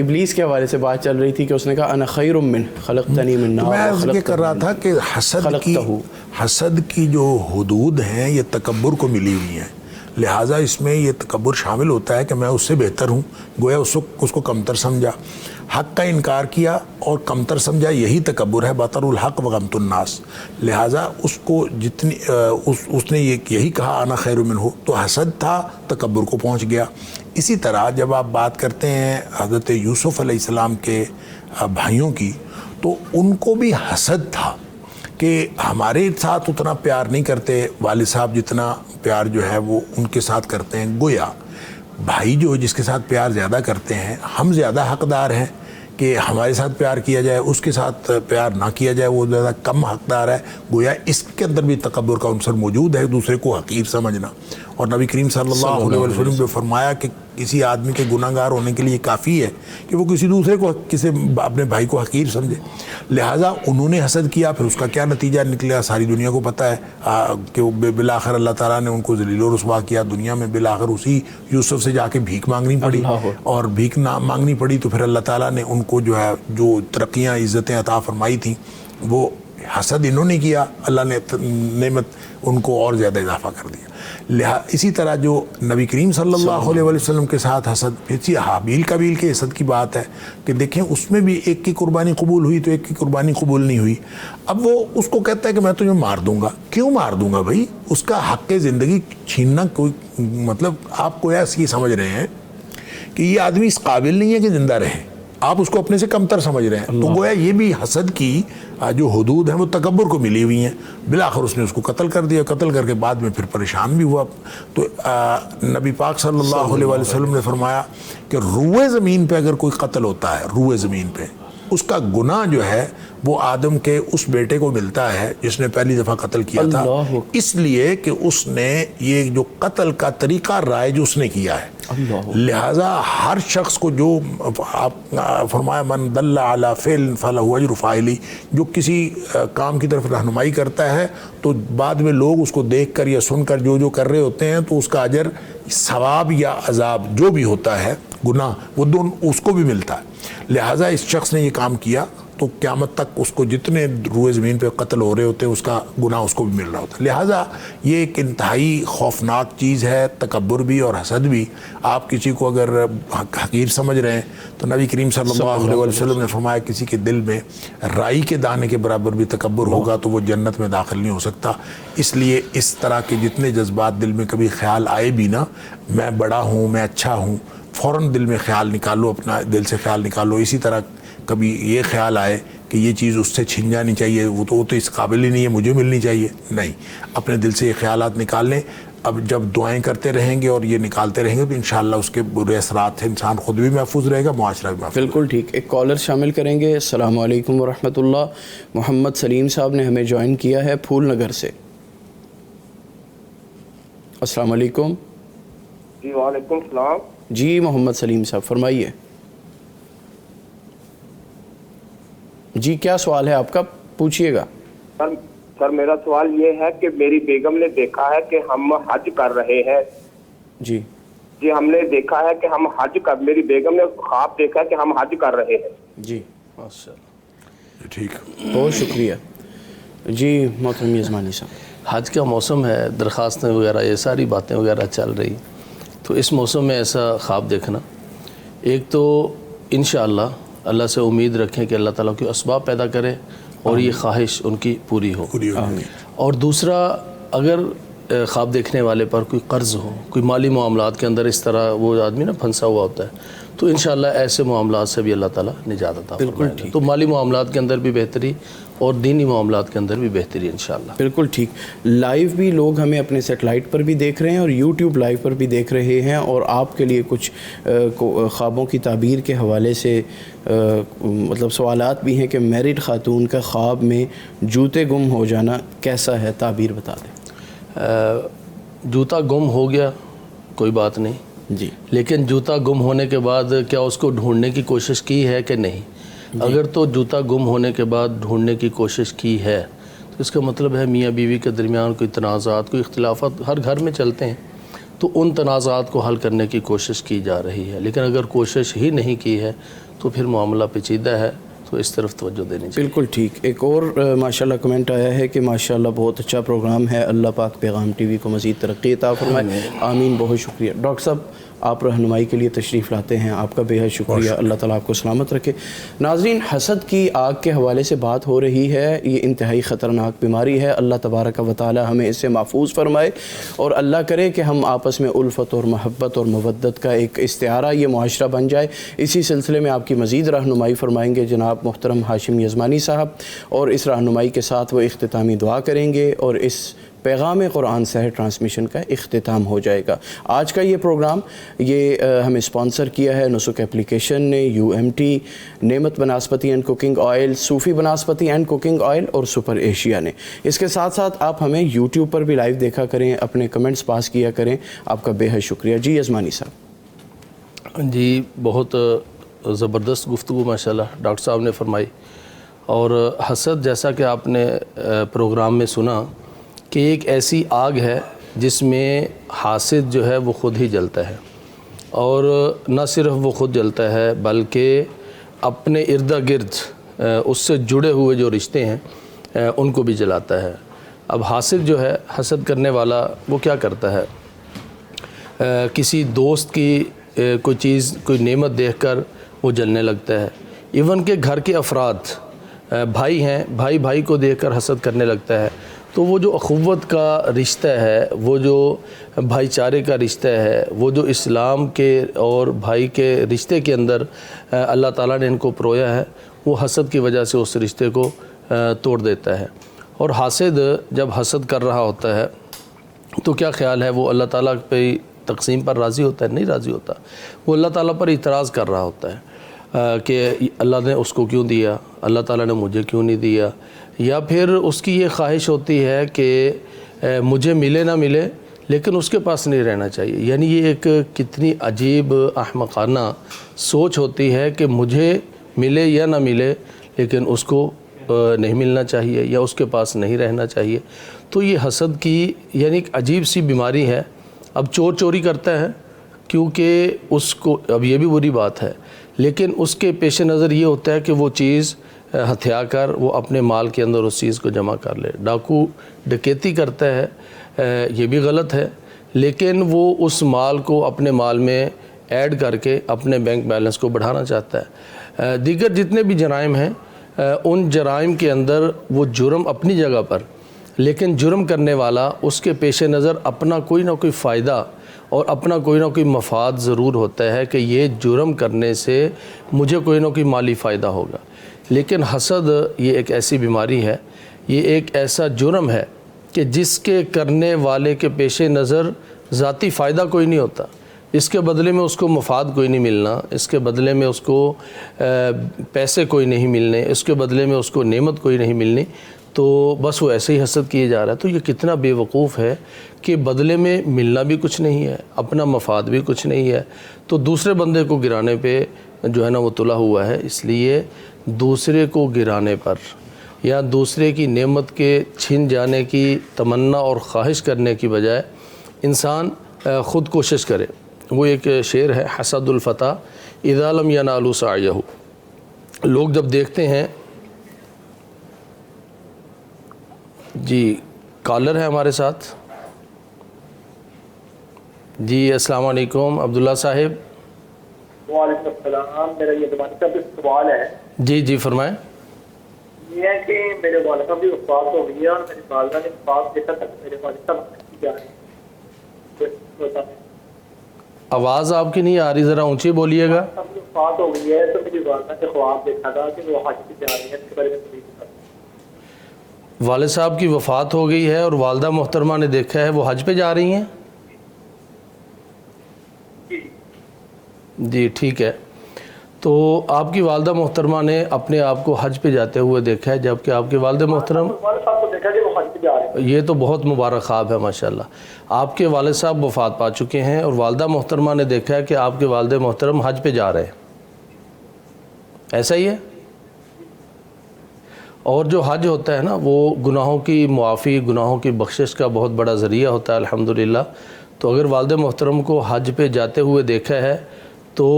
ابلیس کے حوالے سے بات چل رہی تھی کہ اس نے کہا انا خیر من خلقتنی من نار. میں یہ کر رہا تھا کہ حسد کی جو حدود ہیں یہ تکبر کو ملی ہوئی ہیں, لہٰذا اس میں یہ تکبر شامل ہوتا ہے کہ میں اس سے بہتر ہوں, گویا اس کو کمتر سمجھا, حق کا انکار کیا اور کمتر سمجھا, یہی تکبر ہے. بطر الحق وغمت الناس. لہٰذا اس کو جتنی اس نے یہی کہا انا خیر منہ, تو حسد تھا, تکبر کو پہنچ گیا. اسی طرح جب آپ بات کرتے ہیں حضرت یوسف علیہ السلام کے بھائیوں کی تو ان کو بھی حسد تھا کہ ہمارے ساتھ اتنا پیار نہیں کرتے والد صاحب جتنا پیار جو ہے وہ ان کے ساتھ کرتے ہیں. گویا بھائی جو جس کے ساتھ پیار زیادہ کرتے ہیں, ہم زیادہ حقدار ہیں کہ ہمارے ساتھ پیار کیا جائے, اس کے ساتھ پیار نہ کیا جائے وہ زیادہ کم حقدار ہے. گویا اس کے اندر بھی تکبر کا عنصر موجود ہے, دوسرے کو حقیر سمجھنا. اور نبی کریم صلی اللہ علیہ وسلم نے فرمایا کہ کسی آدمی کے گناہ گار ہونے کے لیے کافی ہے کہ وہ کسی دوسرے کو اپنے بھائی کو حقیر سمجھے. لہٰذا انہوں نے حسد کیا, پھر اس کا کیا نتیجہ نکلا ساری دنیا کو پتہ ہے کہ بالآخر اللہ تعالیٰ نے ان کو ذلیل و رسوا کیا دنیا میں. بالآخر اسی یوسف سے جا کے بھیک مانگنی پڑی, اور بھیک نہ مانگنی پڑی تو پھر اللہ تعالیٰ نے ان کو جو ہے جو ترقیاں عزتیں عطا فرمائی تھیں وہ حسد انہوں نے کیا, اللہ نے نعمت ان کو اور زیادہ اضافہ کر دیا. اسی طرح جو نبی کریم صلی اللہ علیہ وسلم کے ساتھ حسد, پھر حابیل قابیل کے حسد کی بات ہے کہ دیکھیں اس میں بھی ایک کی قربانی قبول ہوئی تو ایک کی قربانی قبول نہیں ہوئی. اب وہ اس کو کہتا ہے کہ میں تجھے مار دوں گا. کیوں مار دوں گا بھائی؟ اس کا حق زندگی چھیننا کوئی مطلب آپ کو ایسی سمجھ رہے ہیں کہ یہ آدمی اس قابل نہیں ہے کہ زندہ رہے, آپ اس کو اپنے سے کمتر سمجھ رہے ہیں. تو گویا یہ بھی حسد کی جو حدود ہیں وہ تکبر کو ملی ہوئی ہیں. بالآخر اس نے اس کو قتل کر دیا, قتل کر کے بعد میں پھر پریشان بھی ہوا. تو نبی پاک صلی اللہ علیہ وسلم نے فرمایا کہ روئے زمین پہ اگر کوئی قتل ہوتا ہے, روئے زمین پہ, اس کا گناہ جو ہے وہ آدم کے اس بیٹے کو ملتا ہے جس نے پہلی دفعہ قتل کیا تھا, اس لیے کہ اس نے یہ جو قتل کا طریقہ رائج اس نے کیا ہے. لہٰذا ہر شخص کو جو آپ فرمایا من دل علی فعل فلہ اجر فاعلی, جو کسی کام کی طرف رہنمائی کرتا ہے تو بعد میں لوگ اس کو دیکھ کر یا سن کر جو کر رہے ہوتے ہیں تو اس کا اجر, ثواب یا عذاب جو بھی ہوتا ہے گناہ وہ دونوں اس کو بھی ملتا ہے. لہٰذا اس شخص نے یہ کام کیا تو قیامت تک اس کو جتنے روئے زمین پہ قتل ہو رہے ہوتے ہیں اس کا گناہ اس کو بھی مل رہا ہوتا ہے. لہٰذا یہ ایک انتہائی خوفناک چیز ہے, تکبر بھی اور حسد بھی. آپ کسی کو اگر حقیر سمجھ رہے ہیں تو نبی کریم صلی اللہ علیہ وسلم نے فرمایا کسی کے دل میں رائی کے دانے کے برابر بھی تکبر ہوگا تو وہ جنت میں داخل نہیں ہو سکتا. اس لیے اس طرح کے جتنے جذبات دل میں کبھی خیال آئے بھی نا, میں بڑا ہوں, میں اچھا ہوں, فوراً دل میں خیال نکالو, اپنا دل سے خیال نکالو. اسی طرح کبھی یہ خیال آئے کہ یہ چیز اس سے چھن جانی چاہیے, وہ تو اس قابل ہی نہیں ہے, مجھے ملنی چاہیے, نہیں, اپنے دل سے یہ خیالات نکال لیں. اب جب دعائیں کرتے رہیں گے اور یہ نکالتے رہیں گے تو انشاءاللہ اس کے برے اثرات سے انسان خود بھی محفوظ رہے گا, معاشرہ بھی محفوظ. بالکل ٹھیک. ایک کالر شامل کریں گے. السلام علیکم ورحمۃ اللہ. محمد سلیم صاحب نے ہمیں جوائن کیا ہے پھول نگر سے. السلام علیکم. جی وعلیکم السلام. جی محمد سلیم صاحب فرمائیے. جی کیا سوال ہے آپ کا, پوچھئے گا. سر میرا سوال یہ ہے کہ میری بیگم نے دیکھا ہے کہ ہم حج کر رہے ہیں. جی ہم نے دیکھا ہے کہ ہم حج کر, میری بیگم نے خواب دیکھا ہے کہ ہم حج کر رہے ہیں. جی ٹھیک, بہت شکریہ. جی محترم یزمانی صاحب, حج کا موسم ہے, درخواستیں وغیرہ یہ ساری باتیں وغیرہ چل رہی, تو اس موسم میں ایسا خواب دیکھنا, ایک تو انشاءاللہ اللہ سے امید رکھیں کہ اللہ تعالیٰ کی اسباب پیدا کرے اور یہ خواہش ان کی پوری ہو. اور دوسرا, اگر خواب دیکھنے والے پر کوئی قرض ہو, کوئی مالی معاملات کے اندر اس طرح وہ آدمی نا پھنسا ہوا ہوتا ہے, تو انشاءاللہ ایسے معاملات سے بھی اللہ تعالیٰ نجات عطا فرمائے گا۔ تو مالی معاملات کے اندر بھی بہتری اور دینی معاملات کے اندر بھی بہتری انشاءاللہ۔ بالکل ٹھیک۔ لائیو بھی لوگ ہمیں اپنے سیٹلائٹ پر بھی دیکھ رہے ہیں اور یوٹیوب لائیو پر بھی دیکھ رہے ہیں، اور آپ کے لیے کچھ خوابوں کی تعبیر کے حوالے سے مطلب سوالات بھی ہیں کہ میرڈ خاتون کا خواب میں جوتے گم ہو جانا کیسا ہے، تعبیر بتا دیں۔ جوتا گم ہو گیا کوئی بات نہیں جی، لیکن جوتا گم ہونے کے بعد کیا اس کو ڈھونڈنے کی کوشش کی ہے کہ نہیں؟ اگر تو جوتا گم ہونے کے بعد ڈھونڈنے کی کوشش کی ہے تو اس کا مطلب ہے میاں بیوی کے درمیان کوئی تنازعات، کوئی اختلافات ہر گھر میں چلتے ہیں، تو ان تنازعات کو حل کرنے کی کوشش کی جا رہی ہے۔ لیکن اگر کوشش ہی نہیں کی ہے تو پھر معاملہ پیچیدہ ہے، تو اس طرف توجہ دینی چاہیے۔ بالکل ٹھیک۔ ایک اور ماشاءاللہ کمنٹ آیا ہے کہ ماشاءاللہ بہت اچھا پروگرام ہے، اللہ پاک پیغام ٹی وی کو مزید ترقی عطا فرمائے، آمین، بہت شکریہ۔ ڈاکٹر صاحب آپ رہنمائی کے لیے تشریف لاتے ہیں، آپ کا بے حد شکریہ، اللہ تعالیٰ آپ کو سلامت رکھے۔ ناظرین، حسد کی آگ کے حوالے سے بات ہو رہی ہے، یہ انتہائی خطرناک بیماری ہے، اللہ تبارک و تعالی ہمیں اس سے محفوظ فرمائے، اور اللہ کرے کہ ہم آپس میں الفت اور محبت اور مودت کا ایک استعارہ یہ معاشرہ بن جائے۔ اسی سلسلے میں آپ کی مزید رہنمائی فرمائیں گے جناب محترم ہاشم یزمانی صاحب، اور اس رہنمائی کے ساتھ وہ اختتامی دعا کریں گے اور اس پیغام قرآن سحر ٹرانسمیشن کا اختتام ہو جائے گا۔ آج کا یہ پروگرام یہ ہمیں اسپانسر کیا ہے نسک اپلیکیشن نے، UMT، Naimat Banaspati and cooking oil, Sufi Banaspati and cooking oil اور سپر ایشیا نے۔ اس کے ساتھ ساتھ آپ ہمیں یوٹیوب پر بھی لائیو دیکھا کریں، اپنے کمنٹس پاس کیا کریں، آپ کا بے حد شکریہ۔ جی یزمانی صاحب۔ جی بہت زبردست گفتگو ماشاءاللہ ڈاکٹر صاحب نے فرمائی، اور حسد جیسا کہ آپ نے پروگرام میں سنا کہ ایک ایسی آگ ہے جس میں حاسد جو ہے وہ خود ہی جلتا ہے، اور نہ صرف وہ خود جلتا ہے بلکہ اپنے ارد گرد اس سے جڑے ہوئے جو رشتے ہیں ان کو بھی جلاتا ہے۔ اب حاسد جو ہے، حسد کرنے والا، وہ کیا کرتا ہے؟ کسی دوست کی کوئی چیز، کوئی نعمت دیکھ کر وہ جلنے لگتا ہے۔ ایون کہ گھر کے افراد، بھائی ہیں، بھائی کو دیکھ کر حسد کرنے لگتا ہے۔ تو وہ جو اخوت کا رشتہ ہے، وہ جو بھائی چارے کا رشتہ ہے، وہ جو اسلام کے اور بھائی کے رشتے کے اندر اللہ تعالیٰ نے ان کو پرویا ہے، وہ حسد کی وجہ سے اس رشتے کو توڑ دیتا ہے۔ اور حاسد جب حسد کر رہا ہوتا ہے تو کیا خیال ہے، وہ اللہ تعالیٰ پہ تقسیم پر راضی ہوتا ہے؟ نہیں راضی ہوتا، وہ اللہ تعالیٰ پر اعتراض کر رہا ہوتا ہے کہ اللہ نے اس کو کیوں دیا، اللہ تعالیٰ نے مجھے کیوں نہیں دیا، یا پھر اس کی یہ خواہش ہوتی ہے کہ مجھے ملے نہ ملے لیکن اس کے پاس نہیں رہنا چاہیے۔ یعنی یہ ایک کتنی عجیب احمقانہ سوچ ہوتی ہے کہ مجھے ملے یا نہ ملے لیکن اس کو نہیں ملنا چاہیے یا اس کے پاس نہیں رہنا چاہیے۔ تو یہ حسد کی یعنی ایک عجیب سی بیماری ہے۔ اب چور چوری کرتا ہے کیونکہ اس کو، اب یہ بھی بری بات ہے، لیکن اس کے پیش نظر یہ ہوتا ہے کہ وہ چیز ہتھیا کر وہ اپنے مال کے اندر اس چیز کو جمع کر لے۔ ڈاکو ڈکیتی کرتا ہے، یہ بھی غلط ہے، لیکن وہ اس مال کو اپنے مال میں ایڈ کر کے اپنے بینک بیلنس کو بڑھانا چاہتا ہے۔ دیگر جتنے بھی جرائم ہیں، ان جرائم کے اندر وہ جرم اپنی جگہ پر، لیکن جرم کرنے والا اس کے پیش نظر اپنا کوئی نہ کوئی فائدہ اور اپنا کوئی نہ کوئی مفاد ضرور ہوتا ہے کہ یہ جرم کرنے سے مجھے کوئی نہ کوئی مالی فائدہ ہوگا۔ لیکن حسد یہ ایک ایسی بیماری ہے، یہ ایک ایسا جرم ہے کہ جس کے کرنے والے کے پیش نظر ذاتی فائدہ کوئی نہیں ہوتا، اس کے بدلے میں اس کو مفاد کوئی نہیں ملنا، اس کے بدلے میں اس کو پیسے کوئی نہیں ملنے، اس کے بدلے میں اس کو نعمت کوئی نہیں ملنی، تو بس وہ ایسے ہی حسد کیے جا رہا ہے۔ تو یہ کتنا بے وقوف ہے کہ بدلے میں ملنا بھی کچھ نہیں ہے، اپنا مفاد بھی کچھ نہیں ہے، تو دوسرے بندے کو گرانے پہ جو ہے نا وہ تلا ہوا ہے۔ اس لیے دوسرے کو گرانے پر یا دوسرے کی نعمت کے چھن جانے کی تمنا اور خواہش کرنے کی بجائے انسان خود کوشش کرے۔ وہ ایک شعر ہے، حسد الفتح اذا لم ینالوا سعیہ، لوگ جب دیکھتے ہیں۔ جی کالر ہے ہمارے ساتھ۔ جی السلام علیکم عبداللہ صاحب۔ وعلیکم السلام، میرا یہ زبانی کا بھی سوال ہے۔ جی فرمائیں۔ یہ ہے کہ میرے والدہ بھی وفات ہو گئی ہے اور میری والدہ نے وفات دیکھا تک میرے والد صاحب کی جا رہی ہے۔ آواز آپ کی نہیں آ رہی، ذرا اونچی بولیے گا۔ وفات ہو گئی ہے تو میری والدہ نے خواب دیکھا تھا کہ وہ حج پہ جا رہی ہے، اس کے بارے میں تفصیل بتائیں۔ والد صاحب کی وفات ہو گئی ہے اور والدہ محترمہ نے دیکھا ہے وہ حج پہ جا رہی ہیں؟ جی ٹھیک ہے، تو آپ کی والدہ محترمہ نے اپنے آپ کو حج پہ جاتے ہوئے دیکھا ہے، جبکہ آپ کے والد محترم، والد صاحب کو دیکھا کہ وہ حج پہ جا رہے ہیں۔ یہ تو بہت مبارک خواب ہے ماشاءاللہ۔ آپ کے والد صاحب وفات پا چکے ہیں اور والدہ محترمہ نے دیکھا ہے کہ آپ کے والد محترم حج پہ جا رہے ہیں، ایسا ہی ہے؟ اور جو حج ہوتا ہے نا وہ گناہوں کی معافی، گناہوں کی بخشش کا بہت بڑا ذریعہ ہوتا ہے الحمدللہ۔ تو اگر والد محترم کو حج پہ جاتے ہوئے دیکھا ہے تو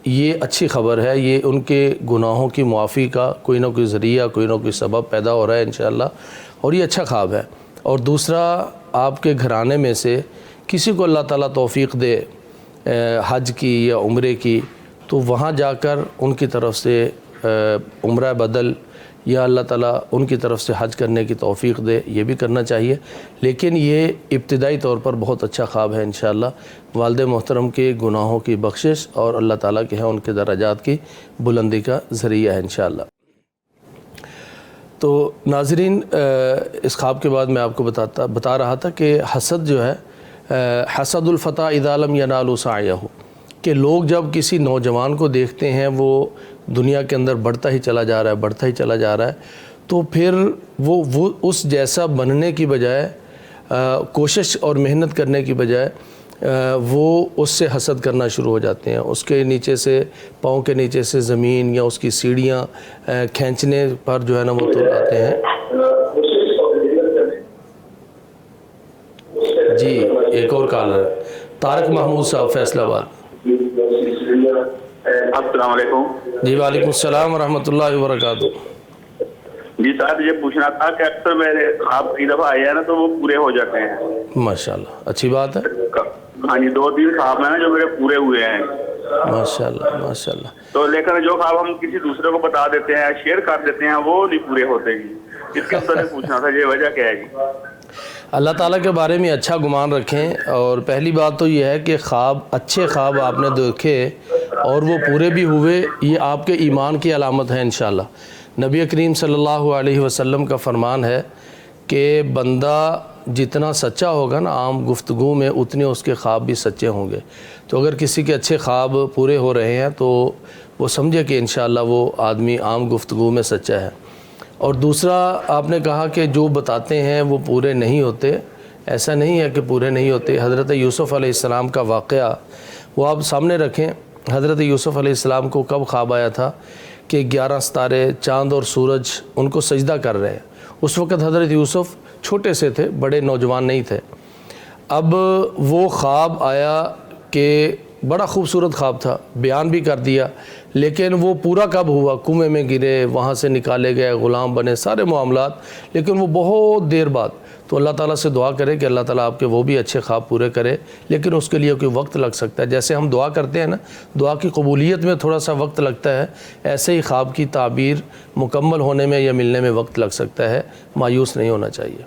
یہ اچھی خبر ہے، یہ ان کے گناہوں کی معافی کا کوئی نہ کوئی ذریعہ، کوئی نہ کوئی سبب پیدا ہو رہا ہے انشاءاللہ، اور یہ اچھا خواب ہے۔ اور دوسرا، آپ کے گھرانے میں سے کسی کو اللہ تعالیٰ توفیق دے حج کی یا عمرے کی، تو وہاں جا کر ان کی طرف سے عمرہ بدل یا اللہ تعالیٰ ان کی طرف سے حج کرنے کی توفیق دے، یہ بھی کرنا چاہیے۔ لیکن یہ ابتدائی طور پر بہت اچھا خواب ہے انشاءاللہ، والد محترم کے گناہوں کی بخشش اور اللہ تعالیٰ کے ہاں ان کے درجات کی بلندی کا ذریعہ ہے انشاءاللہ۔ تو ناظرین، اس خواب کے بعد میں آپ کو بتا رہا تھا کہ حسد جو ہے، حسد الفتى اذا لم ينال سعيه، کہ لوگ جب کسی نوجوان کو دیکھتے ہیں وہ دنیا کے اندر بڑھتا ہی چلا جا رہا ہے تو پھر وہ اس جیسا بننے کی بجائے، کوشش اور محنت کرنے کی بجائے وہ اس سے حسد کرنا شروع ہو جاتے ہیں، اس کے نیچے سے، پاؤں کے نیچے سے زمین یا اس کی سیڑھیاں کھینچنے پر جو ہے نا وہ تل آتے ہیں۔ جی ایک اور کالر ہے، طارق محمود صاحب فیصل آباد۔ السلام علیکم۔ جی وعلیکم السلام ورحمۃ اللہ وبرکاتہ۔ جی صاحب یہ پوچھنا تھا کہ اکثر میرے خواب کئی دفعہ آئے ہیں نا تو وہ پورے ہو جاتے ہیں۔ ماشاءاللہ، اچھی بات ہے۔ ہاں جی، 2-3 خواب ہیں نا جو میرے پورے ہوئے ہیں۔ ماشاءاللہ ماشاءاللہ۔ تو لیکن جو خواب ہم کسی دوسرے کو بتا دیتے ہیں، شیئر کر دیتے ہیں، وہ نہیں پورے ہوتے جی، اس کے اندر پوچھنا تھا، یہ وجہ کیا ہے جی؟ اللہ تعالیٰ کے بارے میں اچھا گمان رکھیں، اور پہلی بات تو یہ ہے کہ اچھے خواب آپ نے دیکھے اور وہ پورے بھی ہوئے، یہ آپ کے ایمان کی علامت ہے انشاءاللہ۔ نبی کریم صلی اللہ علیہ وسلم کا فرمان ہے کہ بندہ جتنا سچا ہوگا نا عام گفتگو میں، اتنے اس کے خواب بھی سچے ہوں گے۔ تو اگر کسی کے اچھے خواب پورے ہو رہے ہیں تو وہ سمجھے کہ انشاءاللہ وہ آدمی عام گفتگو میں سچا ہے۔ اور دوسرا، آپ نے کہا کہ جو بتاتے ہیں وہ پورے نہیں ہوتے، ایسا نہیں ہے کہ پورے نہیں ہوتے۔ حضرت یوسف علیہ السلام کا واقعہ وہ آپ سامنے رکھیں۔ حضرت یوسف علیہ السلام کو کب خواب آیا تھا کہ 11 ستارے، چاند اور سورج ان کو سجدہ کر رہے ہیں۔ اس وقت حضرت یوسف چھوٹے سے تھے، بڑے نوجوان نہیں تھے۔ اب وہ خواب آیا کہ بڑا خوبصورت خواب تھا، بیان بھی کر دیا، لیکن وہ پورا کب ہوا؟ کنویں میں گرے، وہاں سے نکالے گئے، غلام بنے، سارے معاملات، لیکن وہ بہت دیر بعد۔ تو اللہ تعالیٰ سے دعا کرے کہ اللہ تعالیٰ آپ کے وہ بھی اچھے خواب پورے کرے، لیکن اس کے لیے کوئی وقت لگ سکتا ہے۔ جیسے ہم دعا کرتے ہیں نا، دعا کی قبولیت میں تھوڑا سا وقت لگتا ہے، ایسے ہی خواب کی تعبیر مکمل ہونے میں یا ملنے میں وقت لگ سکتا ہے، مایوس نہیں ہونا چاہیے۔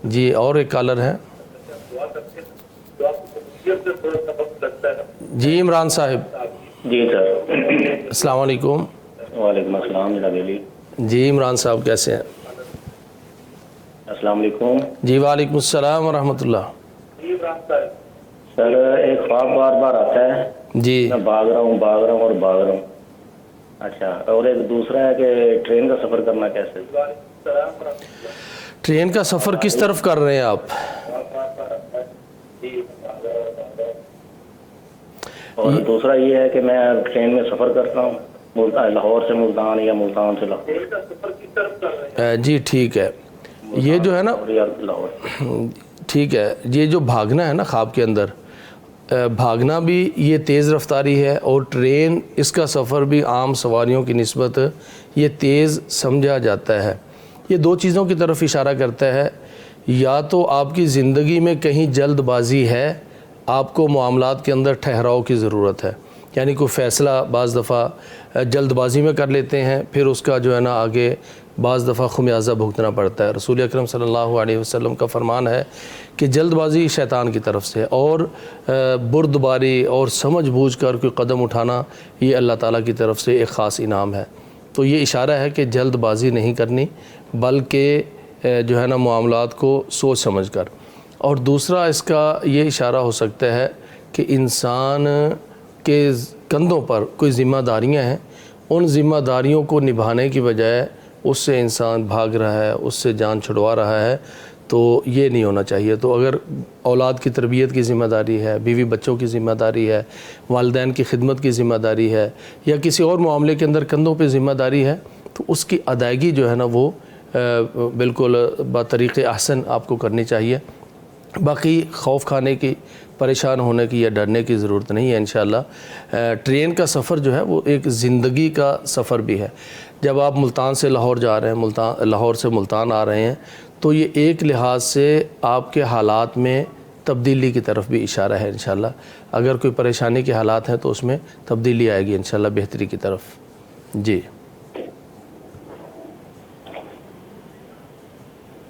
جی اور ایک کالر ہے۔ جی عمران صاحب۔ جی سر، السلام علیکم۔ وعلیکم السلام جناب علی۔ جی عمران صاحب کیسے ہیں؟ السلام علیکم۔ جی وعلیکم السلام ورحمۃ اللہ۔ سر ایک خواب بار بار آتا ہے جی، میں بھاگ رہا ہوں۔ اچھا، اور ایک دوسرا ہے کہ ٹرین کا سفر کرنا کیسے؟ ٹرین کا سفر کس طرف کر رہے ہیں آپ؟ اور دوسرا یہ ہے کہ میں ٹرین میں سفر کرتا ہوں لاہور سے ملتان یا ملتان سے لاہور۔ جی ٹھیک ہے، یہ جو ہے نا، ٹھیک ہے، یہ جو بھاگنا ہے نا خواب کے اندر، بھاگنا بھی یہ تیز رفتاری ہے، اور ٹرین اس کا سفر بھی عام سواریوں کی نسبت یہ تیز سمجھا جاتا ہے۔ یہ دو چیزوں کی طرف اشارہ کرتا ہے، یا تو آپ کی زندگی میں کہیں جلد بازی ہے، آپ کو معاملات کے اندر ٹھہراؤ کی ضرورت ہے، یعنی کوئی فیصلہ بعض دفعہ جلد بازی میں کر لیتے ہیں، پھر اس کا جو ہے نا آگے بعض دفعہ خمیازہ بھگتنا پڑتا ہے۔ رسول اکرم صلی اللہ علیہ وسلم کا فرمان ہے کہ جلد بازی شیطان کی طرف سے اور بردباری اور سمجھ بوجھ کر کوئی قدم اٹھانا یہ اللہ تعالیٰ کی طرف سے ایک خاص انعام ہے۔ تو یہ اشارہ ہے کہ جلد بازی نہیں کرنی، بلکہ جو ہے نا معاملات کو سوچ سمجھ کر۔ اور دوسرا اس کا یہ اشارہ ہو سکتا ہے کہ انسان کے کندھوں پر کوئی ذمہ داریاں ہیں، ان ذمہ داریوں کو نبھانے کی بجائے اس سے انسان بھاگ رہا ہے، اس سے جان چھڑوا رہا ہے، تو یہ نہیں ہونا چاہیے۔ تو اگر اولاد کی تربیت کی ذمہ داری ہے، بیوی بچوں کی ذمہ داری ہے، والدین کی خدمت کی ذمہ داری ہے، یا کسی اور معاملے کے اندر کندھوں پہ ذمہ داری ہے، تو اس کی ادائیگی جو ہے نا وہ بالکل بطریق احسن آپ کو کرنی چاہیے۔ باقی خوف کھانے کی، پریشان ہونے کی یا ڈرنے کی ضرورت نہیں ہے انشاءاللہ۔ ٹرین کا سفر جو ہے وہ ایک زندگی کا سفر بھی ہے۔ جب آپ ملتان سے لاہور جا رہے ہیں، لاہور سے ملتان آ رہے ہیں، تو یہ ایک لحاظ سے آپ کے حالات میں تبدیلی کی طرف بھی اشارہ ہے انشاءاللہ۔ اگر کوئی پریشانی کے حالات ہیں تو اس میں تبدیلی آئے گی انشاءاللہ بہتری کی طرف۔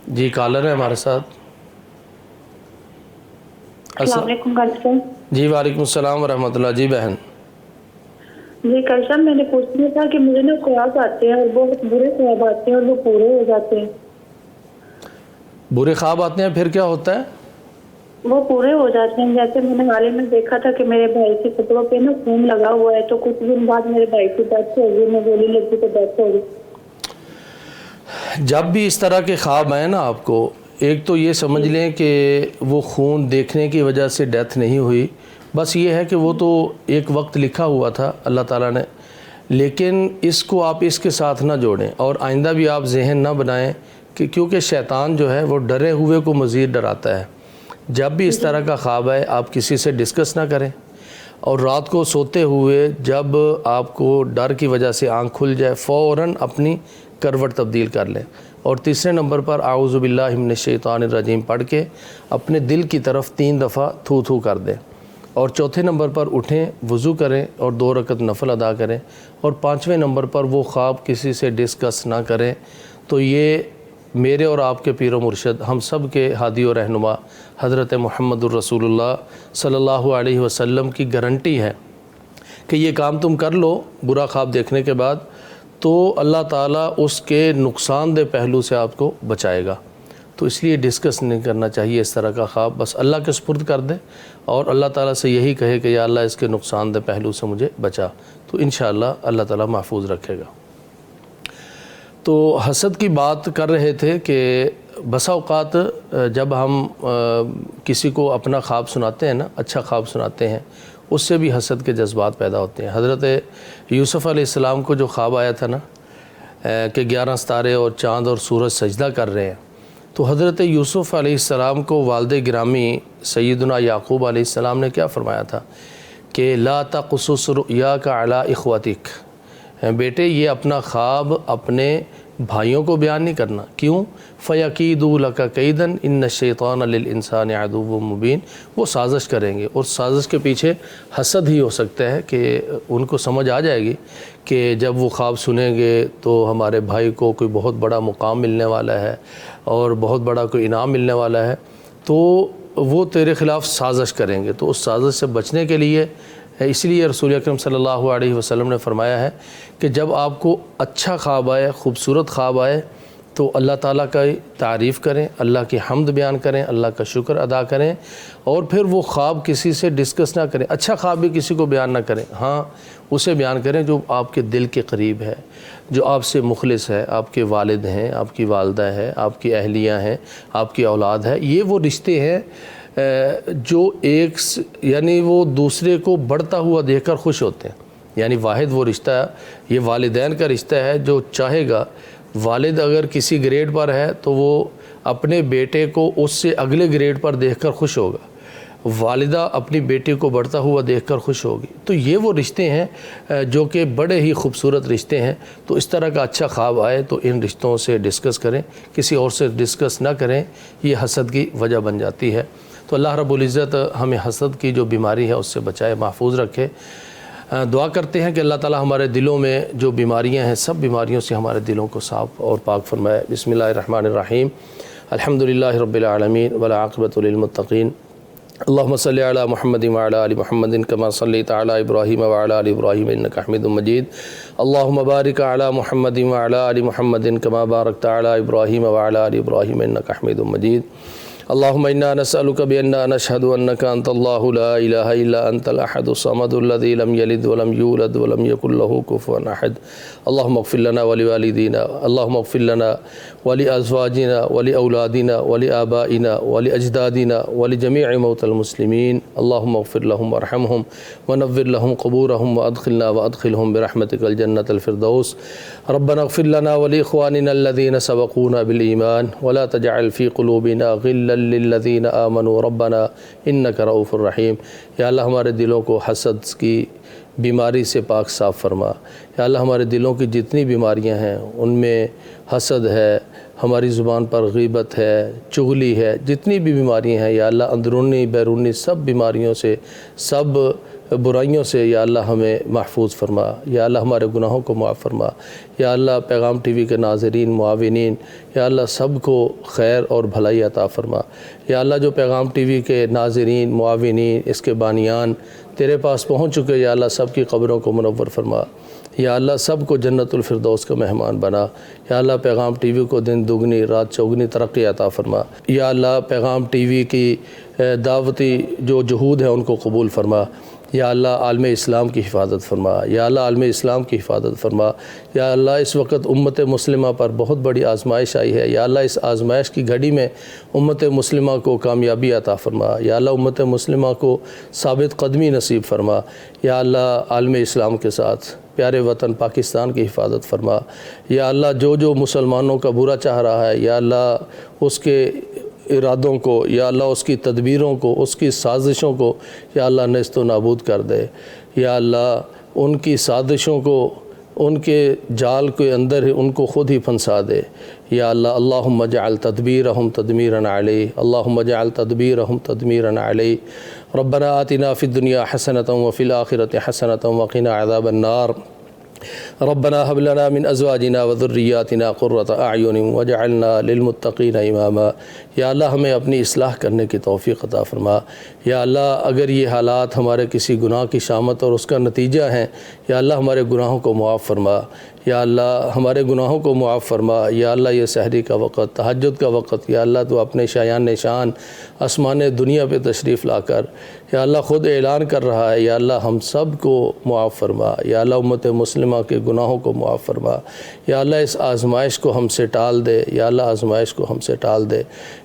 جی کالر ہے ہمارے ساتھ۔ السلام علیکم کل صاحب۔ جی وعلیکم السلام ورحمۃ اللہ۔ جی بہن جی کل صاحب میں نے پوچھنا تھا کہ مجھے نا خواب آتے ہیں اور بہت برے خواب آتے ہیں اور وہ پورے ہو جاتے ہیں۔ برے خواب آتے ہیں پھر کیا ہوتا ہے؟ وہ پورے ہو جاتے ہیں۔ جیسے میں نے حال ہی میں دیکھا تھا کہ میرے بھائی کے کپڑوں پہ نا خون لگا ہوا ہے، تو کچھ دن بعد میرے بھائی کی ڈیتھ ہو گئی، میں گولی لگی تو ڈیتھ ہو گئی۔ جب بھی اس طرح کے خواب آئے نا آپ کو، ایک تو یہ سمجھ لیں کہ وہ خون دیکھنے کی وجہ سے ڈیتھ نہیں ہوئی، بس یہ ہے کہ وہ تو ایک وقت لکھا ہوا تھا اللہ تعالیٰ نے، لیکن اس کو آپ اس کے ساتھ نہ جوڑیں، اور آئندہ بھی آپ ذہن نہ بنائیں کہ کیونکہ شیطان جو ہے وہ ڈرے ہوئے کو مزید ڈراتا ہے۔ جب بھی اس طرح کا خواب آئے آپ کسی سے ڈسکس نہ کریں، اور رات کو سوتے ہوئے جب آپ کو ڈر کی وجہ سے آنکھ کھل جائے فوراً اپنی کروٹ تبدیل کر لیں، اور تیسرے نمبر پر اعوذ باللہ من الشیطان الرجیم پڑھ کے اپنے دل کی طرف 3 دفعہ تھو تھو کر دیں، اور چوتھے نمبر پر اٹھیں، وضو کریں اور 2 رکعت نفل ادا کریں، اور 5ویں نمبر پر وہ خواب کسی سے ڈسکس نہ کریں۔ تو یہ میرے اور آپ کے پیر و مرشد، ہم سب کے ہادی و رہنما حضرت محمد الرسول اللہ صلی اللہ علیہ وسلم کی گارنٹی ہے کہ یہ کام تم کر لو برا خواب دیکھنے کے بعد، تو اللہ تعالیٰ اس کے نقصان دہ پہلو سے آپ کو بچائے گا۔ تو اس لیے ڈسکس نہیں کرنا چاہیے اس طرح کا خواب، بس اللہ کے سپرد کر دے اور اللہ تعالیٰ سے یہی کہے کہ یا اللہ اس کے نقصان دہ پہلو سے مجھے بچا، تو انشاءاللہ اللہ تعالیٰ محفوظ رکھے گا۔ تو حسد کی بات کر رہے تھے کہ بسا اوقات جب ہم کسی کو اپنا خواب سناتے ہیں نا، اچھا خواب سناتے ہیں، اس سے بھی حسد کے جذبات پیدا ہوتے ہیں۔ حضرت یوسف علیہ السلام کو جو خواب آیا تھا نا کہ 11 ستارے اور چاند اور سورج سجدہ کر رہے ہیں، تو حضرت یوسف علیہ السلام کو والد گرامی سیدنا یعقوب علیہ السلام نے کیا فرمایا تھا کہ لا تقصص رؤیاک علی اخوتک، بیٹے یہ اپنا خواب اپنے بھائیوں کو بیان نہیں کرنا۔ کیوں؟ فَيَكِيدُوا لَكَ كَيْدًا إِنَّ الشَّيْطَانَ لِلْإِنسَانِ عَدُوٌّ مُبِينٌ، وہ سازش کریں گے، اور سازش کے پیچھے حسد ہی ہو سکتا ہے کہ ان کو سمجھ آ جائے گی کہ جب وہ خواب سنیں گے تو ہمارے بھائی کو کوئی بہت بڑا مقام ملنے والا ہے اور بہت بڑا کوئی انعام ملنے والا ہے، تو وہ تیرے خلاف سازش کریں گے۔ تو اس سازش سے بچنے کے لیے اس لیے رسول اکرم صلی اللہ علیہ وسلم نے فرمایا ہے کہ جب آپ کو اچھا خواب آئے، خوبصورت خواب آئے، تو اللہ تعالیٰ کا تعریف کریں، اللہ کی حمد بیان کریں، اللہ کا شکر ادا کریں، اور پھر وہ خواب کسی سے ڈسکس نہ کریں۔ اچھا خواب بھی کسی کو بیان نہ کریں، ہاں اسے بیان کریں جو آپ کے دل کے قریب ہے، جو آپ سے مخلص ہے، آپ کے والد ہیں، آپ کی والدہ ہے، آپ کی اہلیہ ہیں، آپ کی اولاد ہے۔ یہ وہ رشتے ہیں جو یعنی وہ دوسرے کو بڑھتا ہوا دیکھ کر خوش ہوتے ہیں۔ یعنی واحد وہ رشتہ یہ والدین کا رشتہ ہے جو چاہے گا، والد اگر کسی گریڈ پر ہے تو وہ اپنے بیٹے کو اس سے اگلے گریڈ پر دیکھ کر خوش ہوگا، والدہ اپنی بیٹی کو بڑھتا ہوا دیکھ کر خوش ہوگی۔ تو یہ وہ رشتے ہیں جو کہ بڑے ہی خوبصورت رشتے ہیں۔ تو اس طرح کا اچھا خواب آئے تو ان رشتوں سے ڈسکس کریں، کسی اور سے ڈسکس نہ کریں، یہ حسد کی وجہ بن جاتی ہے۔ تو اللہ رب العزت ہمیں حسد کی جو بیماری ہے اس سے بچائے، محفوظ رکھے۔ دعا کرتے ہیں کہ اللہ تعالی ہمارے دلوں میں جو بیماریاں ہیں سب بیماریوں سے ہمارے دلوں کو صاف اور پاک فرمائے۔ بسم اللہ الرحمن الرحیم، الحمدللہ رب العالمین والعاقبۃ للمتقین، اللہم صلی علی محمد وعلی آل محمد کما صلیت علی ابراہیم وعلی آل ابراہیم انک حمید مجید، اللہم بارک علی محمد وعلی آل محمد کما بارکت علی ابراہیم وعلی آل ابراہیم انک حمید مجید، اللہم انا نسألک بأننا نشہد انک انت اللہ لا الہ الا انت الاحد الصمد الذی لم یلد ولم یولد ولم یکن له کفوا احد، اللہم اغفر لنا ولوالدینا، اللہم اغفر لنا ولأزواجنا ولأولادنا ولآبائنا ولأجدادنا ولجميع موتى المسلمين، اللهم اغفر لهم وارحمهم ونور لهم قبورهم وادخلهم برحمتك الجنة الفردوس، ربنا اغفر لنا ولإخواننا الذين سبقونا بالإيمان ولا تجعل في قلوبنا غلا للذين آمنوا ربنا إنك رؤوف رحيم۔ یا اللہ ہمارے دلوں کو حسد کی بیماری سے پاک صاف فرما۔ یا اللہ ہمارے دلوں کی جتنی بیماریاں ہیں ان میں حسد ہے، ہماری زبان پر غیبت ہے، چغلی ہے، جتنی بھی بیماریاں ہیں یا اللہ اندرونی بیرونی سب بیماریوں سے، سب برائیوں سے یا اللہ ہمیں محفوظ فرما۔ یا اللہ ہمارے گناہوں کو معاف فرما۔ یا اللہ پیغام ٹی وی کے ناظرین، معاونین، یا اللہ سب کو خیر اور بھلائی عطا فرما۔ یا اللہ جو پیغام ٹی وی کے ناظرین، معاونین، اس کے بانیان تیرے پاس پہنچ چکے، یا اللہ سب کی قبروں کو منور فرما۔ یا اللہ سب کو جنت الفردوس کا مہمان بنا۔ یا اللہ پیغام ٹی وی کو دن دگنی رات چوگنی ترقی عطا فرما۔ یا اللہ پیغام ٹی وی کی دعوتی جو جہود ہیں ان کو قبول فرما۔ یا اللہ عالم اسلام کی حفاظت فرما۔ یا اللہ عالم اسلام کی حفاظت فرما۔ یا اللہ اس وقت امت مسلمہ پر بہت بڑی آزمائش آئی ہے، یا اللہ اس آزمائش کی گھڑی میں امت مسلمہ کو کامیابی عطا فرما۔ یا اللہ امت مسلمہ کو ثابت قدمی نصیب فرما۔ یا اللہ عالم اسلام کے ساتھ پیارے وطن پاکستان کی حفاظت فرما۔ یا اللہ جو مسلمانوں کا برا چاہ رہا ہے یا اللہ اس کے ارادوں کو، یا اللہ اس کی تدبیروں کو، اس کی سازشوں کو یا اللہ نیست و نابود کر دے۔ یا اللہ ان کی سازشوں کو، ان کے جال کے اندر ان کو خود ہی پھنسا دے۔ یا اللہ اللہم اجعل تدبیرہم تدمیرا علیہ، اللہم اجعل تدبیرہم تدمیرا علیہ، ربنا آتنا فی الدنیا حسنۃ وفی الآخرۃ حسنۃ وقنا عذاب النار، ربنا هب لنا من ازواجنا وذریاتنا قرۃ اعین واجعلنا للمتقین اماما۔ یا اللہ ہمیں اپنی اصلاح کرنے کی توفیق عطا فرما۔ یا اللہ اگر یہ حالات ہمارے کسی گناہ کی شامت اور اس کا نتیجہ ہیں، یا اللہ ہمارے گناہوں کو معاف فرما۔ یا اللہ ہمارے گناہوں کو معاف فرما۔ یا اللہ یہ سحری کا وقت، تہجد کا وقت، یا اللہ تو اپنے شایان نشان آسمان دنیا پہ تشریف لا کر یا اللہ خود اعلان کر رہا ہے، یا اللہ ہم سب کو معاف فرما۔ یا اللہ امت مسلمہ کے گناہوں کو معاف فرما۔ یا اللہ اس آزمائش کو ہم سے ٹال دے، یا اللہ آزمائش کو ہم سے ٹال دے۔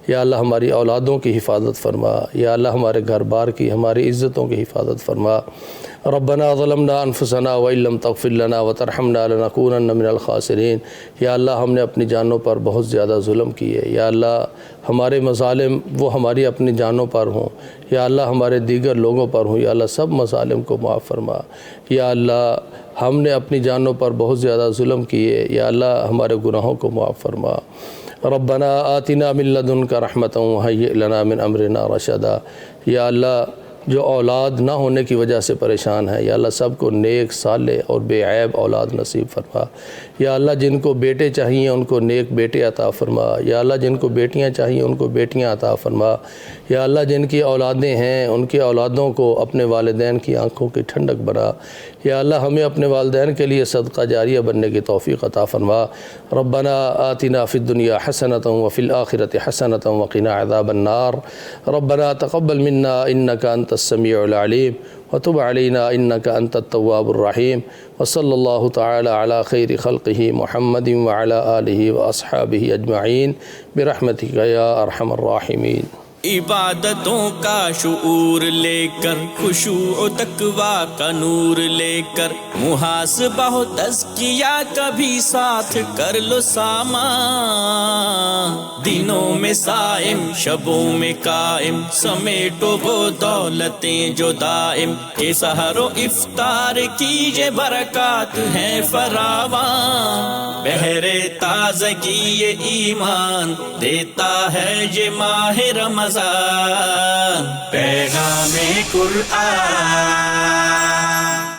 یا اللہ ہماری اولادوں کی حفاظت فرما۔ یا اللہ ہمارے گھر بار کی، ہماری عزتوں کی حفاظت فرما۔ ربنا ظلمنا انفسنا وان لم تغفر لنا وترحمنا لنكونن من الخاسرین۔ یا اللہ ہم نے اپنی جانوں پر بہت زیادہ ظلم کیے، یا اللہ ہمارے مظالم وہ ہماری اپنی جانوں پر ہوں، یا اللہ ہمارے دیگر لوگوں پر ہوں، یا اللہ سب مظالم کو معاف فرما۔ یا اللہ ہم نے اپنی جانوں پر بہت زیادہ ظلم کیے، یا اللہ ہمارے گناہوں کو معاف فرما۔ ربنا آتنا من لدنک رحمۃ وہیئ لنا من امرنا رشدا۔ یا اللہ جو اولاد نہ ہونے کی وجہ سے پریشان ہے، یا اللہ سب کو نیک، صالح اور بے عیب اولاد نصیب فرما۔ یا اللہ جن کو بیٹے چاہیے ان کو نیک بیٹے عطا فرما۔ یا اللہ جن کو بیٹیاں چاہیے ان کو بیٹیاں عطا فرما۔ یا اللہ جن کی اولادیں ہیں ان کی اولادوں کو اپنے والدین کی آنکھوں کی ٹھنڈک بنا۔ یا اللہ ہمیں اپنے والدین کے لیے صدقہ جاریہ بننے کی توفیق عطا فرما۔ ربنا آتنا فی الدنیا حسنۃ وفی الآخرۃ حسنۃ وقنا عذاب النار، ربنا تقبل منا انک انت السمیع العلیم وتب علینا انک انت التواب الرحیم، وصلی اللہ تعالی علی خیر خلقہ محمد وعلی آلہ واصحابہ اجمعین برحمتک یا ارحم الراحمین۔ عبادتوں کا شعور لے کر، خشوع و تقویٰ کا نور لے کر، محاسبہ و تزکیہ کبھی ساتھ کر لو ساما۔ دنوں میں صائم، شبوں میں قائم، سمیٹو وہ دولتیں جو دائم، کہ سحر و افطار کیجے برکات ہیں فراواں۔ بہرے تازگی یہ ایمان دیتا ہے یہ ماہ رمضان، پیغام قرآن۔